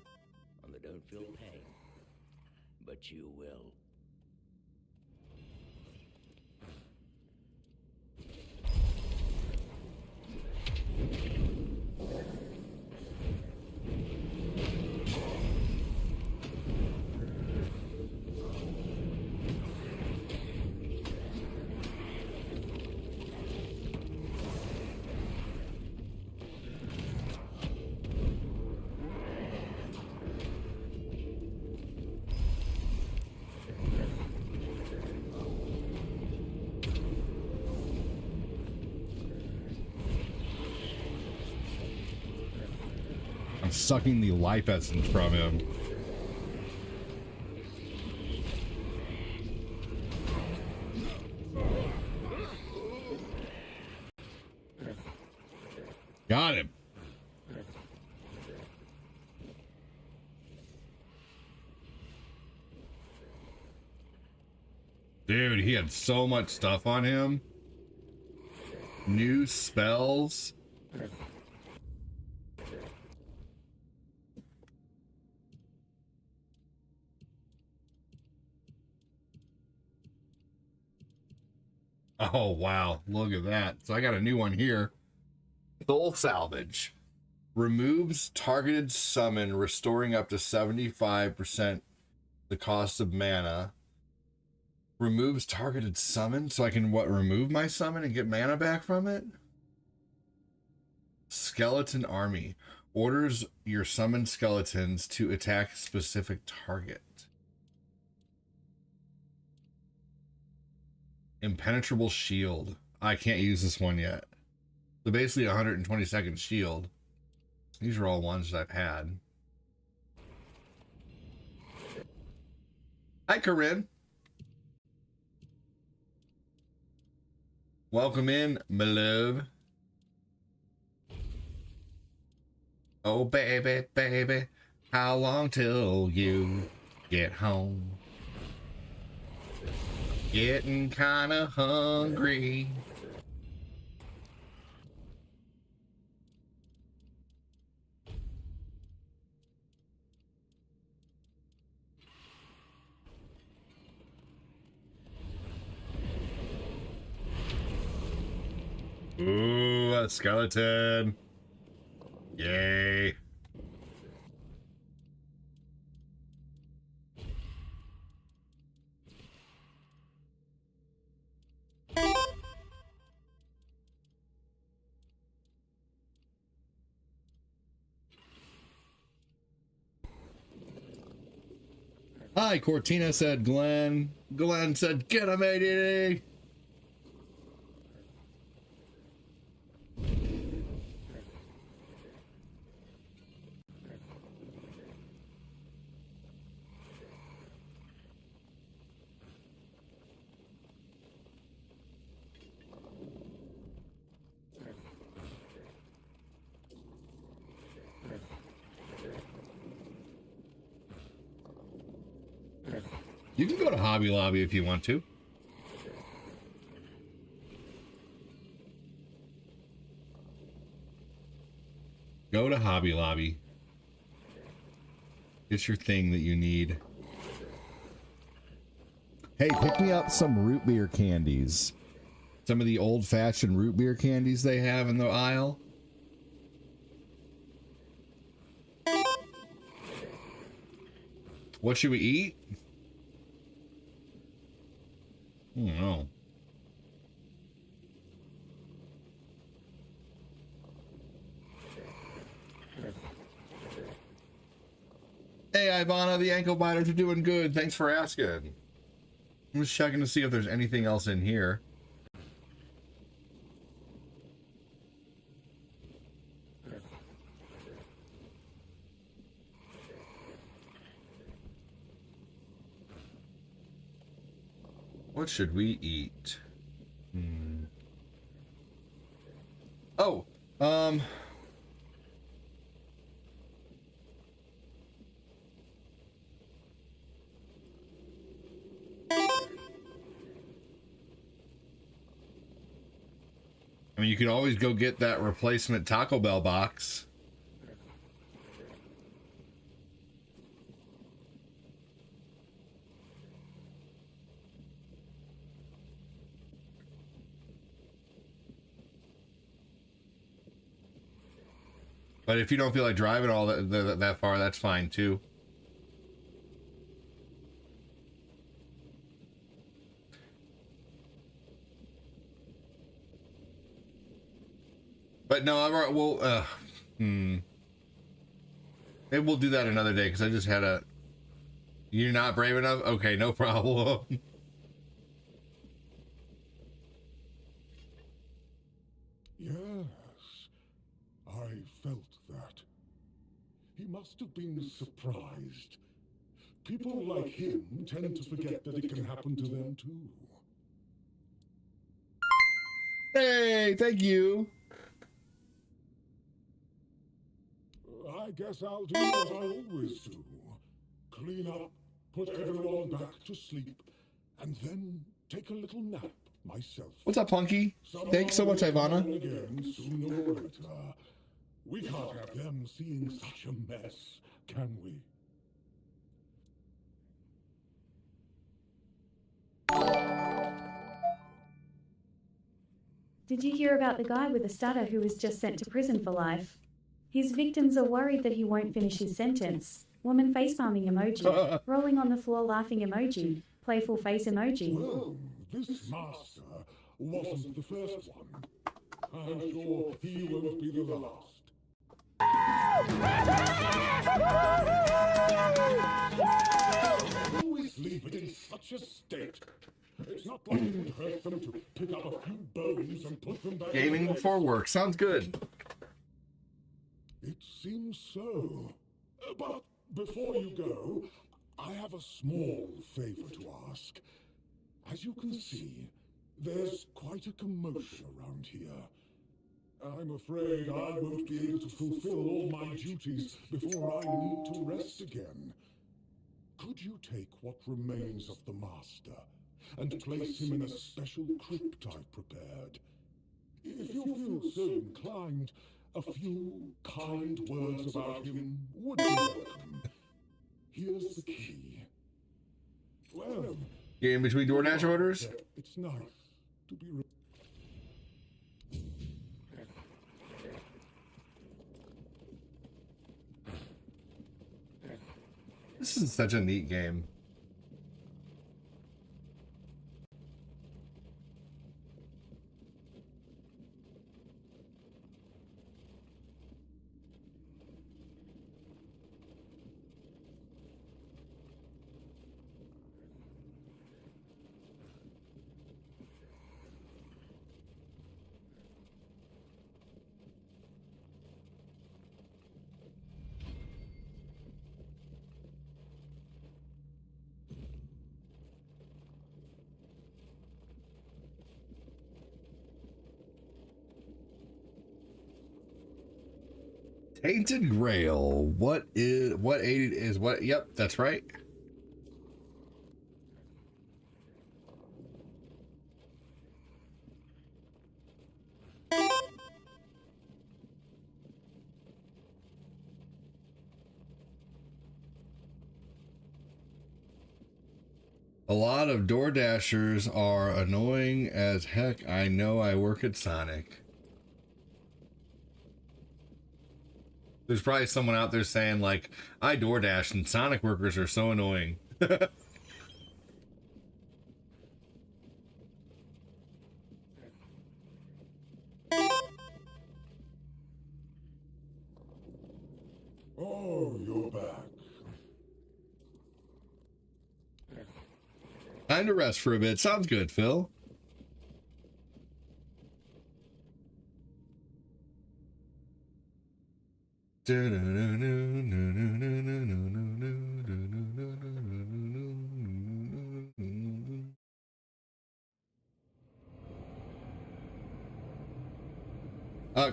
and they don't feel pain. But you will. sucking the life essence from him. Got him. Dude, he had so much stuff on him. New spells. Oh, wow. Look at that. So I got a new one here. Soul Salvage. Removes targeted summon, restoring up to 75% the cost of mana. Removes targeted summon, so I can, what, remove my summon and get mana back from it? Skeleton Army. Orders your summoned skeletons to attack a specific target. Impenetrable Shield. I can't use this one yet. So basically 120-second shield. These are all ones that I've had. Hi, Corinne. Welcome in, my love. Oh, baby, baby, how long till you get home? Getting kinda hungry. Ooh, a skeleton. Yay. Hi, Cortina, said Glenn. Glenn said, get him, ADD. You can go to Hobby Lobby if you want to. Go to Hobby Lobby. It's your thing that you need. Hey, pick me up some root beer candies. Some of the old-fashioned root beer candies they have in the aisle. What should we eat? I don't know. Hey, Ivana, the ankle biters are doing good. Thanks for asking. I'm just checking to see if there's anything else in here. What should we eat? Oh, I mean, you could always go get that replacement Taco Bell box. But if you don't feel like driving all that far, that's fine too. But no, maybe we'll do that another day because I just had a. You're not brave enough? Okay, no problem. Yes, I felt that. He must have been surprised. People like him tend to forget that it can happen to them too. Hey, thank you. I guess I'll do what I always do. Clean up, put everyone back to sleep, and then take a little nap myself. What's up, Punky? Thanks so much, Ivana. Again, sooner or later. We can't have them seeing such a mess, can we? Did you hear about the guy with a stutter who was just sent to prison for life? His victims are worried that he won't finish his sentence. Woman facepalming emoji. Rolling on the floor laughing emoji. Playful face emoji. Well, this master wasn't the first one. I'm sure he won't be the last. Always leave it in such a state. It's not like it would hurt them to pick up a few bones and put them back. Gaming before work. Sounds good. It seems so. But before you go, I have a small favor to ask. As you can see, there's quite a commotion around here. I'm afraid I won't be able to fulfill all my duties before I need to rest again. Could you take what remains of the master and place him in a special crypt I've prepared? If you feel so inclined, a few kind words about him would be welcome. Here's the key. Well, You're in between DoorDash orders? it's nice to be... This is such a neat game. Tainted Grail. What 80 is what? Yep, that's right. A lot of DoorDashers are annoying as heck. I know I work at Sonic. There's probably someone out there saying like, I DoorDash and Sonic workers are so annoying. Oh, you're back. Time to rest for a bit. Sounds good, Phil.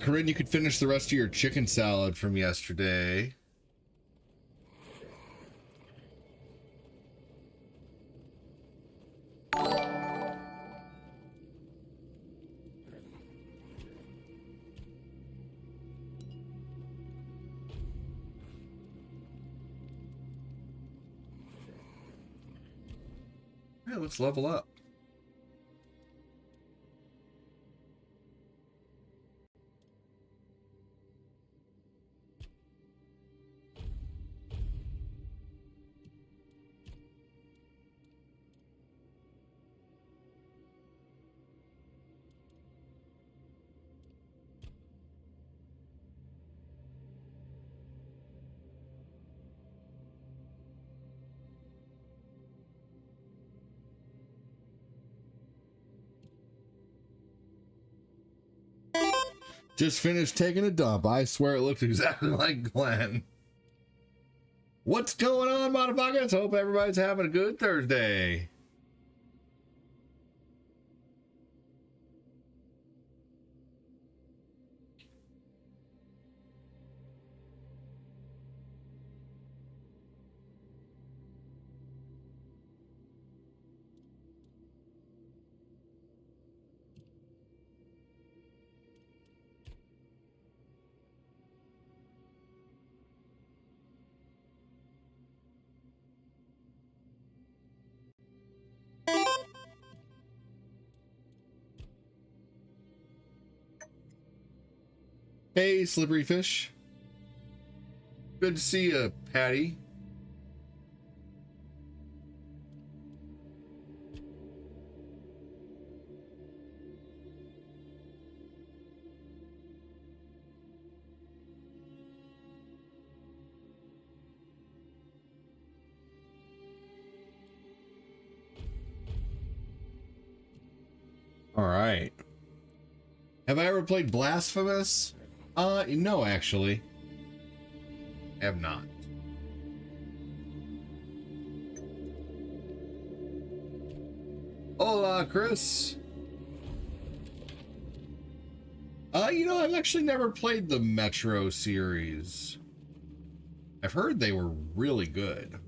Corinne, you could finish the rest of your chicken salad from yesterday. Yeah, let's level up. Just finished taking a dump. I swear it looked exactly like Glenn. What's going on, motherfuckers? Hope everybody's having a good Thursday. Hey, Slippery Fish. Good to see you, Patty. All right. Have I ever played Blasphemous? No, actually. Have not. Hola, Chris. I've actually never played the Metro series. I've heard they were really good.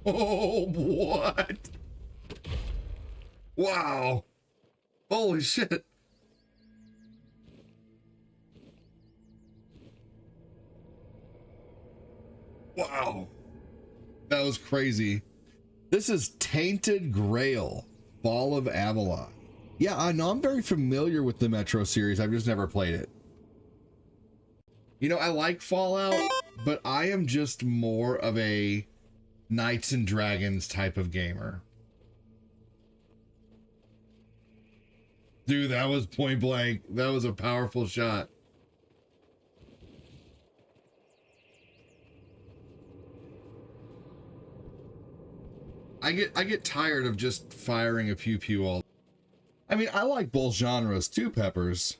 Oh, what? Wow. Holy shit. Wow. That was crazy. This is Tainted Grail, Fall of Avalon. Yeah, I know I'm very familiar with the Metro series. I've just never played it. I like Fallout, but I am just more of a Knights and Dragons type of gamer. Dude, that was point blank. That was a powerful shot. I get tired of just firing a pew pew all. I mean, I like both genres too, Peppers,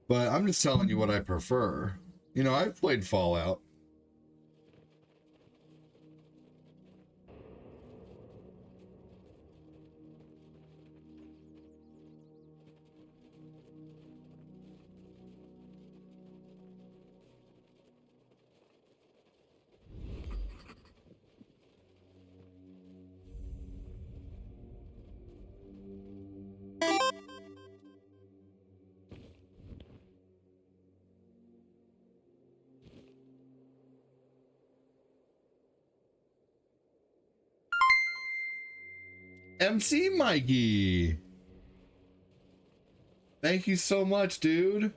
but I'm just telling you what I prefer. I've played Fallout. MC Mikey. Thank you so much, dude.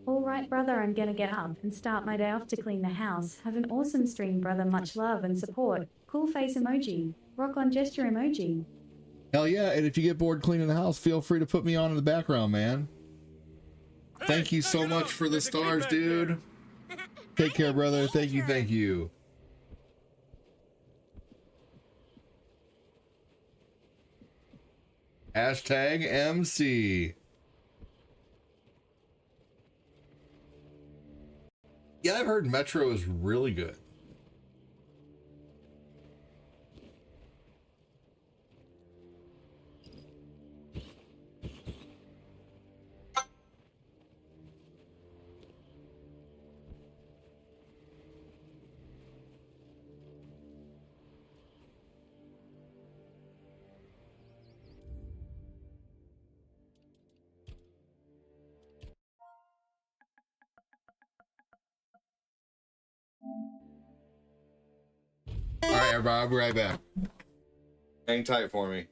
Alright, brother, I'm gonna get up and start my day off to clean the house. Have an awesome stream, brother. Much love and support. Cool face emoji. Rock on gesture emoji. Hell yeah, and if you get bored cleaning the house, feel free to put me on in the background, man. Thank you so much for the stars, dude. Take care, brother. Thank you, thank you. Hashtag MC. Yeah, I've heard Metro is really good. everybody. I'll be right back. Hang tight for me.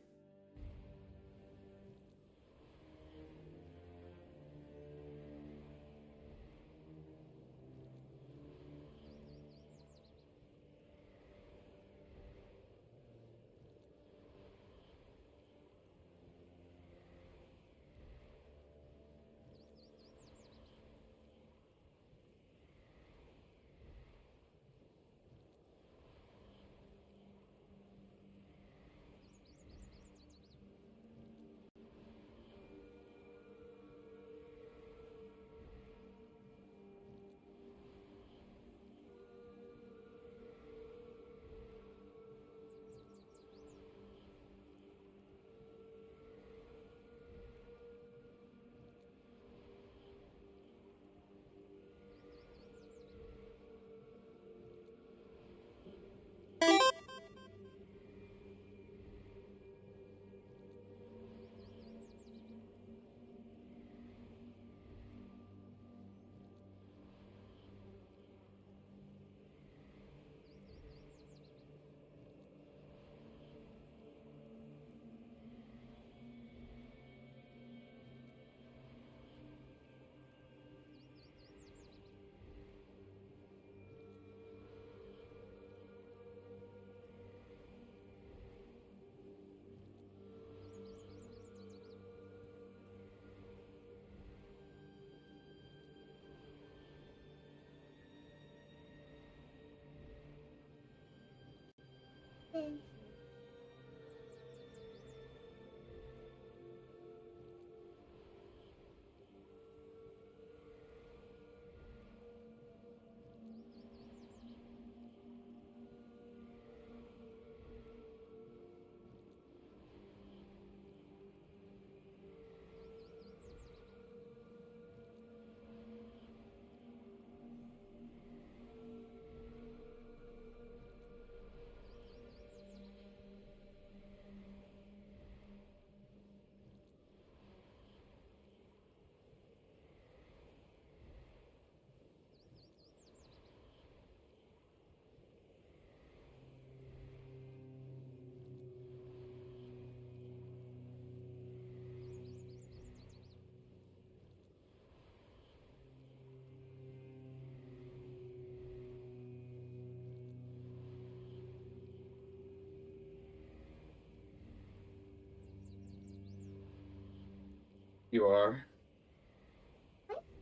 You are.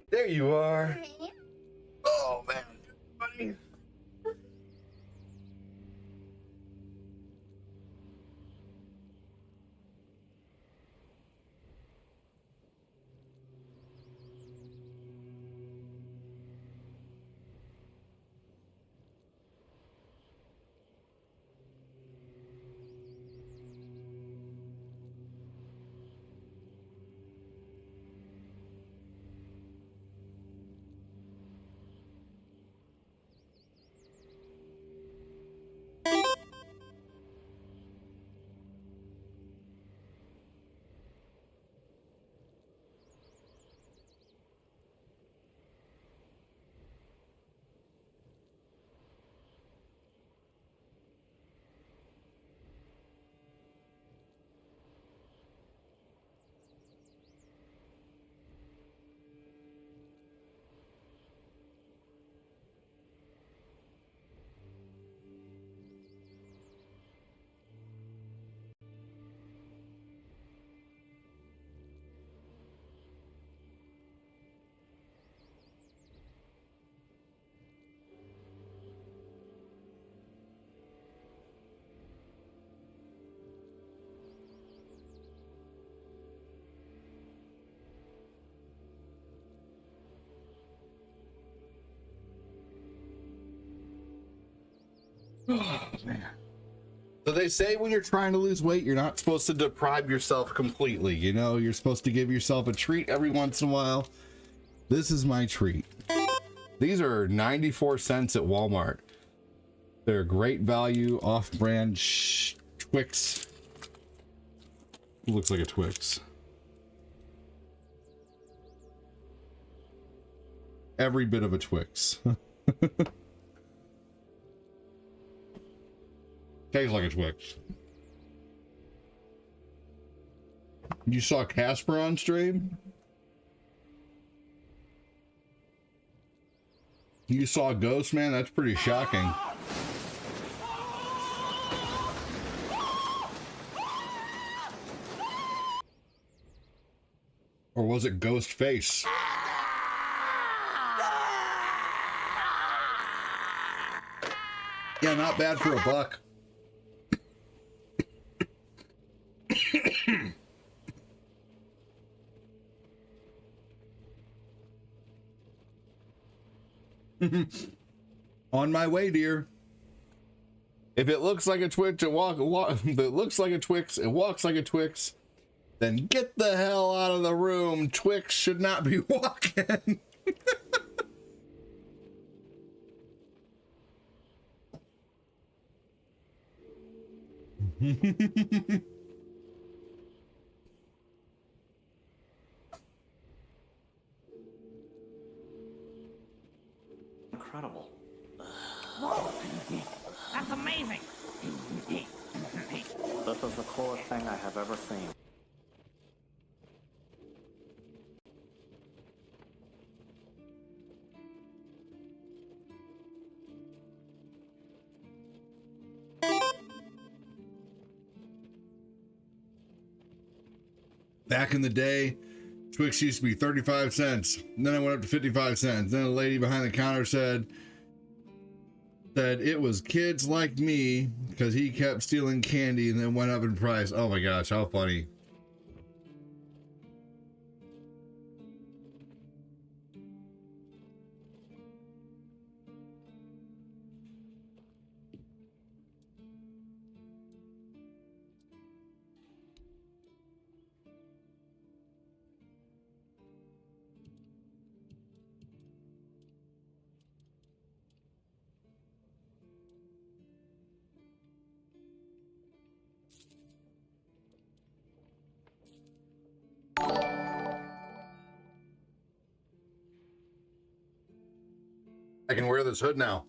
There you are. Oh man, buddy. Oh, man. So they say when you're trying to lose weight, you're not supposed to deprive yourself completely. You know, you're supposed to give yourself a treat every once in a while. This is my treat. These are 94 cents at Walmart. They're great value, off-brand Twix. Looks like a Twix. Every bit of a Twix. Tastes like a Twix. You saw Casper on stream? You saw Ghost, man? That's pretty shocking. Or was it Ghost Face? Yeah, not bad for a buck. On my way, dear. If it looks like a Twix, if it looks like a Twix, it walks like a Twix, then get the hell out of the room. Twix should not be walking. Incredible. Whoa! That's amazing! This is the coolest thing I have ever seen. Back in the day, Twix used to be 35 cents. Then it went up to 55 cents. Then a lady behind the counter said it was kids like me because he kept stealing candy and then went up in price. Oh my gosh, how funny. I can wear this hood now.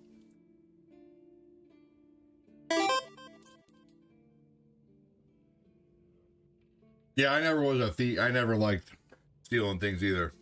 Yeah, I never was a thief. I never liked stealing things either.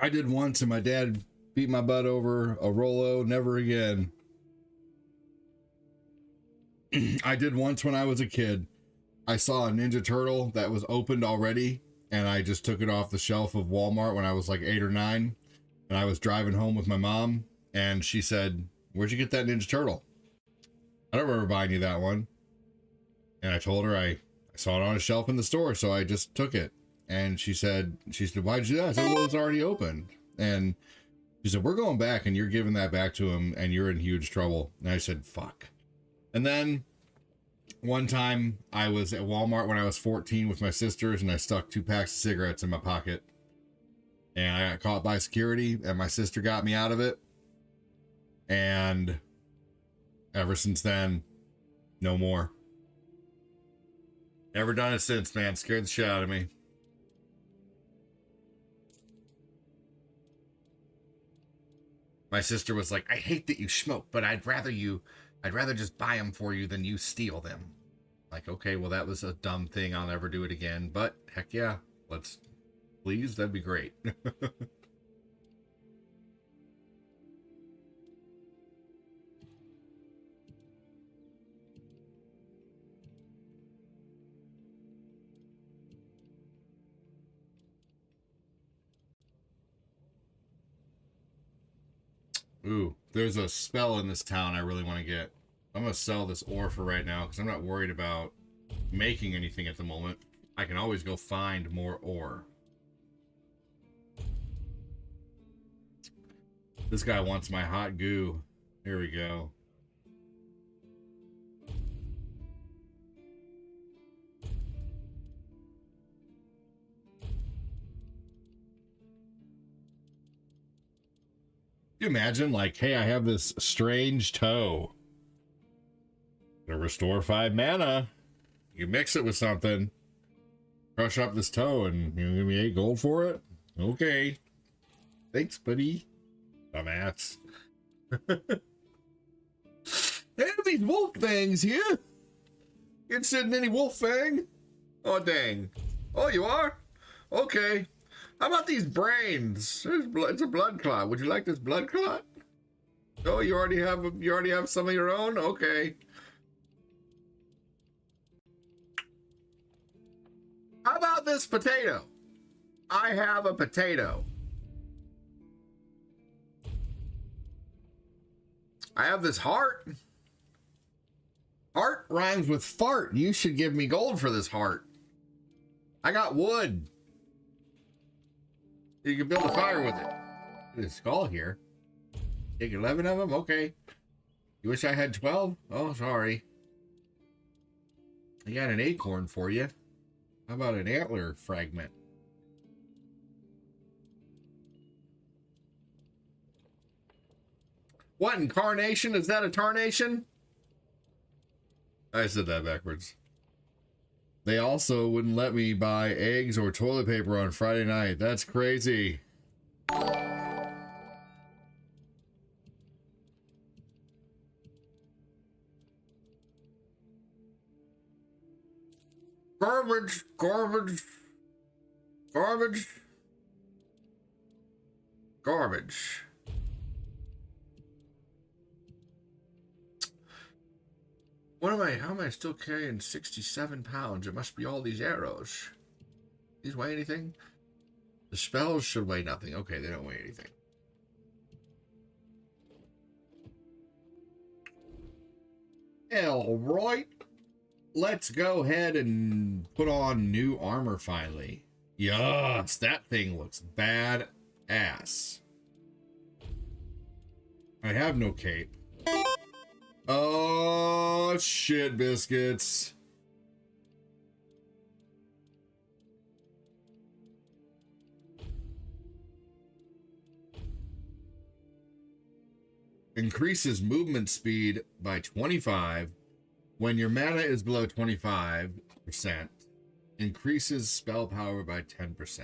I did once and my dad beat my butt over a Rolo. Never again. I did once when I was a kid. I saw a Ninja Turtle that was opened already and I just took it off the shelf of Walmart when I was like 8 or 9. And I was driving home with my mom and she said, "Where'd you get that Ninja Turtle?" "I don't remember buying you that one." And I told her I saw it on a shelf in the store, so I just took it. And she said, "Why'd you do that?" I said, "Well, it's already opened." And she said, "We're going back and you're giving that back to him and you're in huge trouble." And I said, "Fuck." And then one time I was at Walmart when I was 14 with my sisters and I stuck 2 packs of cigarettes in my pocket. And I got caught by security and my sister got me out of it. And ever since then, no more. Never done it since, man. Scared the shit out of me. My sister was like, "I hate that you smoke, but I'd rather just buy them for you than you steal them." Like, okay, well, that was a dumb thing. I'll never do it again. But heck yeah, let's please. That'd be great. Ooh, there's a spell in this town I really want to get. I'm going to sell this ore for right now because I'm not worried about making anything at the moment. I can always go find more ore. This guy wants my hot goo. Here we go. Can you imagine, like, hey, I have this strange toe. Gonna restore 5 mana. You mix it with something. Crush up this toe and you give me 8 gold for it? Okay. Thanks, buddy. Dumbass. Hey, these wolf fangs here. You interested in any wolf fang? Oh, dang. Oh, you are? Okay. How about these brains? It's a blood clot. Would you like this blood clot? Oh, you already have some of your own? Okay. How about this potato? I have a potato. I have this heart. Heart rhymes with fart. You should give me gold for this heart. I got wood. You can build a fire with it. There's a skull here. Take 11 of them? Okay. You wish I had 12? Oh, sorry. I got an acorn for you. How about an antler fragment? What incarnation? Is that a tarnation? I said that backwards. They also wouldn't let me buy eggs or toilet paper on Friday night. That's crazy. Garbage, garbage, garbage, garbage. How am I still carrying 67 pounds? It must be all these arrows. These weigh anything? The spells should weigh nothing. Okay, they don't weigh anything. All right. Let's go ahead and put on new armor finally. Yes, that thing looks badass. I have no cape. Oh, shit, biscuits. Increases movement speed by 25 when your mana is below 25%. Increases spell power by 10%.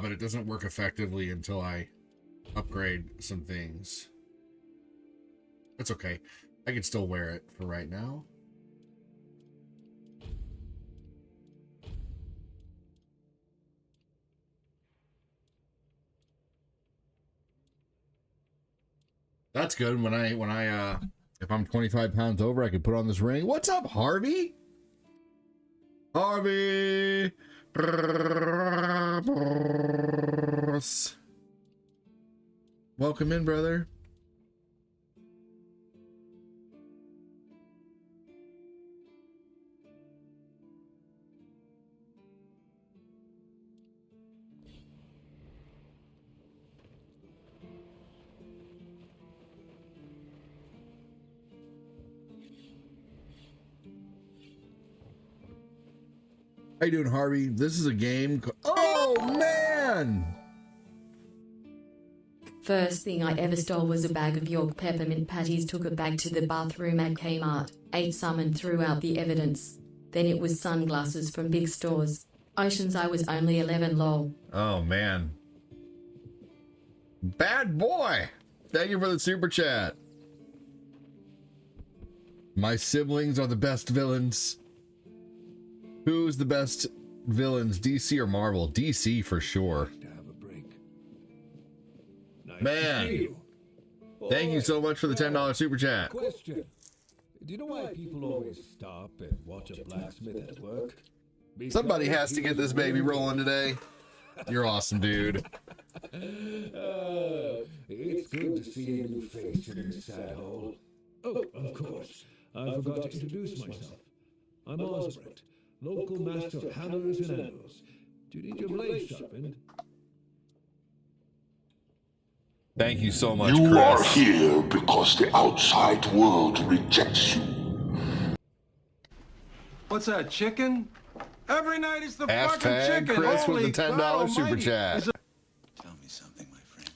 But it doesn't work effectively until I upgrade some things. That's okay. I can still wear it for right now. That's good. If I'm 25 pounds over, I can put on this ring. What's up, Harvey? Harvey! Welcome in, brother. How you doing, Harvey? This is a game. Oh, man! First thing I ever stole was a bag of York peppermint patties, took it back to the bathroom at Kmart, ate some and threw out the evidence. Then it was sunglasses from big stores. Oceans, I was only 11, lol. Oh, man. Bad boy! Thank you for the super chat. My siblings are the best villains. Who's the best villains, DC or Marvel? DC for sure. Man, thank you so much for the $10 super chat. Question. Do you know why people always stop and watch a blacksmith at work? Somebody has to get this baby rolling today. You're awesome, dude. It's good to see a new face in this sad hole. Oh, of course, I forgot to introduce myself. I'm Osbrent, local master of hammers and anvils. Do you need your blade sharpened? Thank you so much, You Chris. are here because the outside world rejects you. What's that, chicken? Every night is the fucking Hashtag chicken. Chris Holy with the $10 God super almighty. chat. Tell me something, my friend.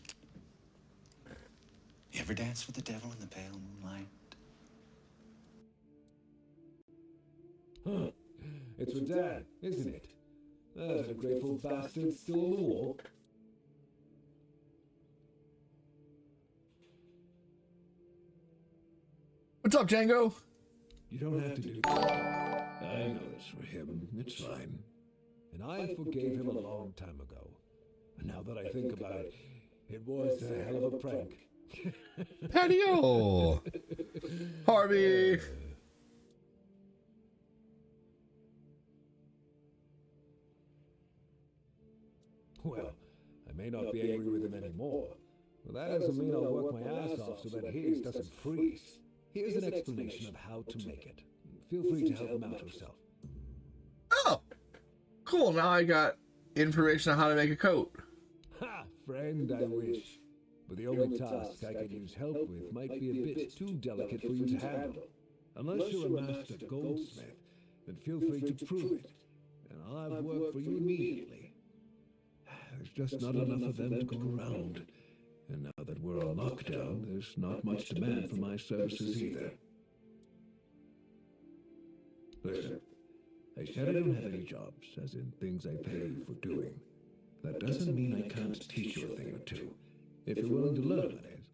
You ever dance with the devil in the pale moonlight? Huh. It's for Dad, isn't it? That ungrateful bastard still on the wall. What's up, Django? You don't have to do that. I know it's for him. It's fine. And I forgave him a long time ago. And now that I think about it, it was a hell of a prank. Patio! Harvey! Well, I may not be angry with him anymore, but that doesn't mean I'll work my ass off so that his doesn't freeze. Here's an explanation of how to make it. Feel free to help him out yourself. Oh! Cool, now I got information on how to make a coat. Ha! Friend, I wish. But the only task I could use help with might be a bit too delicate for you to handle. Unless you're a master goldsmith, then feel free to prove it, and I'll have work for you immediately. There's just not enough of them to go around. And now that we're on lockdown, there's not much demand for my services either. Listen, I said I don't have any jobs, as in things I pay you for doing. That doesn't mean I can't teach you a thing or two, if you're willing to learn, that is.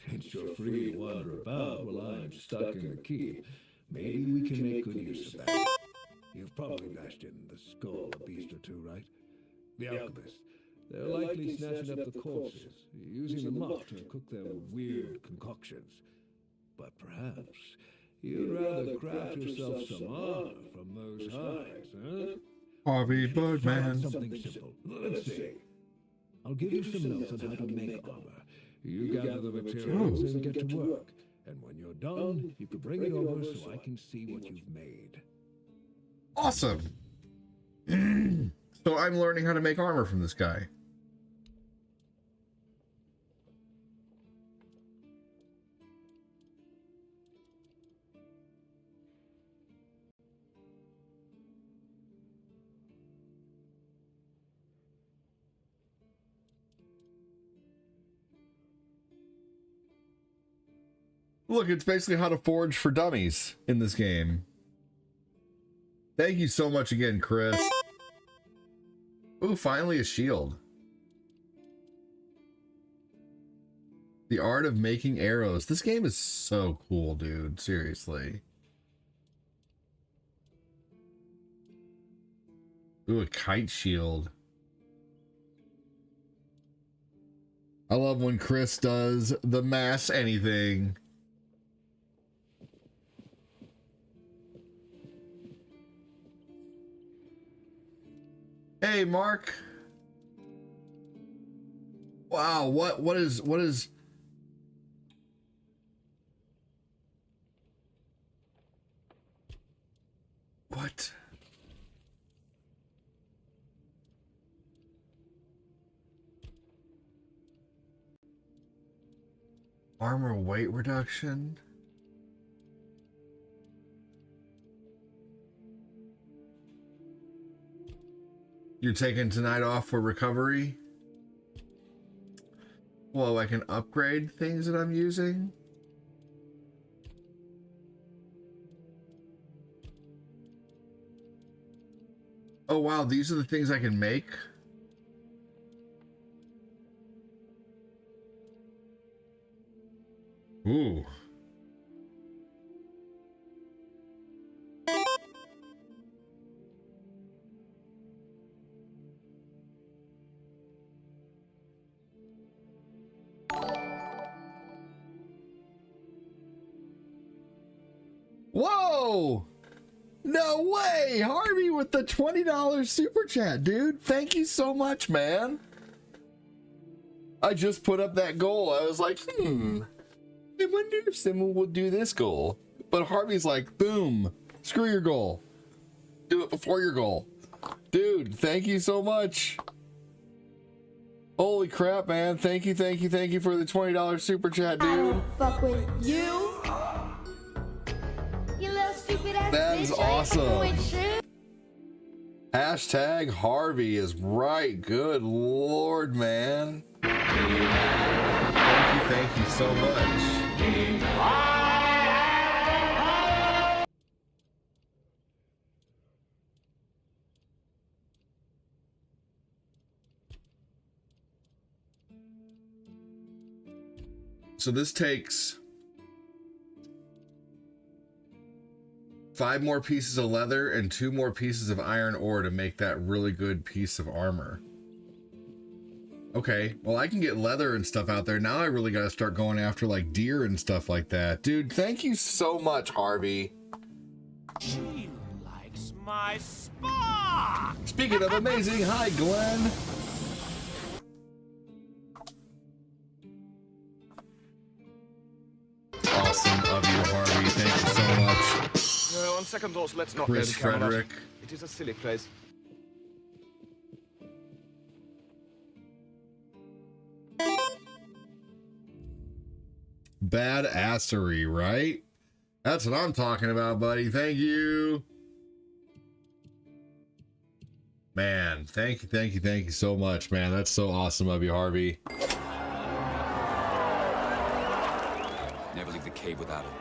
Since you're free to wander about while I'm stuck in the keep, maybe we can make good use of that. You've probably bashed in the skull a beast or two, right? The alchemists. They're likely snatching up the corpses, using them up to cook their weird concoctions. But perhaps you'd rather craft yourself some armor from those hides, huh? Harvey Birdman. Something simple. Let's see. I'll give you some notes on how to make armor. You gather the materials and get to work. And when you're done, you can bring it over so I can see what you've made. Awesome. So I'm learning how to make armor from this guy. Look, it's basically how to forge for dummies in this game. Thank you so much again, Chris. Ooh, finally a shield. The art of making arrows. This game is so cool, dude. Seriously. Ooh, a kite shield. I love when Chris does the mass anything. Hey, Mark. Wow, what is what? Armor weight reduction? You're taking tonight off for recovery? Whoa, I can upgrade things that I'm using? Oh wow, these are the things I can make? Ooh. Whoa! No way! Harvey with the $20 super chat, dude. Thank you so much, man. I just put up that goal. I was like, I wonder if someone will do this goal. But Harvey's like, boom, screw your goal. Do it before your goal. Dude, thank you so much. Holy crap, man. Thank you for the $20 super chat, dude. I don't fuck with you. You little stupid ass That is bitch. I ain't fucking awesome. with you. Hashtag Harvey is right. Good Lord, man. Thank you so much. So this takes 5 more pieces of leather and 2 more pieces of iron ore to make that really good piece of armor. Okay, well I can get leather and stuff out there. Now I really got to start going after like deer and stuff like that. Dude, thank you so much, Harvey. She likes my spot. Speaking of amazing, hi Glenn. Awesome of you, Harvey. Thank you so much. No, on second thoughts, let's not Chris go to Camelot. Frederick. It is a silly place. Badassery, right? That's what I'm talking about, buddy. Thank you. Man, thank you so much, man. That's so awesome of you, Harvey. Never leave the cave without it.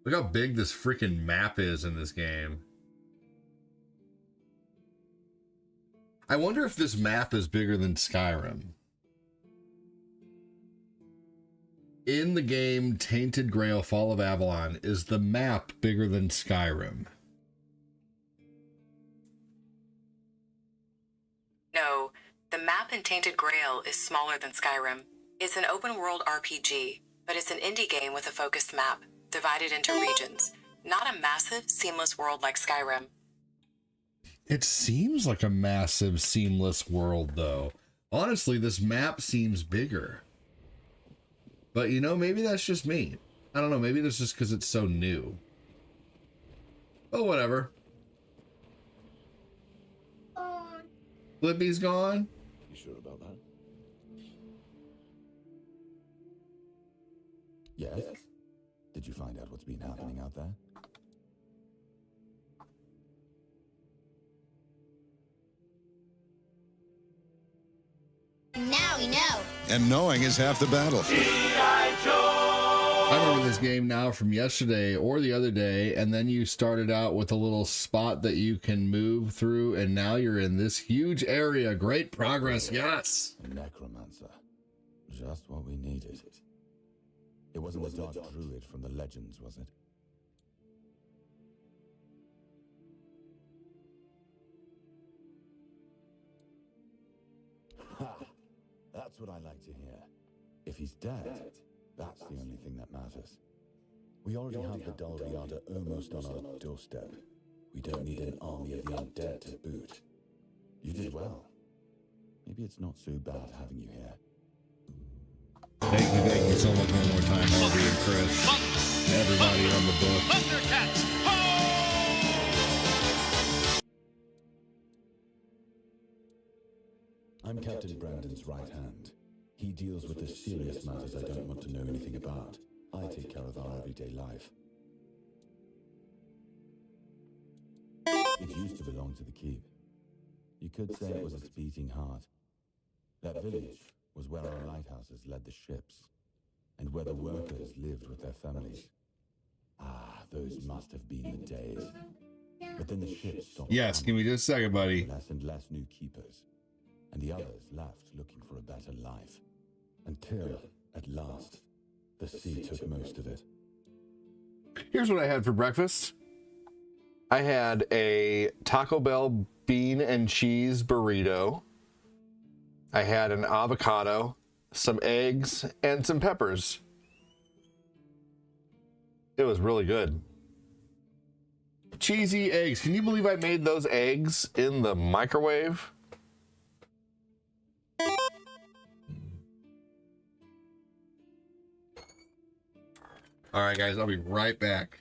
Look how big this freaking map is in this game. I wonder if this map is bigger than Skyrim. In the game Tainted Grail Fall of Avalon, is the map bigger than Skyrim? No, the map in Tainted Grail is smaller than Skyrim. It's an open world RPG, but it's an indie game with a focused map, divided into regions. Not a massive, seamless world like Skyrim. It seems like a massive, seamless world, though. Honestly, this map seems bigger. But, you know, maybe that's just me. I don't know. Maybe that's just because it's so new. Oh, whatever. Flippy's gone. You sure about that? Yes? Did you find out what's been happening out there? Now we know. And knowing is half the battle. I remember this game now from yesterday or the other day, and then you started out with a little spot that you can move through, and now you're in this huge area. Great progress, yes. A necromancer. Just what we needed. It wasn't the dark druid from the legends, was it? Ha! That's what I like to hear. If he's dead, that's the only thing that matters. We already have the Dalriada almost on our doorstep. We don't need an army of the undead to boot. You did well. Maybe it's not so bad having you here. Thank you so much one more time, Harvey and Chris. Everybody on the book. I'm Captain Brandon's right hand. He deals with the serious matters I don't want to know anything about. I take care of our everyday life. It used to belong to the keep. You could say it was its beating heart. That village was where our lighthouses led the ships, and where the workers lived with their families. Ah, those must have been the days. But then the ships stopped. Yes, give me just a second, buddy. Less and less new keepers, and the others left looking for a better life. Until, at last, the sea took most of it. Here's what I had for breakfast. I had a Taco Bell bean and cheese burrito. I had an avocado, some eggs, and some peppers. It was really good. cheesy eggs. Can you believe I made those eggs in the microwave? All right, guys, I'll be right back.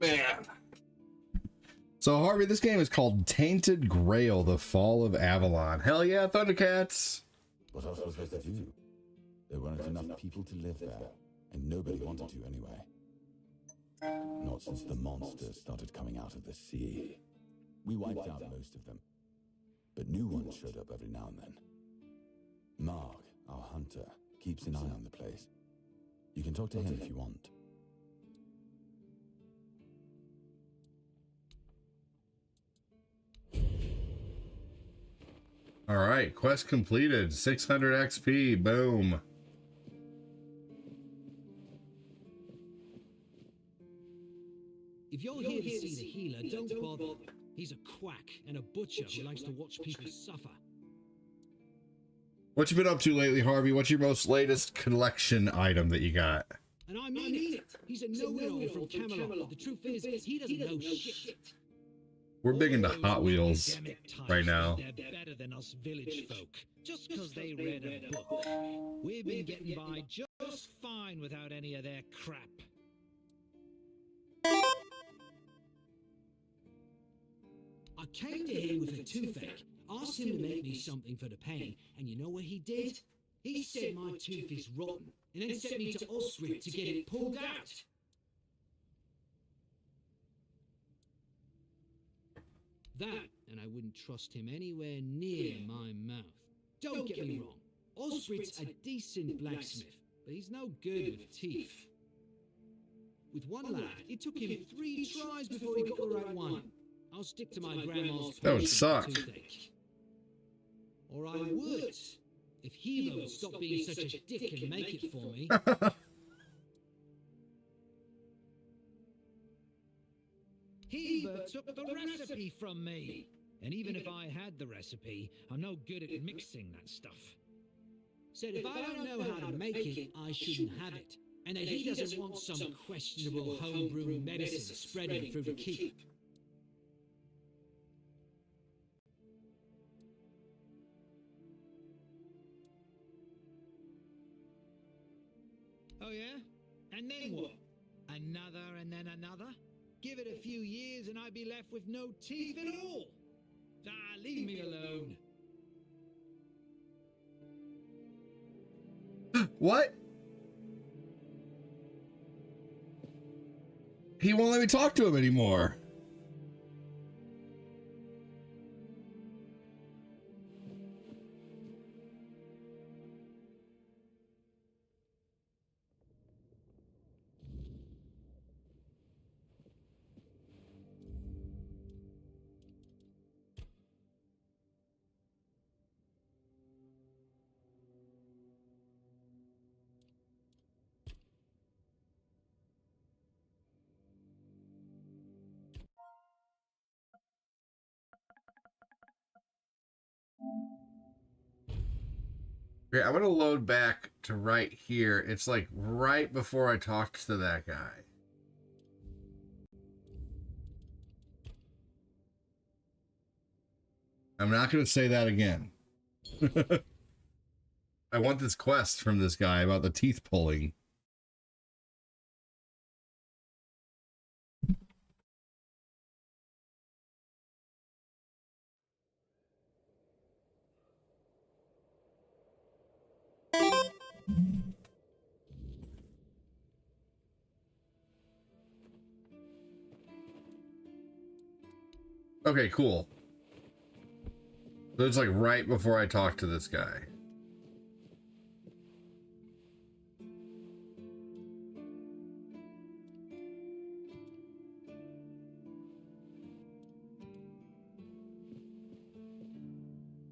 Man. So, Harvey, this game is called Tainted Grail, The Fall of Avalon. Hell yeah, Thundercats! What else was there to do? There weren't enough people to live there, and nobody wanted to anyway. Not since the monsters started coming out of the sea. We wiped out most of them, but new ones showed up every now and then. Mark, our hunter, keeps an eye on the place. You can talk to him if you want. All right, quest completed. 600 XP. Boom. If you're here to see the healer, don't bother. He's a quack and a butcher who likes to watch people suffer. What you been up to lately, Harvey? What's your most latest collection item that you got? And I mean it. He's a know-it-all from Camelot, but the truth is, he doesn't know shit. We're big into Hot Wheels right now. They're better than us village folk, just because they read a book. We've been getting by just fine without any of their crap. I came to him with a toothache, asked him to make me something for the pain, and you know what he did? He said my tooth is rotten, and then sent me to Osric to get it pulled out. That, and I wouldn't trust him anywhere near my mouth. Don't get me wrong, Osbrit's a decent blacksmith, but he's no good with teeth. With one lad, it took him 3 tries before he got the right one. I'll stick to my grandma's That would potion suck. for toothache. Or I would, if Hilo would stop being such a dick and make it for me. Heber took the recipe from me. And even if I had the recipe, I'm no good at mixing that stuff. Said if I don't know how to make it, I shouldn't have it. And that he doesn't want some questionable homebrew medicine spreading through the keep. Oh yeah? And then what? Another and then another? Give it a few years and I'd be left with no teeth at all. Ah, leave me alone. What? He won't let me talk to him anymore. Okay, I'm gonna load back to right here. It's like right before I talked to that guy. I'm not gonna say that again. I want this quest from this guy about the teeth pulling. Okay, cool. So it's like right before I talk to this guy.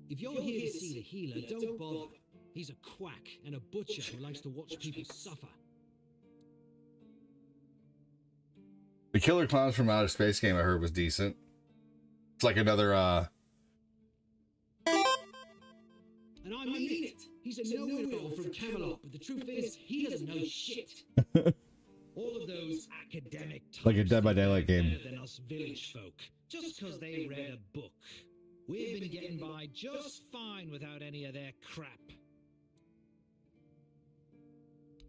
If you're here to see the healer, don't bother. He's a quack and a butcher who likes to watch people suffer. The Killer Clowns from Outer Space game I heard was decent. It's like another And I mean it. He's a know-it-all from Camelot, but the truth is, he doesn't know shit. All of those academic types like a Dead by Daylight game. better than us village folk, just because they read a book. We've been getting by just fine without any of their crap.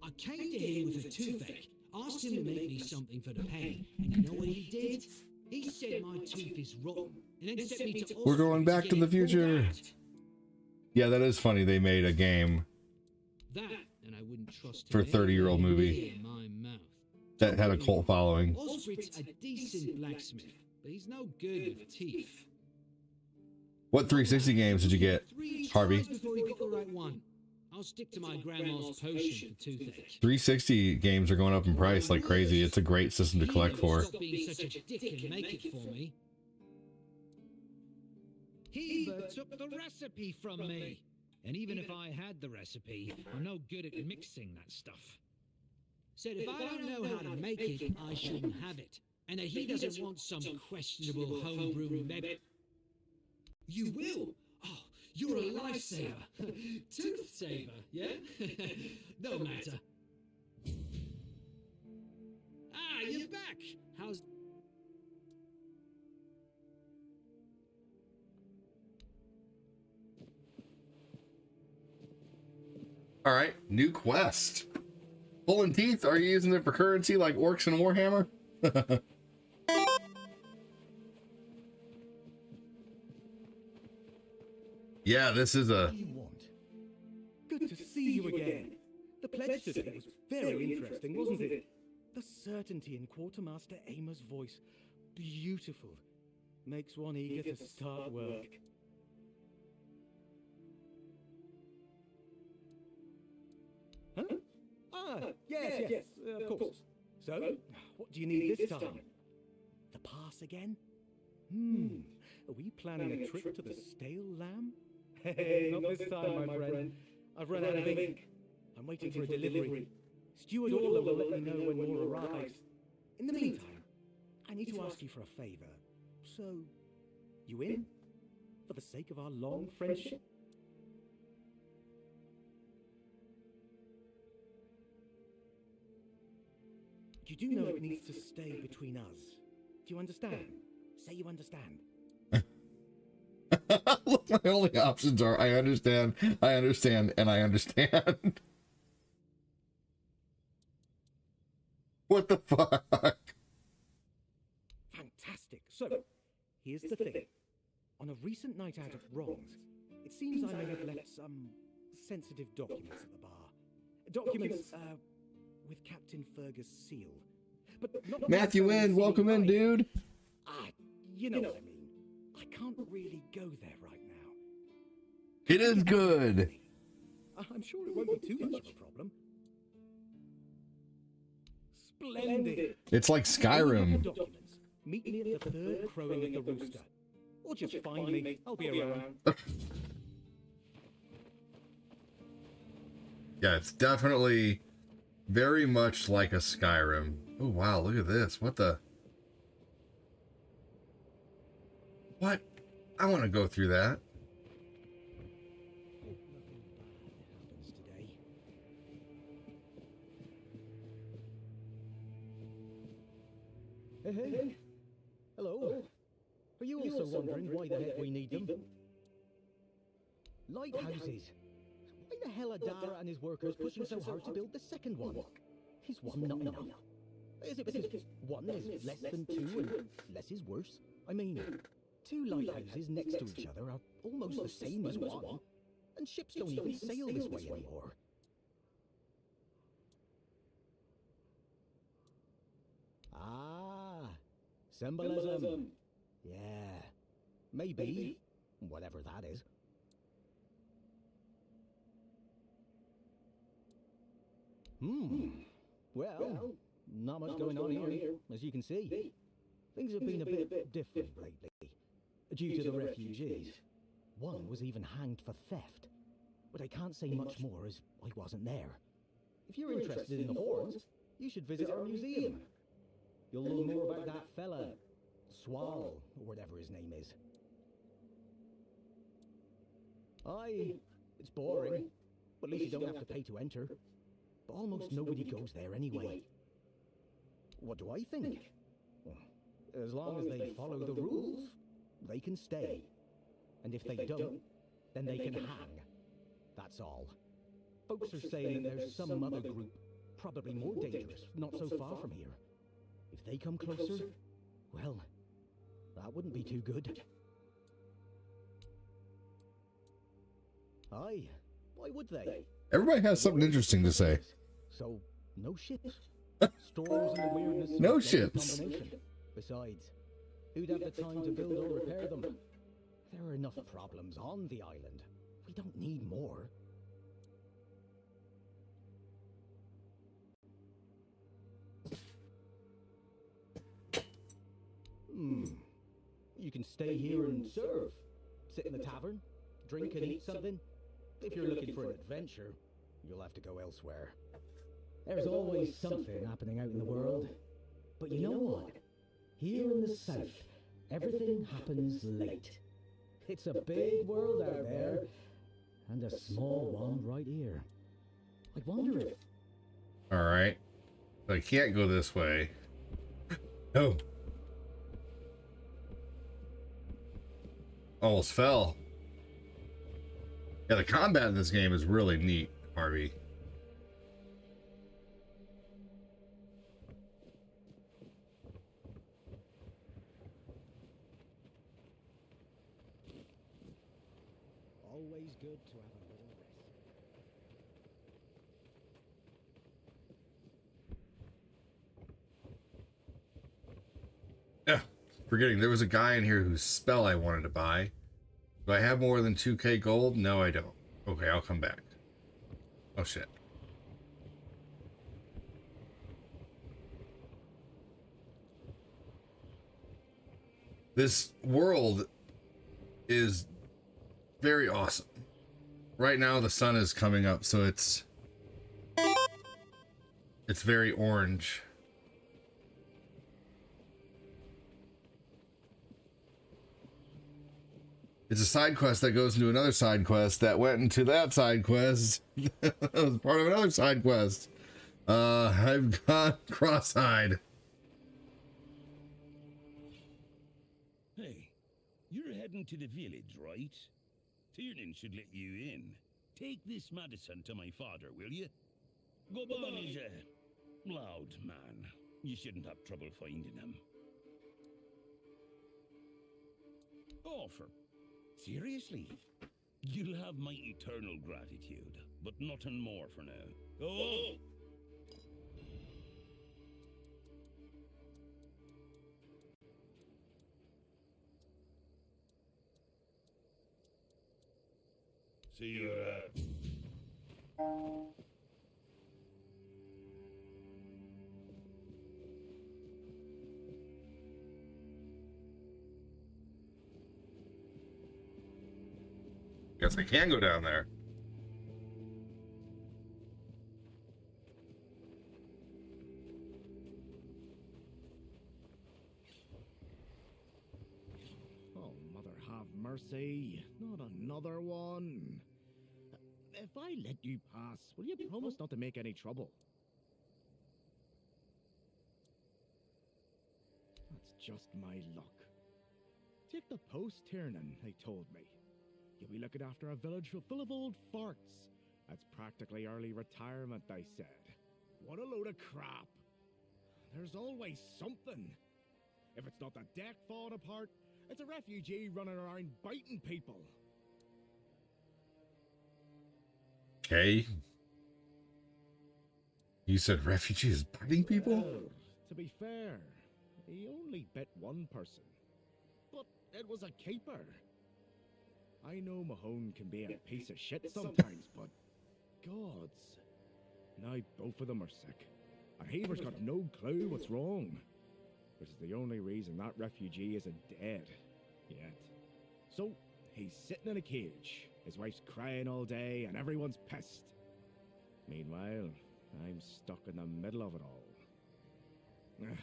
I came to him with a toothache, asked him to make me something for the pain, and you know what he did? He said my tooth is rotten, and then sent me to We're going back to the future. Yeah, that is funny. They made a game that, and I wouldn't trust for a 30-year-old movie in my mouth. that had a cult following. Osbrit's a decent blacksmith, but he's no good with teeth. What 360 games did you get, Harvey? Before he got the right one. I'll stick to my grandma's potion for toothache. 360 games are going up in price like crazy. It's a great system to collect for. Stop being such a dick and make it for me. Heber took the recipe from me. And even if I had the recipe, I'm no good at mixing that stuff. Said if I don't know how to make it, I shouldn't have it. And that he doesn't want some questionable homebrew medicine. You will? Oh, you're a lifesaver. Tooth saver, yeah? No matter. Ah, you're back. How's... All right, new quest. Pulling teeth. Are you using it for currency like orcs and Warhammer? Yeah, this is a... Good to see you again. The pledge today was very interesting, wasn't it? The certainty in Quartermaster Aimer's voice. Beautiful. Makes one eager to start work. Ah, yes, of course. So, what do you need this time? The pass again? Are we planning a trip to the stale lamb? Hey, not this time, my friend. I've run out of ink. I'm waiting for a delivery. Steward Orla will let me know when more arrives. In the meantime, I need to ask you for a favor. So, you in? For the sake of our long friendship? You do know it needs to stay between us. Do you understand? Say you understand. Look, my only options are I understand, and I understand. What the fuck? Fantastic. So, here's the thing. On a recent night out at Wrongs, it seems I may have left some sensitive documents at the bar. Documents, with Captain Fergus' seal. But not Matthew in, welcome in, dude. You know what I mean. I can't really go there right now. It is good. I'm sure it won't be too much of a problem. Splendid. It's like Skyrim. Documents. Meet me at the third crowing of the rooster. Or just find me. I'll be around. Yeah, it's definitely very much like a Skyrim. Oh, wow, look at this. What the? What? I want to go through that. Hey. Hello. Are you also wondering why the heck we need them? Lighthouses. Why the hell are Dara and his workers pushing so hard to build the second one? Is one not enough? Is it because one is less than two and less is worse? I mean, two lighthouses next to each other are almost the same as one, and ships don't even sail this way anymore. Ah, symbolism. Yeah, maybe, whatever that is. Well, not much going on here, as you can see. Things have been a bit different lately, due to the refugees. One was even hanged for theft, but I can't say much more as I wasn't there. If you're interested in the horns, you should visit our museum. You'll learn more about that fella, Swall, or whatever his name is. It's boring, but at least you don't have to pay to enter. But almost nobody goes there anyway. What do I think? As long as they follow the rules, they can stay. And if they don't, then they can hang. That's all. Folks are saying that there's some other group, probably more dangerous, not so far from here. If they come closer, well, that wouldn't be too good. Aye, why would they? Everybody has something interesting to say. So, no ships. Storms and the weirdness. No ships. Besides, who'd have the time to build or repair them? There are enough problems on the island. We don't need more. You can stay here and serve. Sit in the tavern, drink and eat something. If you're looking for an adventure, you'll have to go elsewhere. There's always something happening out in the world. But you know what? Here in the south, everything happens late. It's a big world out there, and a small one right here. I wonder if... Alright. I can't go this way. Oh. Almost fell. Yeah, the combat in this game is really neat, Harvey. Always good to have a little rest. Yeah, forgetting there was a guy in here whose spell I wanted to buy. Do I have more than 2k gold? No, I don't. Okay, I'll come back. Oh shit. This world is very awesome. Right now the sun is coming up, so it's very orange. It's a side quest that goes into another side quest that went into that side quest. That was part of another side quest. I've got cross-eyed. Hey, you're heading to the village, right? Tiernan should let you in. Take this medicine to my father, will you? Goban is a loud man. You shouldn't have trouble finding him. Oh, seriously? You'll have my eternal gratitude, but nothing more for now. Oh! See you Guess I can go down there. Oh, mother have mercy. Not another one. If I let you pass, will you promise not to make any trouble? That's just my luck. Take the post, Tiernan, they told me. You'll be looking after a village full of old farts. That's practically early retirement, they said. What a load of crap. There's always something. If it's not the deck falling apart, it's a refugee running around biting people. Okay. You said refugees biting people? Well, to be fair, he only bit one person. But it was a keeper. I know Mahone can be a piece of shit sometimes, but gods. Now both of them are sick. And Haver's got no clue what's wrong. Which is the only reason that refugee isn't dead yet. So, he's sitting in a cage. His wife's crying all day and everyone's pissed. Meanwhile, I'm stuck in the middle of it all. Ugh.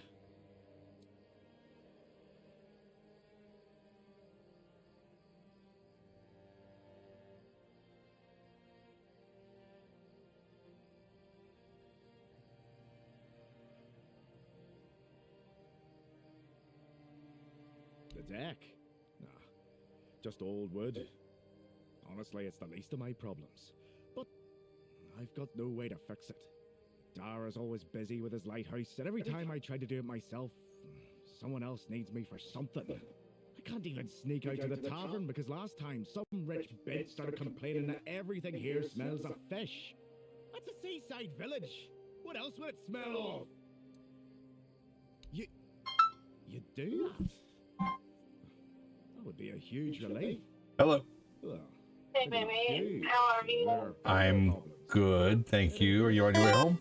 The deck? Nah, just old wood. Honestly, it's the least of my problems. But I've got no way to fix it. Dara's always busy with his lighthouse, and every time I try to do it myself, someone else needs me for something. I can't even sneak out to the tavern because last time some rich bitch started complaining that everything here smells of fish. That's a seaside village. What else would it smell of? You do that? That would be a huge relief. Hello. Well, hey, baby. How are you? I'm good, thank you. Are you on your way home?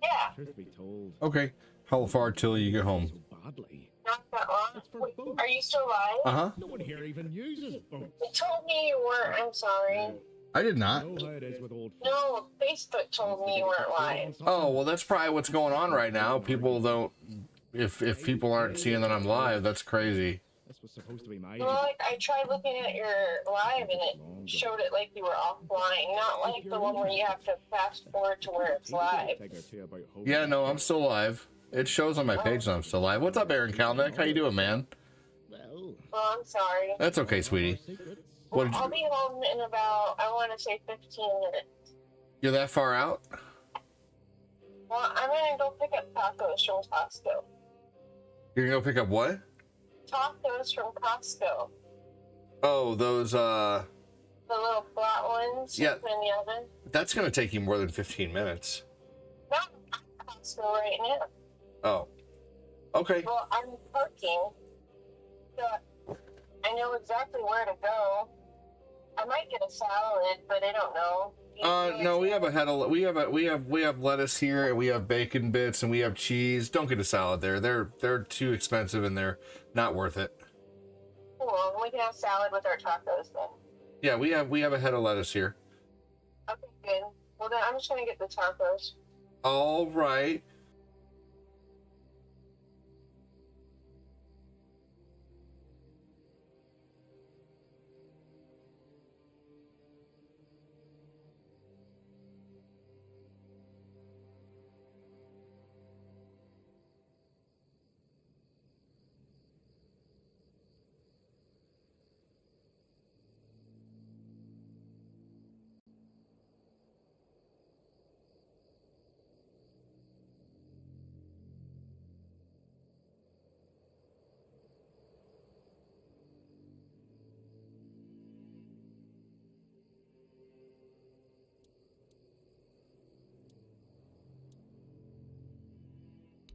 Yeah. Truth be told. Okay. How far till you get home? Not that long. Are you still alive? Uh-huh. No one here even uses boats. They told me you weren't. I'm sorry. I did not. No, Facebook told me you weren't live. Oh, well, that's probably what's going on right now. People don't... If people aren't seeing that I'm live, that's crazy. This was supposed to be my... Well, like, I tried looking at your live and it showed it like you were offline, not like the one where you have to fast forward to where it's live. Yeah, no, I'm still live. It shows on my page that I'm still live. What's up, Aaron Kalnick? How you doing, man? Well, I'm sorry. That's okay, sweetie. What I'll be home in about, I want to say 15 minutes. You're that far out? Well, I'm going to go pick up tacos from Costco. You're gonna go pick up what? Tacos from Costco. Oh, those, The little flat ones Yeah. in the oven. That's gonna take you more than 15 minutes. No, I'm at Costco right now. Oh. Okay. Well, I'm parking, so I know exactly where to go. I might get a salad, but I don't know. No, we have a head of, we have lettuce here, and we have bacon bits, and we have cheese. Don't get a salad there. They're too expensive, and they're not worth it. And we can have salad with our tacos then. Yeah, we have a head of lettuce here. Okay, good. Well then, I'm just gonna get the tacos. All right.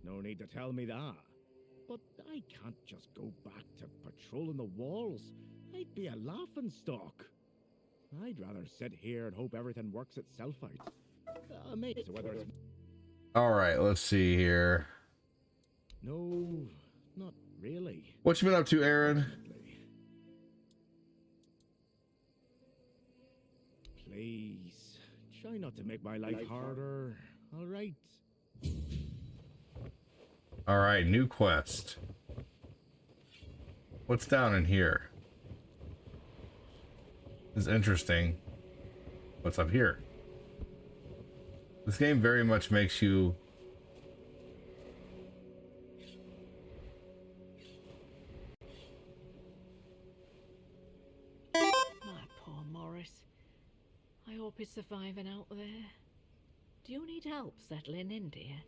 No need to tell me that. But I can't just go back to patrolling the walls. I'd be a laughingstock. I'd rather sit here and hope everything works itself out. Mate, whether it's... All right, let's see here. No, not really. What you been up to, Aaron? Please, try not to make my life harder. All right. All right, new quest. What's down in here? This is interesting. What's up here? This game very much makes you... My poor Morris. I hope he's surviving out there. Do you need help settling in, dear?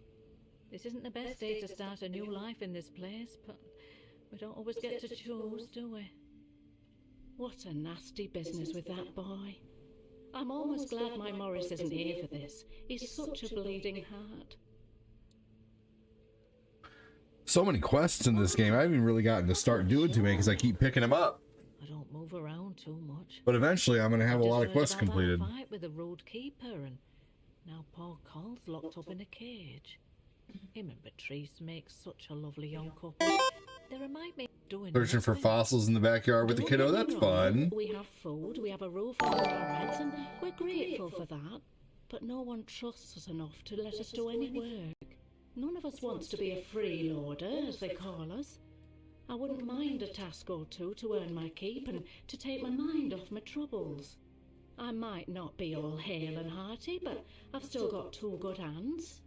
This isn't the best day to start a new life in this place, but we don't always get to choose, do we? What a nasty business with that boy. I'm almost glad my Morris isn't here for this. He's such a bleeding heart. So many quests in this game. I haven't even really gotten to start doing too many because I keep picking them up. I don't move around too much. But eventually I'm going to have a lot of quests completed. I fight with the road keeper, and now poor Cole's locked up in a cage. Him and Patrice make such a lovely young couple. They remind me of doing Searching for fossils in the backyard with the kiddo. That's fun. We have food, we have a roof over our heads, and we're grateful for that. But no one trusts us enough to let us do any work. None of us wants to be a freeloader, as they call us. I wouldn't mind a task or two to earn my keep and to take my mind off my troubles. I might not be all hale and hearty, but I've still got two good hands,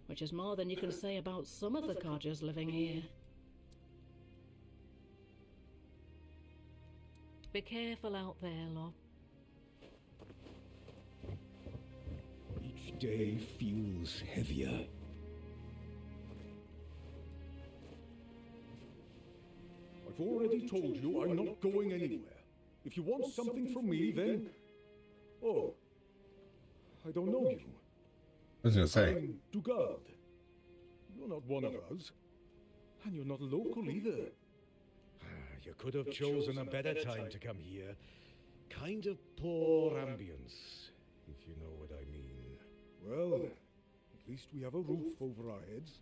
which is more than you can say about some of the codgers living here. Be careful out there, love. Each day feels heavier. I've already told you I'm not going anywhere. If you want something from me, then... Oh, I don't know you. I was going to say. I'm Dugard. You're not one of us. And you're not local either. You could have chosen a better time to come here. Kind of poor ambience, if you know what I mean. Well, at least we have a roof over our heads.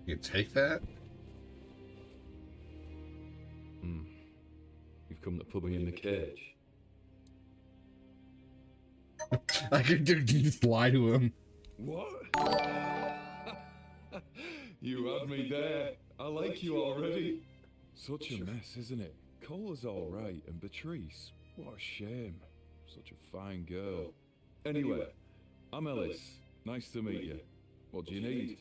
You take that? You've come to put me in the cage. I could just lie to him. What? You had me there. I like you already. Such a mess, isn't it? Cola's all right, and Beatrice. What a shame. Such a fine girl. Anyway, I'm Ellis. Nice to meet you. What do you need?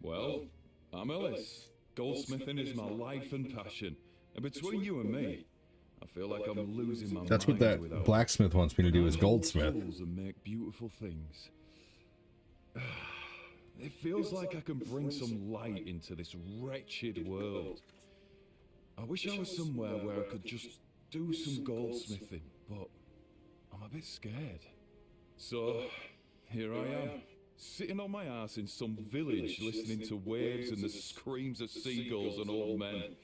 Well, I'm Ellis. Goldsmithing is my life and passion. And between you and me, I feel like I'm losing my That's what mind that without blacksmith wants me to do, is goldsmith. tools and make beautiful things. It feels like I can bring some light into this wretched world. I wish I was somewhere where I could just do some goldsmithing, but I'm a bit scared. So, here I am, sitting on my ass in some village listening to waves and the screams of seagulls and old men.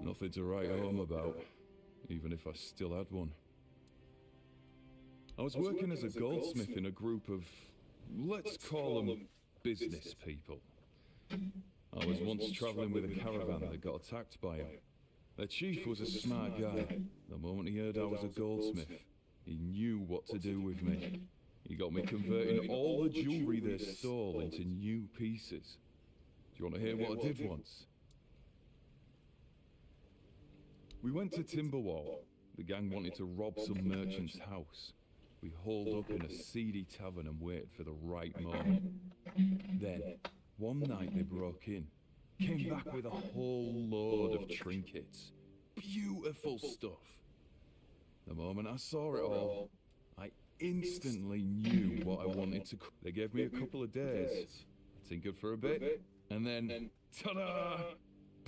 Nothing to write home about, even if I still had one. I was working as a goldsmith in a group of, let's call them business people. I was once traveling with a caravan that got attacked by him. Their chief was a smart guy. The moment he heard I was a goldsmith, he knew what to do with me. He got me converting all the jewelry they stole into new pieces. Do you want to hear what I did once? We went to Timberwall. The gang wanted to rob some merchant's house. We holed up in a seedy tavern and waited for the right moment. Then, one night they broke in, came back with a whole load of trinkets. Beautiful stuff. The moment I saw it all, I instantly knew what I wanted to. They gave me a couple of days. I tinkered for a bit, and then, ta-da!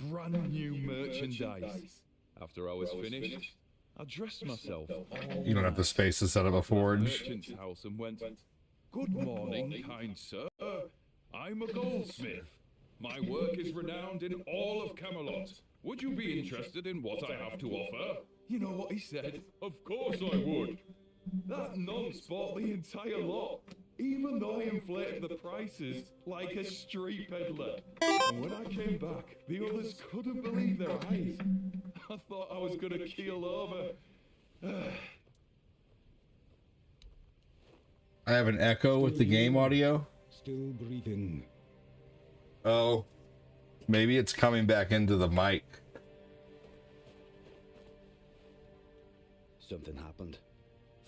Brand new merchandise. After I was finished, I dressed myself. You don't have the space to set up a forge. Merchant's house and went, "Good morning, kind sir. I'm a goldsmith. My work is renowned in all of Camelot. Would you be interested in what I have to offer?" You know what he said? Of course I would. That nonce bought the entire lot, even though I inflated the prices like a street peddler. And when I came back, the others couldn't believe their eyes. I thought I was gonna keel over. I have an echo with the game audio. Still breathing. Oh, maybe it's coming back into the mic. Something happened.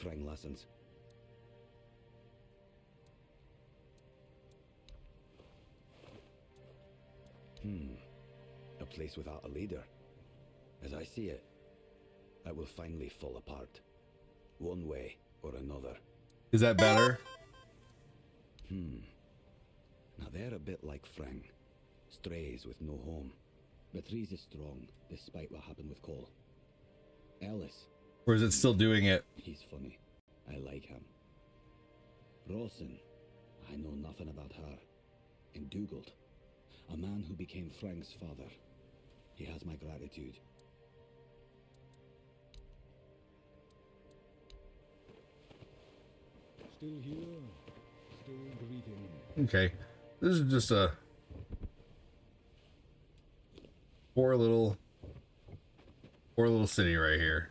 Frang listens. A place without a leader. As I see it, it will finally fall apart. One way or another. Is that better? Now they're a bit like Frang. Strays with no home. But Reese is strong, despite what happened with Cole. Ellis. Or is it still doing it? He's funny. I like him. Rawson. I know nothing about her. And Dugald. A man who became Frang's father. He has my gratitude. Still here. Still breathing. Okay. This is just a poor little city right here.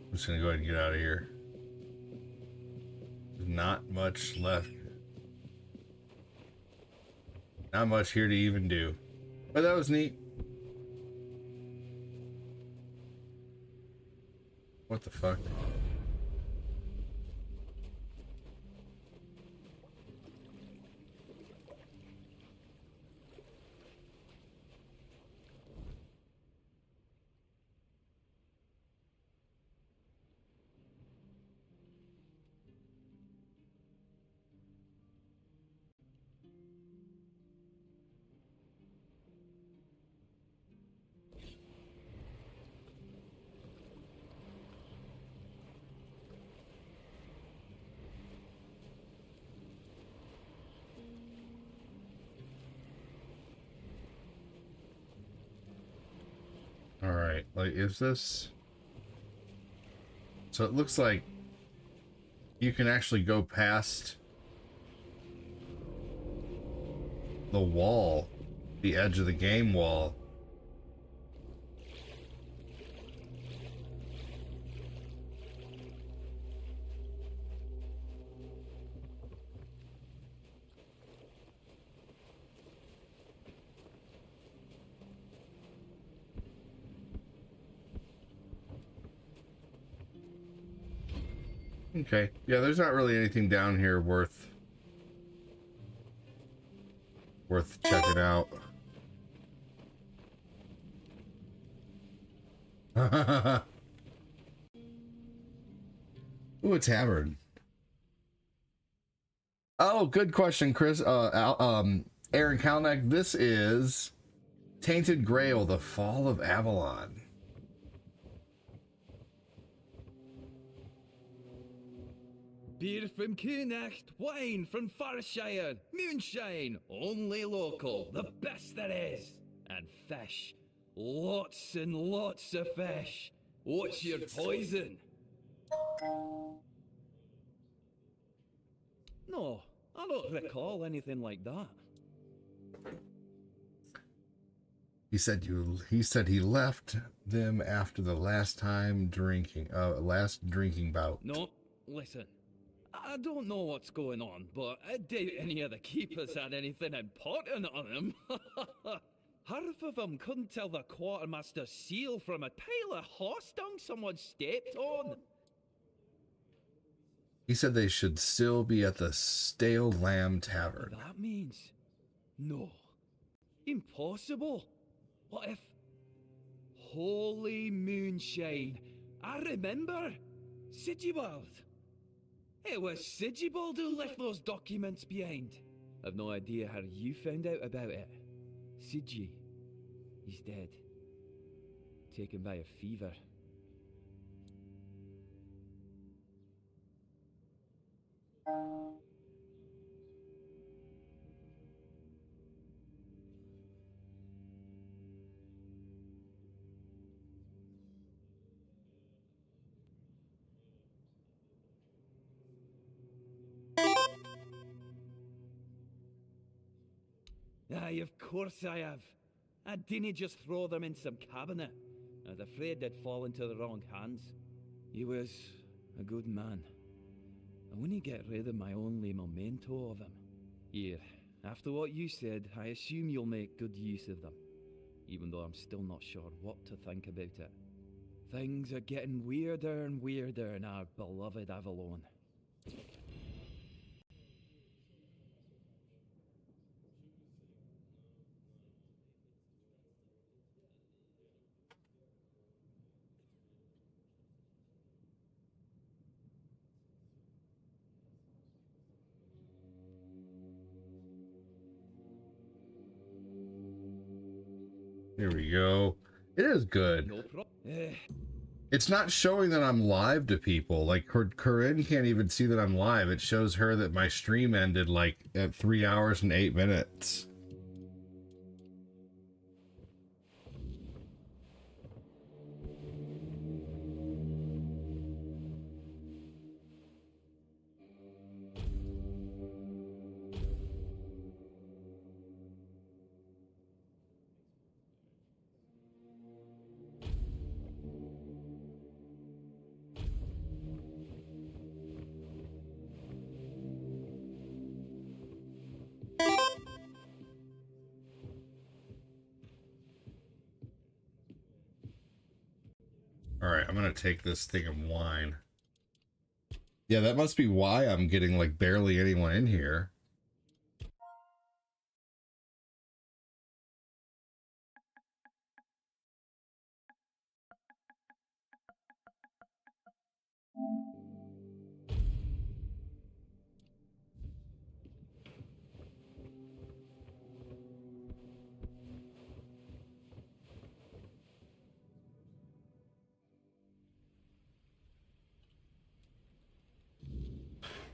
I'm just gonna go ahead and get out of here. There's not much left. Not much here to even do. But that was neat. What the fuck? Alright, like, is this... So it looks like you can actually go past the wall, the edge of the game wall. Okay, yeah, there's not really anything down here worth checking out. Ooh, a tavern. Oh, good question, Chris. Aaron Kalnick. This is Tainted Grail, The Fall of Avalon. Beer from Kunacht, wine from Farshire, moonshine, only local, the best there is. And fish, Lots and lots of fish. What's your poison? No, I don't recall anything like that. He said he left them after the last drinking bout. No, listen. I don't know what's going on, but I doubt any of the keepers had anything important on them. Half of them couldn't tell the quartermaster's seal from a pile of horse dung someone stepped on. He said they should still be at the Stale Lamb Tavern. That means no. Impossible. What if... Holy moonshine. I remember. Sigibald. It was Sigibald who left those documents behind. I've no idea how you found out about it. Sigi. He's dead. Taken by a fever. Aye, of course I have. I didn't just throw them in some cabinet. I was afraid they'd fall into the wrong hands. He was a good man. I wouldn't get rid of my only memento of him. Here, after what you said, I assume you'll make good use of them. Even though I'm still not sure what to think about it. Things are getting weirder and weirder in our beloved Avalon. Here we go. It is good. No problem. It's not showing that I'm live to people. Like, Corinne can't even see that I'm live. It shows her that my stream ended like at 3 hours and 8 minutes. Alright, I'm gonna take this thing of wine. Yeah, that must be why I'm getting like barely anyone in here.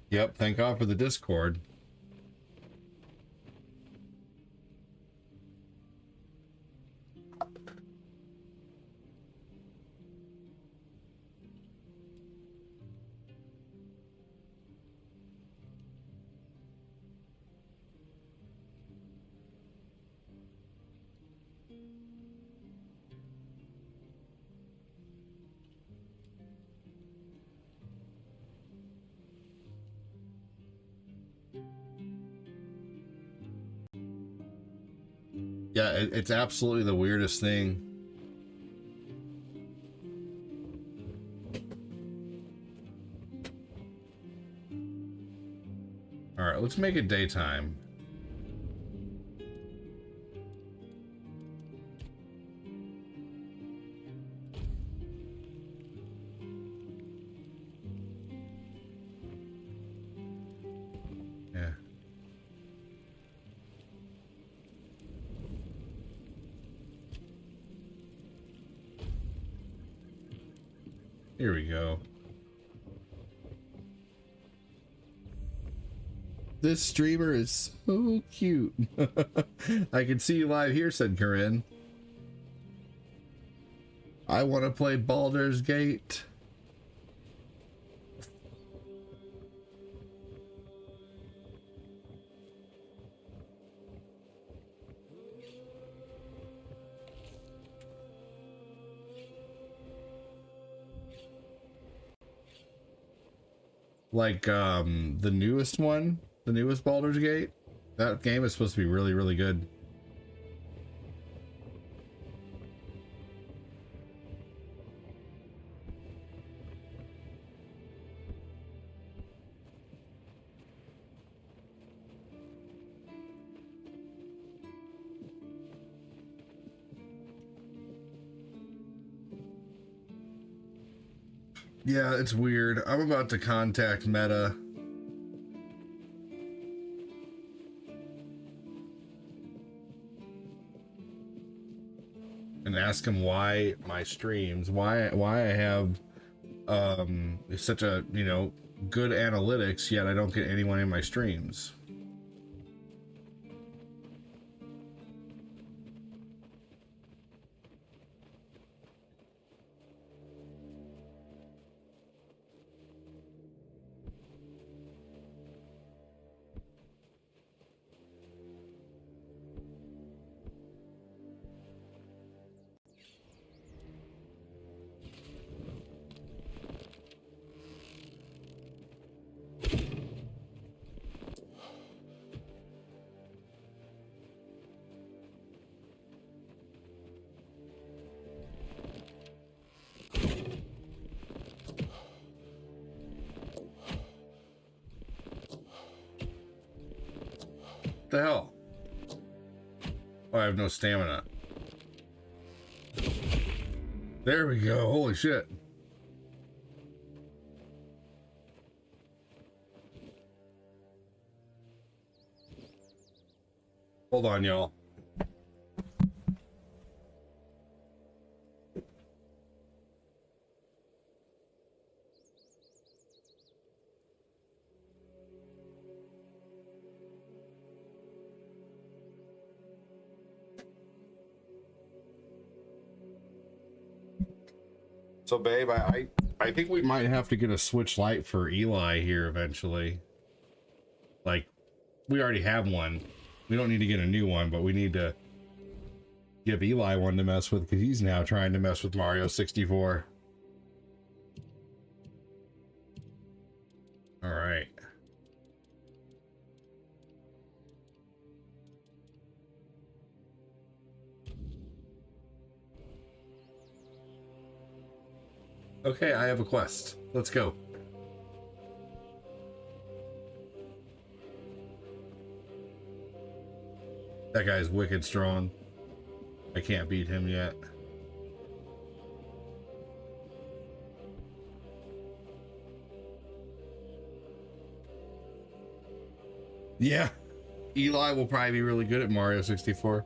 Yep, thank God for the Discord. Yeah, it's absolutely the weirdest thing. All right, let's make it daytime. Yeah. Here we go. This streamer is so cute. I can see you live here, said Corinne. I want to play Baldur's Gate. Like the newest one, the newest Baldur's Gate. That game is supposed to be really, really good. Yeah, it's weird. I'm about to contact Meta. And ask him why my streams, why I have such a, you know, good analytics, yet I don't get anyone in my streams. The hell? Oh, I have no stamina. There we go. Holy shit. Hold on, y'all. So, babe, I think we might have to get a Switch Lite for Eli here eventually. Like, we already have one. We don't need to get a new one, but we need to give Eli one to mess with because he's now trying to mess with Mario 64. All right. Okay, I have a quest. Let's go. That guy's wicked strong. I can't beat him yet. Yeah. Eli will probably be really good at Mario 64.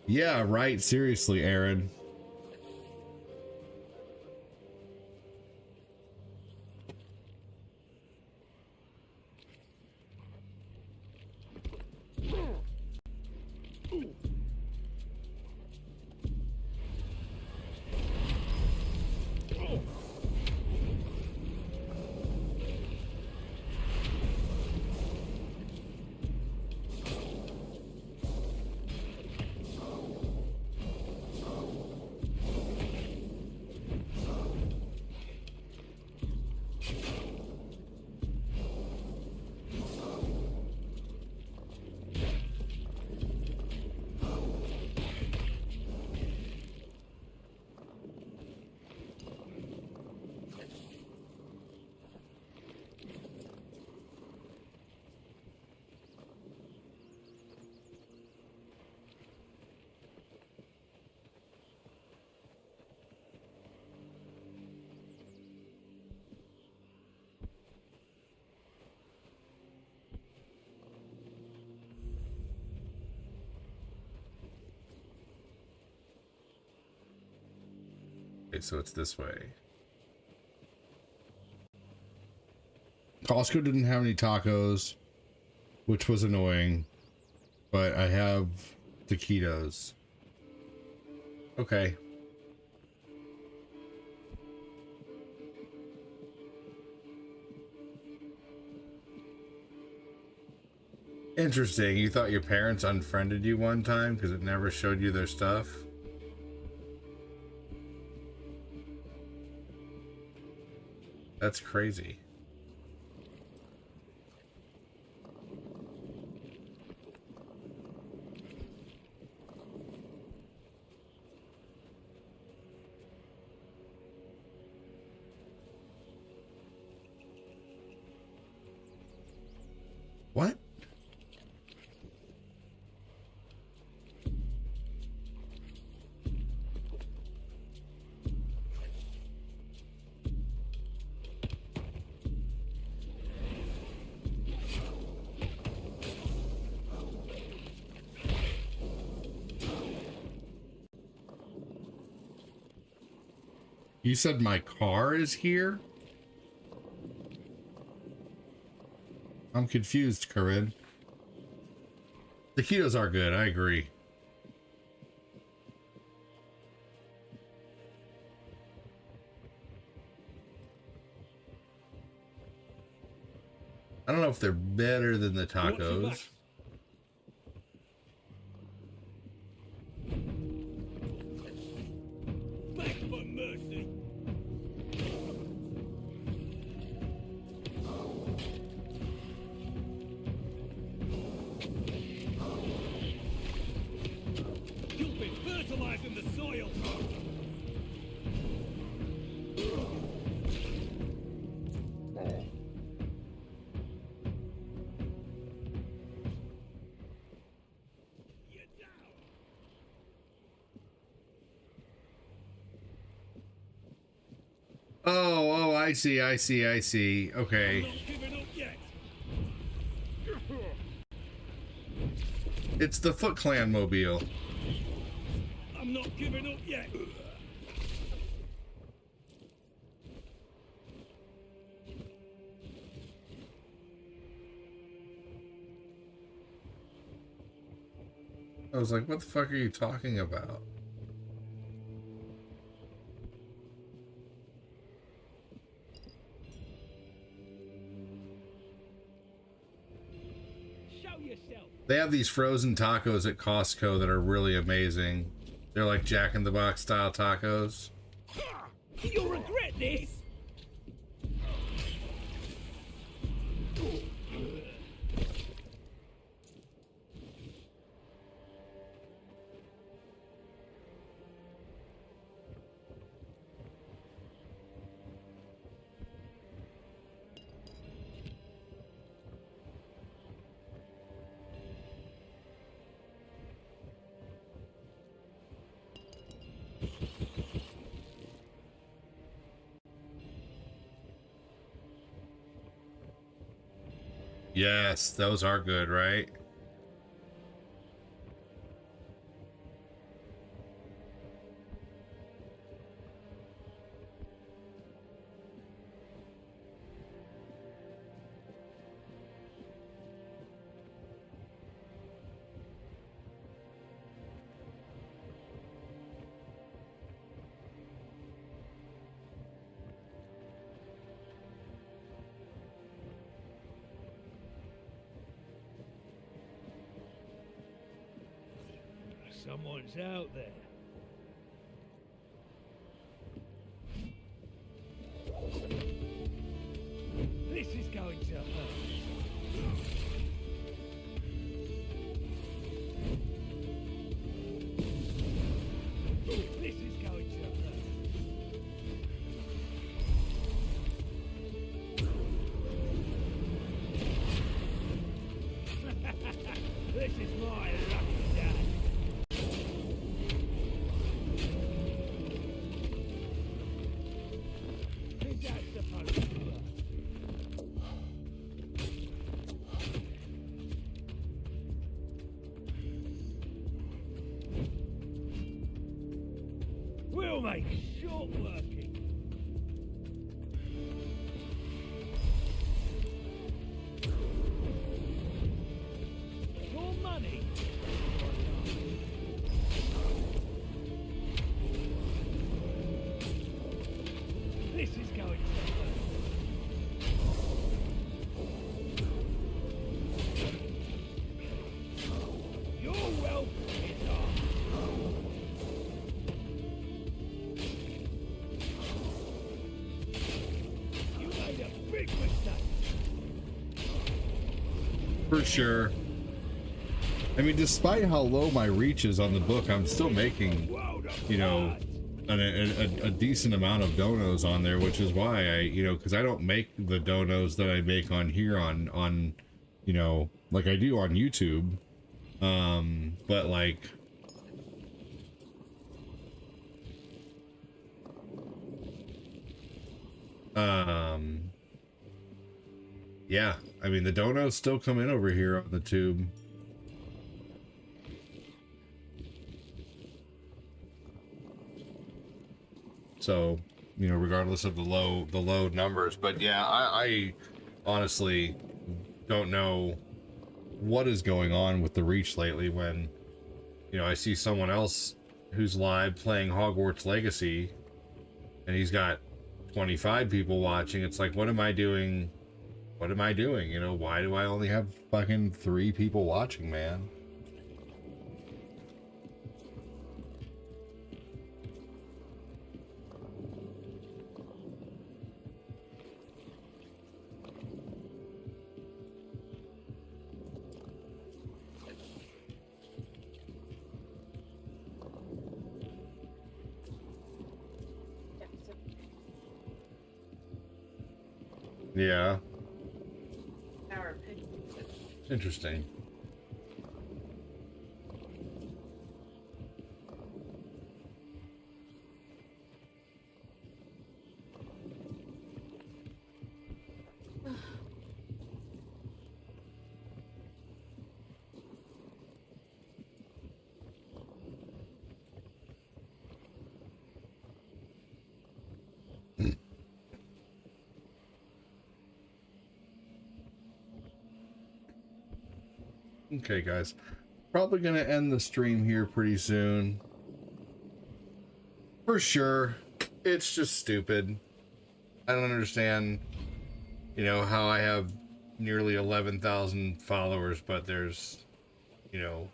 Yeah, right. Seriously, Aaron. Okay, so it's this way. Costco didn't have any tacos, which was annoying. but I have taquitos. Okay. Interesting. You thought your parents unfriended you one time because it never showed you their stuff? That's crazy. What? You said my car is here? I'm confused, Corinne. Taquitos are good, I agree. I don't know if they're better than the tacos. Back for mercy. You've been fertilizing the soil. Oh, I see. Okay. It's the Foot Clan mobile. I'm not giving up yet. I was like, what the fuck are you talking about? They have these frozen tacos at Costco that are really amazing. They're like Jack in the Box style tacos. You'll regret this. Yes, those are good, right? Someone's out there. This is going to hurt. This is going to hurt. This is my lucky day. This is going You're welcome, You made a big mistake. For sure. I mean, despite how low my reach is on the book, I'm still making, you know, a decent amount of donos on there, which is why I, you know, because I don't make the donos that I make on here on, you know, like I do on YouTube. But like, yeah, I mean, the donos still come in over here on the tube. So, you know, regardless of the low numbers, but yeah, I honestly don't know what is going on with the reach lately when, you know, I see someone else who's live playing Hogwarts Legacy and he's got 25 people watching. It's like, what am I doing? What am I doing? You know, why do I only have fucking 3 people watching, man? Yeah. Interesting. Okay, guys. Probably gonna end the stream here pretty soon. For sure. It's just stupid. I don't understand, you know, how I have nearly 11,000 followers, but there's, you know,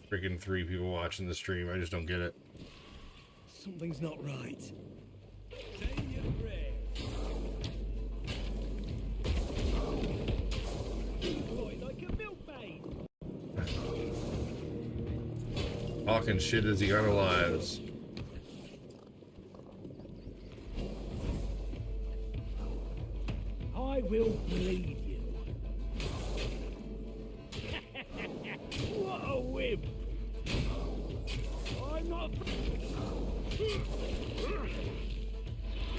freaking 3 people watching the stream. I just don't get it. Something's not right. Talking shit as he unalives. I will bleed you. What a whip! I'm not.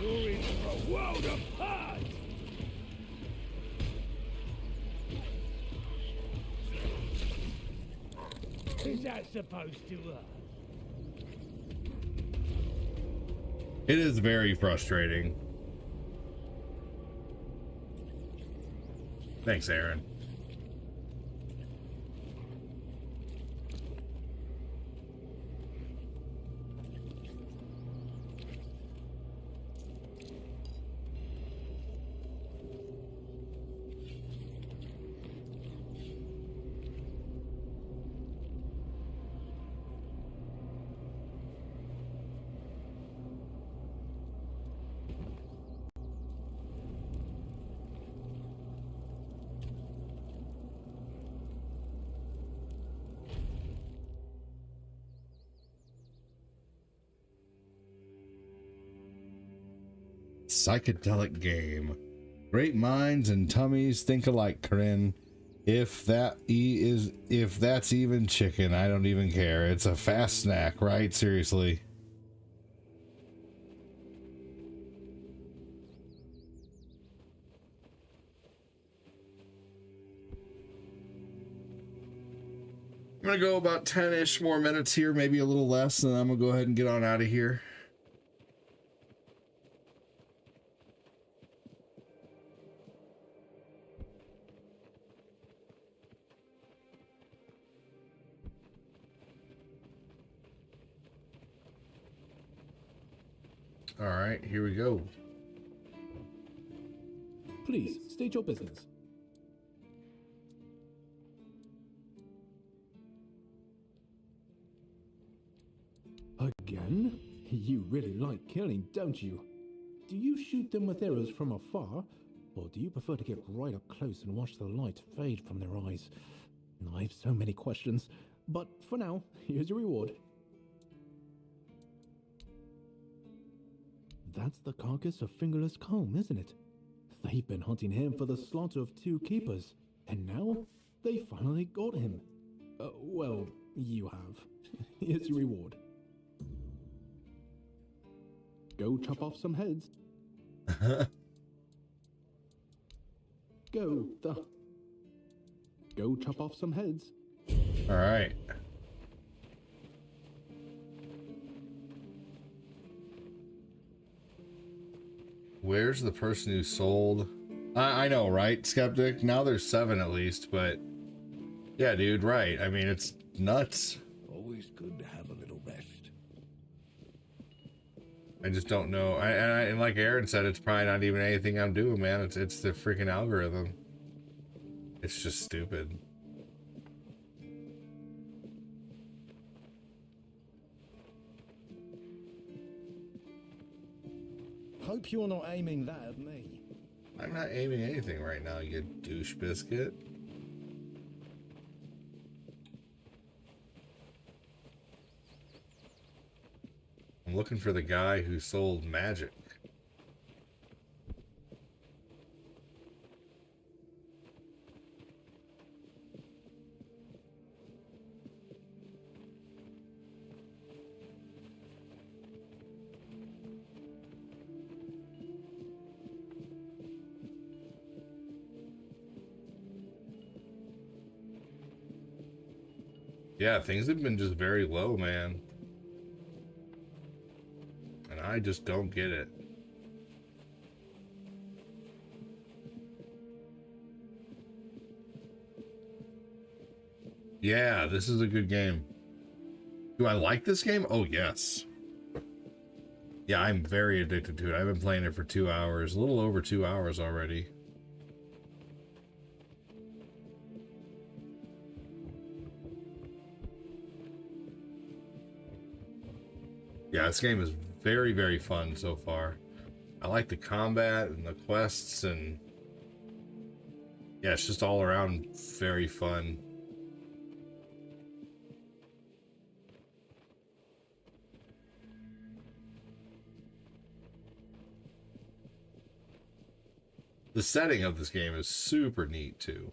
You're in for a world apart. Is that supposed to hurt? It is very frustrating. Thanks, Aaron. Psychedelic game. Great minds and tummies think alike, Corinne. If that's even chicken, I don't even care. It's a fast snack, right? Seriously. I'm gonna go about 10-ish more minutes here, maybe a little less, and I'm gonna go ahead and get on out of here. All right, here we go. Please, state your business. Again? You really like killing, don't you? Do you shoot them with arrows from afar, or do you prefer to get right up close and watch the light fade from their eyes? I have so many questions, but for now, here's your reward. That's the carcass of Fingerless Comb, isn't it? They've been hunting him for the slaughter of 2 keepers, and now they finally got him. Well, you have. Here's your reward. Go chop off some heads. Go chop off some heads. All right. Where's the person who sold? I know, right, Skeptic? Now there's 7 at least, but yeah, dude, right. I mean, it's nuts. Always good to have a little rest. I just don't know. And like Aaron said, it's probably not even anything I'm doing, man. It's the freaking algorithm. It's just stupid. Hope you're not aiming that at me. I'm not aiming anything right now, you douche biscuit. I'm looking for the guy who sold magic. Yeah, things have been just very low, man. And I just don't get it. Yeah, this is a good game. Do I like this game? Oh, yes. Yeah, I'm very addicted to it. I've been playing it for 2 hours, a little over 2 hours already. Yeah, this game is very, very fun so far. I like the combat and the quests, and yeah, it's just all around very fun. The setting of this game is super neat too.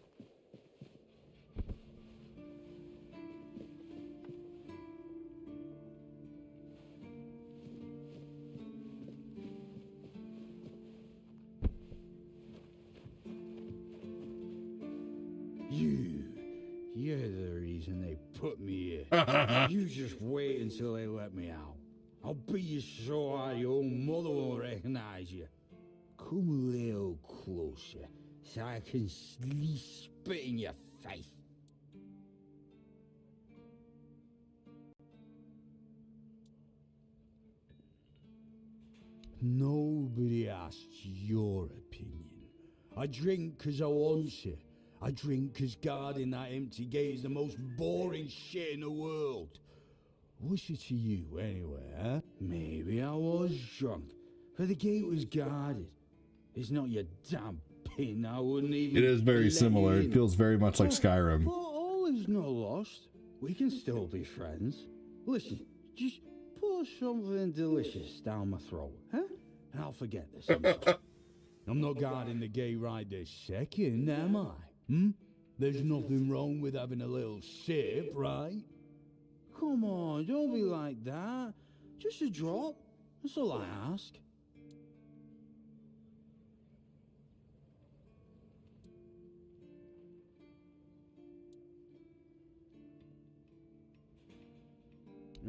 You're the reason they put me here. You just wait until they let me out. I'll beat you so hard your own mother won't recognize you. Come a little closer so I can spit in your face. Nobody asked your opinion. I drink 'cause I want to. I drink 'cause guarding that empty gate is the most boring shit in the world. What's it to you anyway, huh? Maybe I was drunk, but the gate was guarded. It's not your damn pin. I wouldn't even. It is very similar. in. It feels very much like Skyrim. But all is not lost. We can still be friends. Listen, just pour something delicious down my throat, huh? And I'll forget this. I'm not guarding the gate right this second, am I? There's nothing wrong with having a little sip, right? Come on, don't be like that. Just a drop. That's all I ask.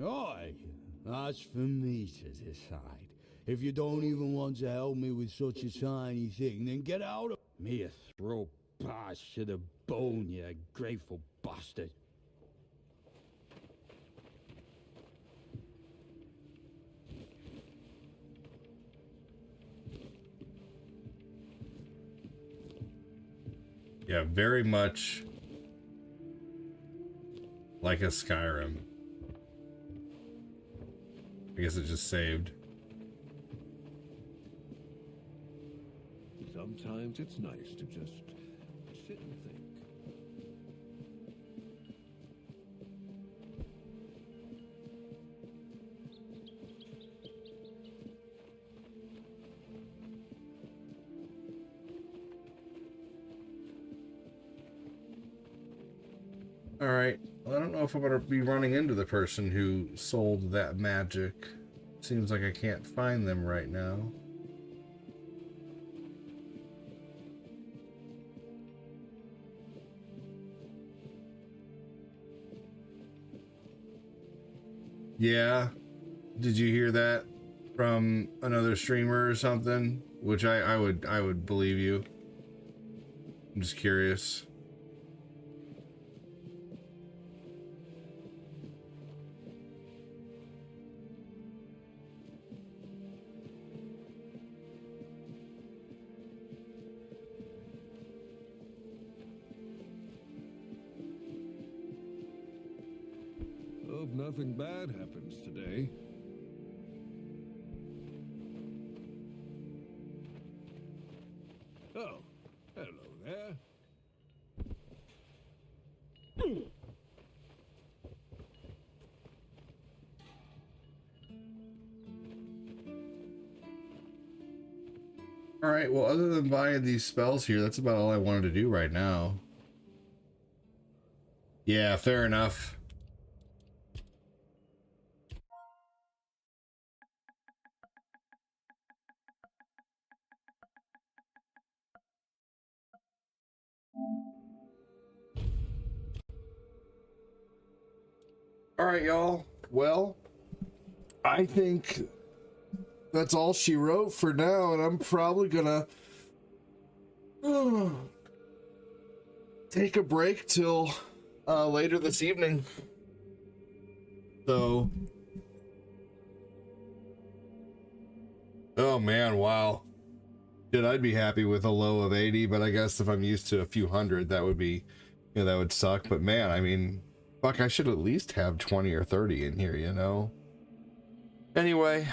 Aye, that's for me to decide. If you don't even want to help me with such a tiny thing, then get out of me a throw pass to the bone, you grateful bastard. Yeah, very much like a Skyrim. I guess it just saved. Sometimes it's nice to just sit and think. All right. Well, I don't know if I'm going to be running into the person who sold that magic. Seems like I can't find them right now. Yeah. Did you hear that from another streamer or something? Which I would believe you. I'm just curious. Hope nothing bad happens today. Oh, hello there. All right, well, other than buying these spells here, that's about all I wanted to do right now. Yeah, fair enough. All right, y'all. Well, I think that's all she wrote for now, and I'm probably gonna take a break till later this evening. So, oh man, wow. Dude, I'd be happy with a low of 80, but I guess if I'm used to a few hundred, that would be, you know, that would suck. But man, I mean, fuck, I should at least have 20 or 30 in here, you know? Anyway,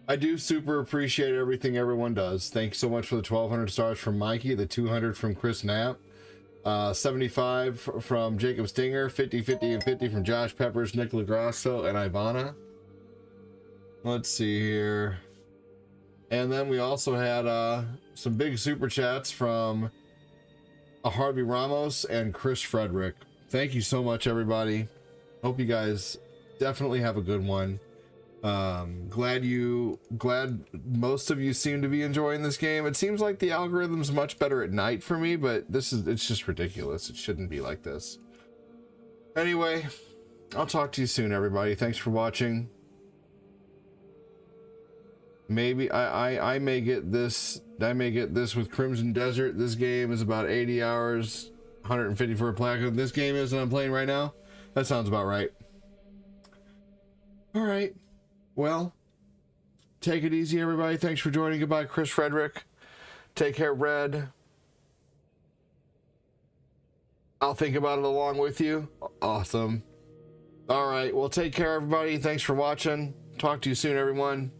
I do super appreciate everything everyone does. Thanks so much for the 1,200 stars from Mikey, the 200 from Chris Knapp, 75 from Jacob Stinger, 50, 50, and 50 from Josh Peppers, Nick Lagrasso, and Ivana. Let's see here. And then we also had some big super chats from Harvey Ramos and Chris Frederick. Thank you so much, everybody. Hope you guys definitely have a good one. Glad most of you seem to be enjoying this game. It seems like the algorithm's much better at night for me, but it's just ridiculous. It shouldn't be like this. Anyway, I'll talk to you soon, everybody. Thanks for watching. Maybe I may get this with Crimson Desert. This game is about 80 hours, 150 for a platinum. This game is that I'm playing right now. That sounds about right. All right. Well, take it easy, everybody. Thanks for joining. Goodbye, Chris Frederick. Take care, Red. I'll think about it along with you. Awesome. All right. Well, take care, everybody. Thanks for watching. Talk to you soon, everyone.